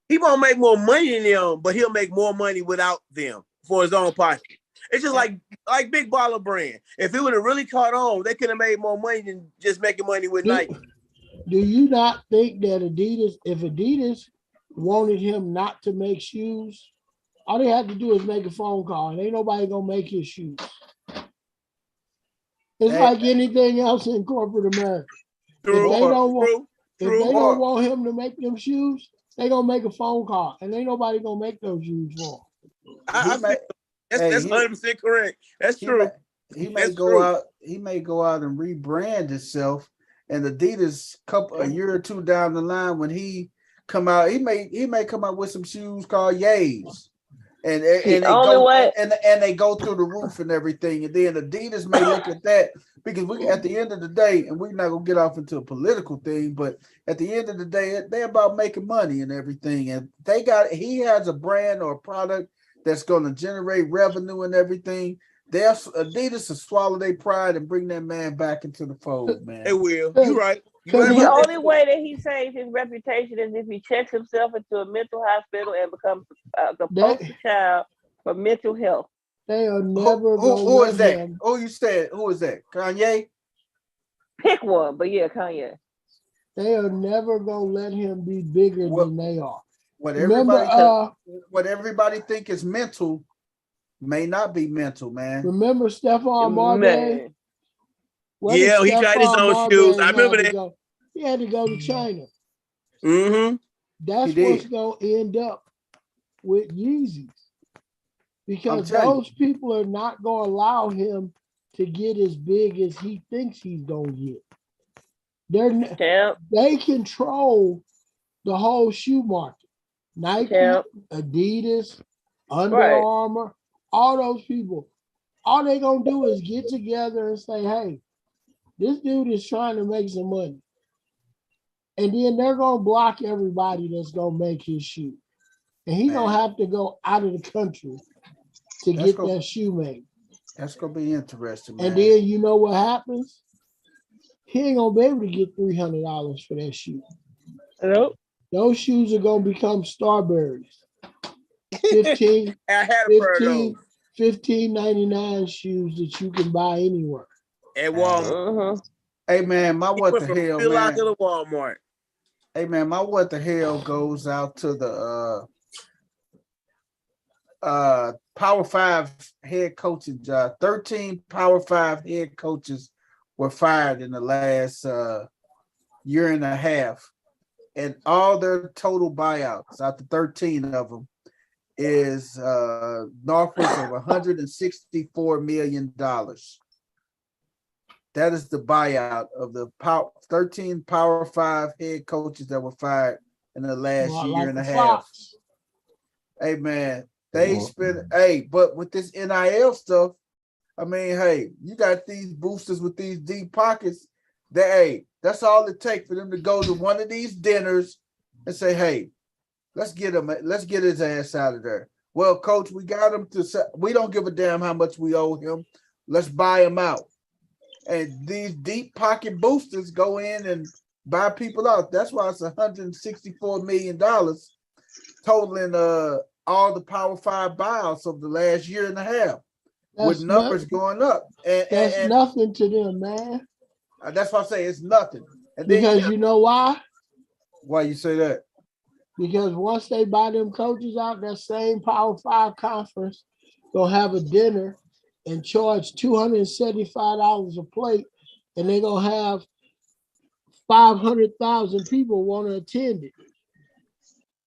He won't make more money than them, but he'll make more money without them for his own pocket. It's just like Big Baller Brand. If it would have really caught on, they could have made more money than just making money with Nike. Do you not think that if Adidas wanted him not to make shoes, all they had to do is make a phone call, and ain't nobody gonna make his shoes. It's like anything else in corporate America. If they don't want him to make them shoes, they gonna make a phone call, and ain't nobody gonna make those shoes for him. That's 100% correct. That's true. He may go out and rebrand himself, and Adidas a year or two down the line when he come out, he may come out with some shoes called Yays. And they go through the roof and everything, and then Adidas may look at that because at the end of the day, and we're not gonna get off into a political thing, but at the end of the day, they're about making money and everything, and he has a brand or a product that's going to generate revenue and everything. Adidas will swallow their pride and bring that man back into the fold, man. They will. You're right. The only way that he saves his reputation is if he checks himself into a mental hospital and becomes the poster child for mental health. They are never who is that? Him. Oh, you said who is that? Kanye? Pick one, but yeah, Kanye. They are never gonna let him be bigger than they are. What everybody think is mental may not be mental, man. Remember Stephon Marbury? Yeah, he got his own shoes. I remember that. He had to go to China. Mm-hmm. That's what's going to end up with Yeezys because telling you. those people are not going to allow him to get as big as he thinks he's going to get. They control the whole shoe market. Nike, Adidas, Under Armour, all those people. All they going to do is get together and say, hey, this dude is trying to make some money. And then they're going to block everybody that's going to make his shoe. And he's going to have to go out of the country to get that shoe made. That's going to be interesting, man. And then you know what happens? He ain't going to be able to get $300 for that shoe. Nope. Those shoes are going to become Starberries. $15.99 shoes that you can buy anywhere. At Walmart. Hey, man, my what the hell, man? To Walmart. Hey, man, my what the hell goes out to the Power 5 head coaching job. 13 Power 5 head coaches were fired in the last year and a half. And all their total buyouts, out to 13 of them, is northwards of $164 million. That is the buyout of the 13 Power 5 head coaches that were fired in the last year and a half. Hey, man, they spent, but with this NIL stuff, I mean, hey, you got these boosters with these deep pockets that, that's all it takes for them to go to one of these dinners and say, hey, let's get his ass out of there. Well, coach, we got him we don't give a damn how much we owe him. Let's buy him out. And these deep pocket boosters go in and buy people out. That's why it's $164 million totaling all the Power 5 buyouts of the last year and a half, with numbers going up. That's nothing to them, man. That's why I say it's nothing. And because you know why? Why you say that? Because once they buy them coaches out, that same Power 5 conference gonna have a dinner and charge $275 a plate, and they're gonna have 500,000 people want to attend it.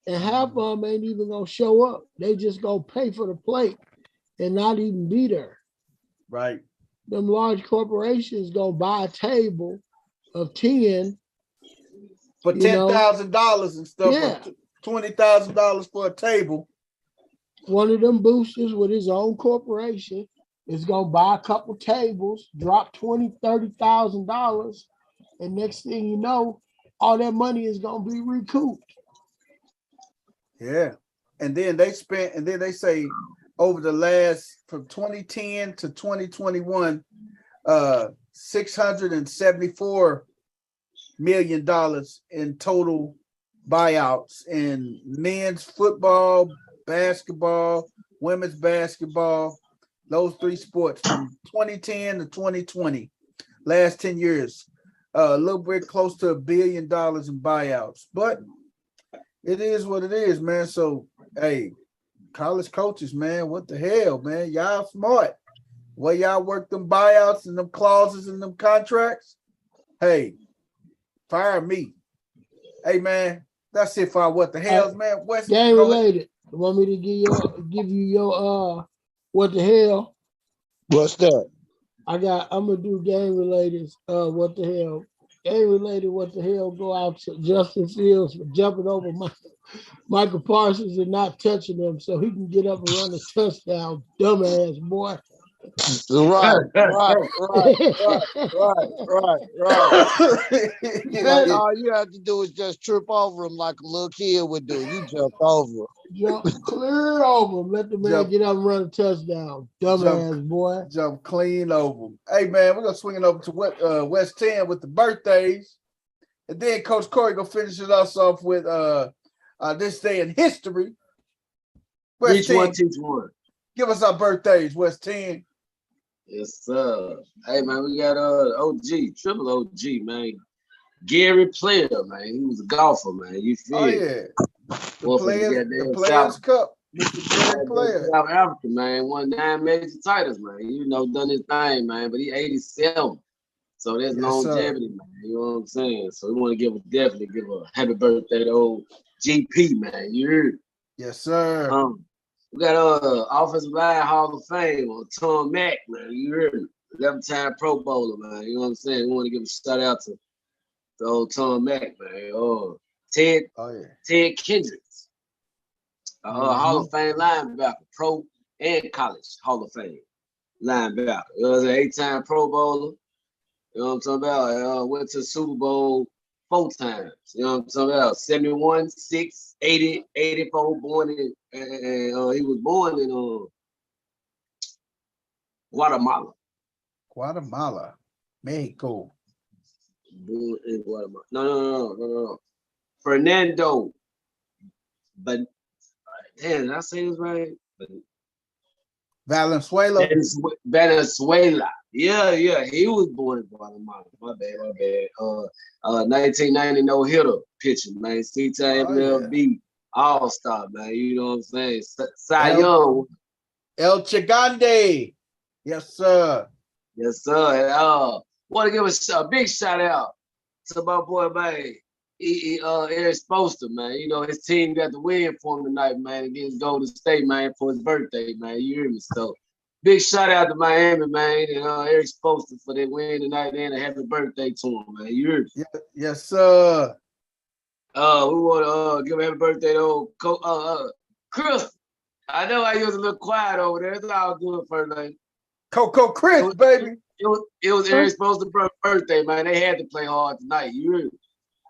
And half of them ain't even gonna show up. They just gonna pay for the plate and not even be there. Right. Them large corporations gonna buy a table of 10 for $10,000 and stuff. Yeah. $20,000 for a table. One of them boosters with his own corporation is gonna buy a couple tables, drop $20,000, $30,000, and next thing you know, all that money is gonna be recouped. Yeah, and then they say over the last from 2010 to 2021, $674 million in total buyouts in men's football, basketball, women's basketball, those three sports from 2010 to 2020, last 10 years, a little bit close to $1 billion in buyouts. But it is what it is, man. So, hey, college coaches, man, what the hell, man? Y'all smart. Well, y'all work them buyouts and them clauses and them contracts. Hey, fire me. Hey, man, that's it for what the hell, man. West game related. You want me to give you your what the hell? What's that? I'm gonna do game related. What the hell? Game related. What the hell? Go out to Justin Fields for jumping over Michael Parsons and not touching him, so he can get up and run a touchdown. Dumbass boy. Right. All you have to do is just trip over him like a little kid would do. You jump over him. Jump clear over him. Let the man get up and run a touchdown. Dumbass boy. Jump clean over him. Hey, man, we're going to swing it over to West 10 with the birthdays. And then Coach Corey going to finish us off with this day in history. West 10, teach one. Give us our birthdays, West 10. Yes, sir. Hey, man, we got OG, triple OG, man. Gary Player, man. He was a golfer, man. You feel? Oh, yeah. The Players Cup. Mr. Gary Player. South Africa, man. Won 9 major titles, man. You know, done his thing, man. But he 87. So there's longevity, man. You know what I'm saying? So we want to definitely give a happy birthday to old GP, man. You heard? Yes, sir. We got offensive line Hall of Fame Tom Mack, man. You heard me. 11-time Pro Bowler, man. You know what I'm saying? We want to give a shout out to the old Tom Mack, man. Ted Kendricks, Hall of Fame linebacker, pro and college Hall of Fame linebacker. He was an 8-time Pro Bowler. You know what I'm talking about? Went to the Super Bowl 4 times. You know what I'm talking about? 71, 6, 80, 84, born in, and he was born in Guatemala. Guatemala, Mexico. Born in Guatemala. No. Fernando. But damn, did I say this right? Valenzuela. Venezuela. Yeah. He was born in Guatemala. My bad. 1990 no-hitter pitcher, man. C-time MLB All-Star, man. You know what I'm saying? Cy Young. El Chigande. Yes, sir. Yes, sir. And want to give a big shout out to my boy, man. Eric Spoelstra, man. You know, his team got the win for him tonight, man, against Golden State, man, for his birthday, man. You hear me? So, big shout out to Miami, man, and Eric Spoelstra for that win tonight and a happy birthday to him, man. You hear me? Yes, sir. We want to give a happy birthday to old Chris. I know I was a little quiet over there. It's all good for name. Coco Chris, baby. It was Eric Spoelstra's birthday, man. They had to play hard tonight. You hear me?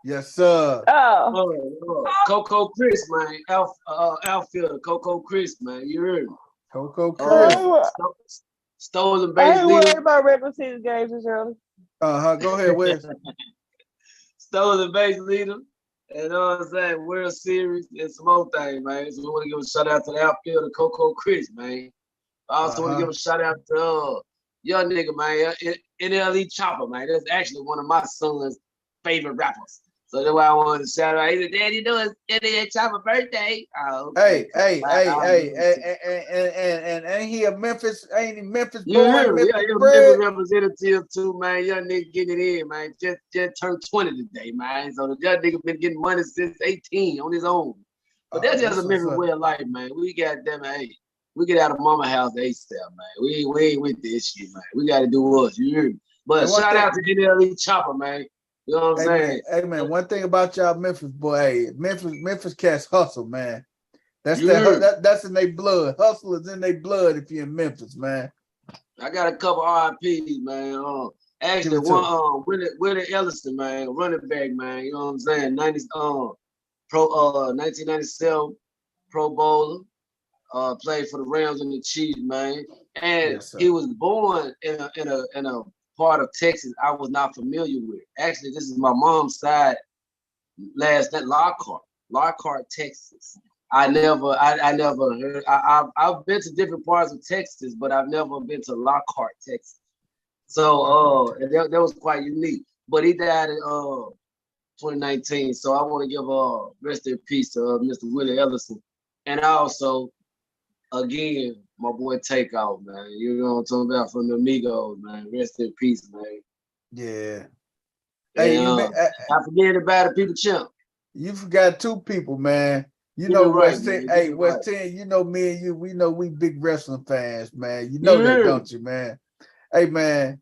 Yes, sir. Coco Chris, man. Outfielder, Coco Chris, man. You heard me? Coco Chris. Stolen base leader. I ain't worried about regular season games this early. Go ahead, Wes. Stolen base leader. And you know what I'm saying? World Series and some more things, man. So we want to give a shout out to the outfielder, Coco Chris, man. I also want to give a shout out to young nigga, man. NLE Chopper, man. That's actually one of my son's favorite rappers. So that's why I wanted to shout out. He said, Daddy, you know it's NLE Chopper birthday. Hey, and ain't he a Memphis? Ain't he Memphis boy? Yeah, he was Memphis representative too, man. Young nigga getting it in, man. Just turned 20 today, man. So the young nigga been getting money since 18 on his own. But that's just a Memphis way of life, man. We got them, hey. We get out of mama house ASAP, man. We ain't with this shit, man. We got to do us. You hear me? But shout out to NLE Chopper, man. You know what I'm saying? Hey, man, one thing about y'all Memphis, boy, hey, Memphis cats hustle, man. That's in their blood. Hustle is in their blood if you're in Memphis, man. I got a couple RIPs, man. Actually, one Willie Ellison, man, running back, man. You know what I'm saying? 1997 Pro Bowler. Played for the Rams and the Chiefs, man. And he was born in a part of Texas I was not familiar with. Actually, this is my mom's side. Lockhart, Texas. I never heard. I've been to different parts of Texas, but I've never been to Lockhart, Texas. So that was quite unique. But he died in 2019. So I want to give rest in peace to Mr. Willie Ellison, and also. Again, my boy Takeoff, man. You know what I'm talking about from the Amigos, man. Rest in peace, man. Yeah. Hey, I forget about the people champ. You forgot 2 people, man. You know West 10. Hey, West 10, you know me and you, we know we big wrestling fans, man. You know that, don't you, man? Hey, man.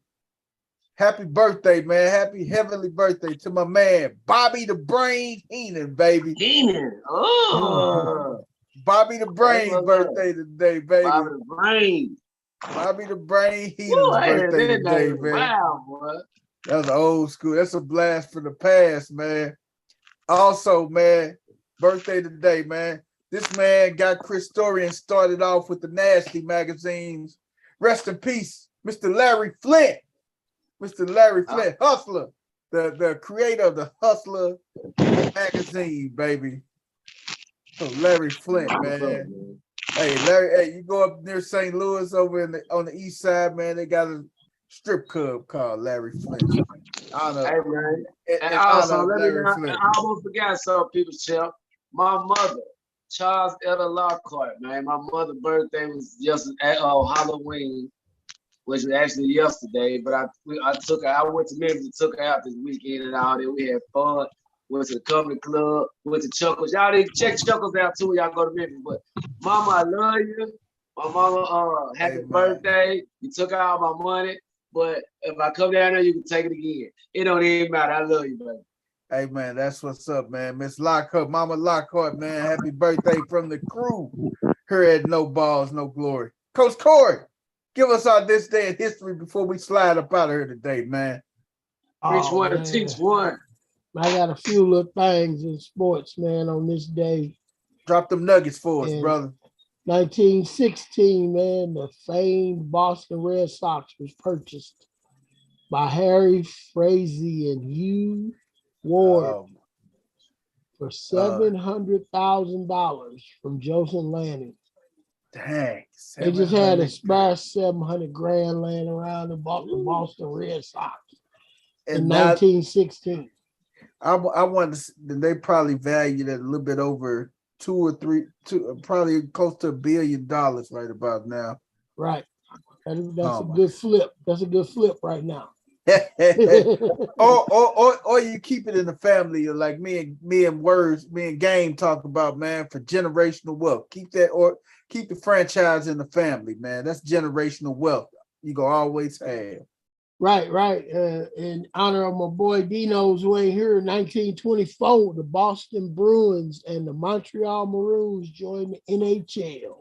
Happy birthday, man. Happy heavenly birthday to my man, Bobby the Brain Heenan, baby. Heenan. Oh. Bobby the Brain's birthday today, baby. Bobby the Brain. Bobby the Brain Heenan's birthday today, man. Wow, boy. That was old school. That's a blast from the past, man. Also, man, birthday today, man. This man got Chris Storian started off with the Nasty magazines. Rest in peace, Mr. Larry Flint. Mr. Larry Flint, Hustler, the creator of the Hustler magazine, baby. So Larry Flint, man. Hey, Larry, hey, you go up near St. Louis over on the east side, man. They got a strip club called Larry Flint. Hey, man. And also, I almost forgot some people's champ. My mother, Charles Ella Lockhart, man. My mother's birthday was yesterday, Halloween, which was actually yesterday. But I went to Memphis and took her out this weekend and all that. We had fun. went to the Comedy Club, went to Chuckles. Y'all didn't check Chuckles out too when y'all go to Memphis. But Mama, I love you. My mama, happy birthday. You took all my money. But if I come down there, you can take it again. It don't even matter. I love you, baby. Hey, man, that's what's up, man. Miss Lockhart, Mama Lockhart, man. Happy birthday from the crew here at No Balls, No Glory. Coach Corey, give us our this day in history before we slide up out of here today, man. Preach one and teach one. I got a few little things in sports, man, on this day. Drop them nuggets for us, brother. 1916, man, the famed Boston Red Sox was purchased by Harry Frazee and Hugh Ward for $700,000 from Joseph Lanning. Dang. They just had a smash $700,000 laying around the Boston Red Sox in 1916. I wonder, they probably valued it a little bit over probably close to $1 billion right about now. Right. That's a good flip. That's a good flip right now. or you keep it in the family, like me and Game talk about, man, for generational wealth. Keep the franchise in the family, man. That's generational wealth you gonna always have. Right. In honor of my boy Dino's way here in 1924, the Boston Bruins and the Montreal Maroons joined the NHL.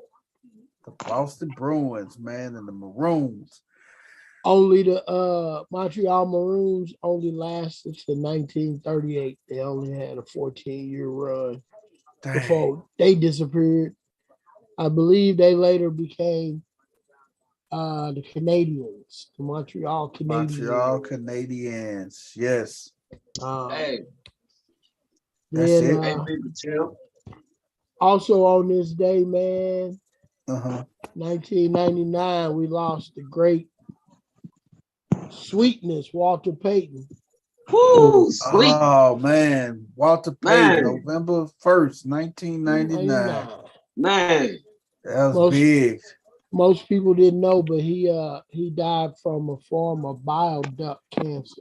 The Boston Bruins, man, and the Maroons. Only the Montreal Maroons only lasted to 1938. They only had a 14-year run before they disappeared. I believe they later became the Canadiens, the Montreal Canadiens. Montreal Canadiens, yes. Hey, that's it. Hey, baby, chill. Also on this day, man, 1999, we lost the great Sweetness, Walter Payton. Woo, sweet. Oh, man. Walter Payton, November 1st, 1999. Man. That was big. Most people didn't know, but he died from a form of bile duct cancer.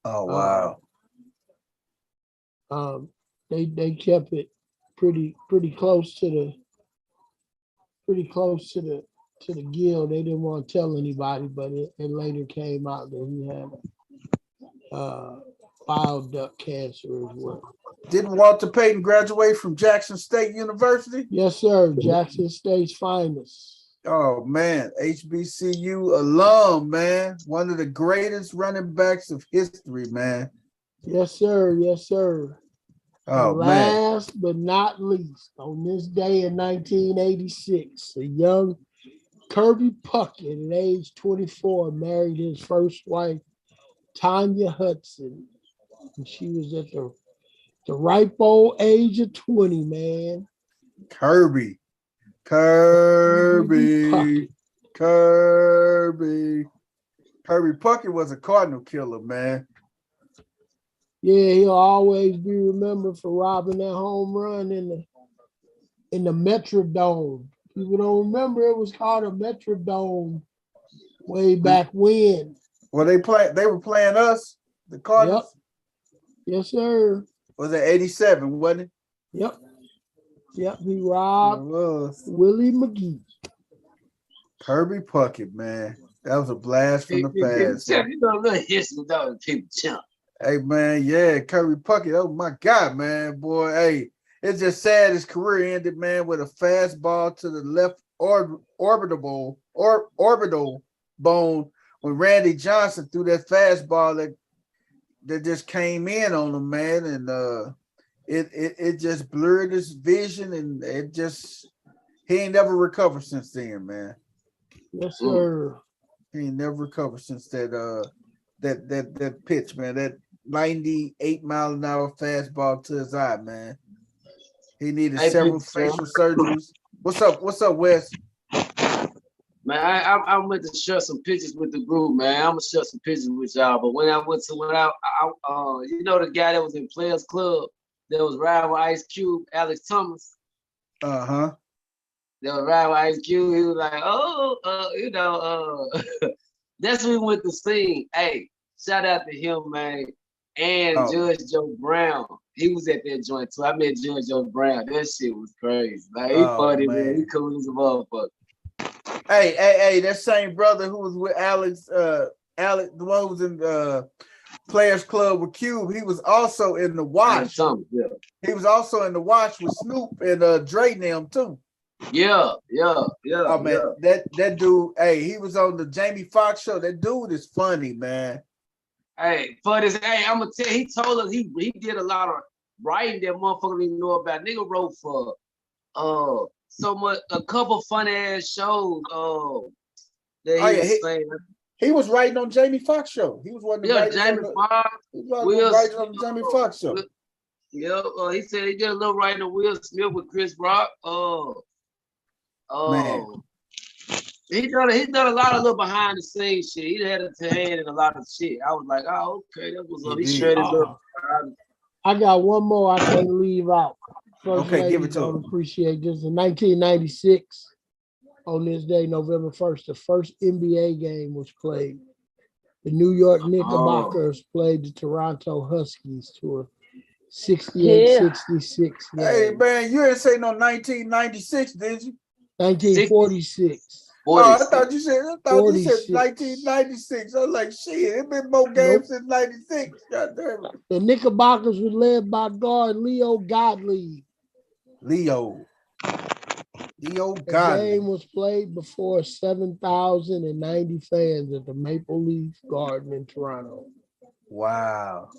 Oh, wow. They kept it pretty close to the gill. They didn't want to tell anybody, but it later came out that he had bile duct cancer as well. Didn't Walter Payton graduate from Jackson State University? Yes, sir. Jackson State's finest. Oh, man. HBCU alum, man. One of the greatest running backs of history, man. Yes, sir. Yes, sir. Oh, last but not least, on this day in 1986, a young Kirby Puckett at age 24 married his first wife, Tanya Hudson. And she was at the ripe old age of 20, man. Kirby Puckett was a Cardinal killer, man. Yeah, he'll always be remembered for robbing that home run in the Metrodome. People don't remember it was called a Metrodome way back when. Well, they were playing us, the Cardinals. Yep. Yes, sir. Was it 87, wasn't it? Yep, he robbed Willie McGee. Kirby Puckett, man. That was a blast from the past. You know, a little history without people jump. Hey, man, yeah, Kirby Puckett. Oh, my God, man, boy. Hey, it's just sad his career ended, man, with a fastball to the left orbital bone when Randy Johnson threw that fastball that just came in on him, man, and it just blurred his vision, and he ain't never recovered since then, man. Yes, sir. He ain't never recovered since that pitch, man. That 98-mile-an-hour fastball to his eye, man. He needed several facial surgeries. What's up, Wes? Man, I went to share some pictures with the group, man. I'm gonna share some pictures with y'all. But when I you know the guy that was in Players Club that was riding with Ice Cube, Alex Thomas. Uh-huh. That was riding with Ice Cube. He was like, that's what we went to sing. Hey, shout out to him, man. and Judge Joe Brown. He was at that joint too. I met Judge Joe Brown. That shit was crazy. Like he funny, man. He cool as a motherfucker. Hey, that same brother who was with Alex, Alex, the one who was in the Players Club with Cube, he was also in the Wash. He was also in the Wash with Snoop and Dre and them too. Yeah. Oh man, that dude, hey, he was on the Jamie Foxx show. That dude is funny, man. Hey, for this, hey, I'm gonna tell you, he told us he did a lot of writing that motherfucker didn't know about. Nigga wrote for a couple fun ass shows that he was saying. He was writing on Jamie Foxx show. He was one of the writers Jamie Foxx. He was writing on the Jamie Foxx show. He said he did a little writing on Will Smith with Chris Rock. Man. He done a lot of little behind the scenes shit. He had a hand in a lot of shit. I was like, oh, okay, that was up. He straight as up. I got one more I can't leave out. First okay, give it to him. Appreciate this. In 1996, on this day, November 1st, the first NBA game was played. The New York Knickerbockers played the Toronto Huskies to a 68-66 game. Hey, man, you didn't say no 1996, did you? 1946. Oh, I thought you said 1996. I was like, shit, it been more games since 96. God damn it. The Knickerbockers were led by guard Leo Gottlieb. Leo The Gottlieb. game was played before 7,090 fans at the Maple Leaf Garden in Toronto. Wow.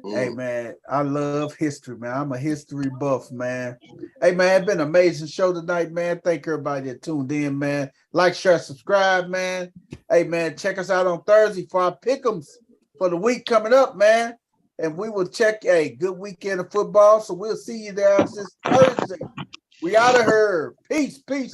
Hey, man, I love history, man. I'm a history buff, man. Hey, man, it's been an amazing show tonight, man. Thank everybody that tuned in, man. Like, share, subscribe, man. Hey, man, check us out on Thursday for our pick'ems for the week coming up, man. And we will check a good weekend of football. So we'll see you there this Thursday. We out of here. Peace. Peace.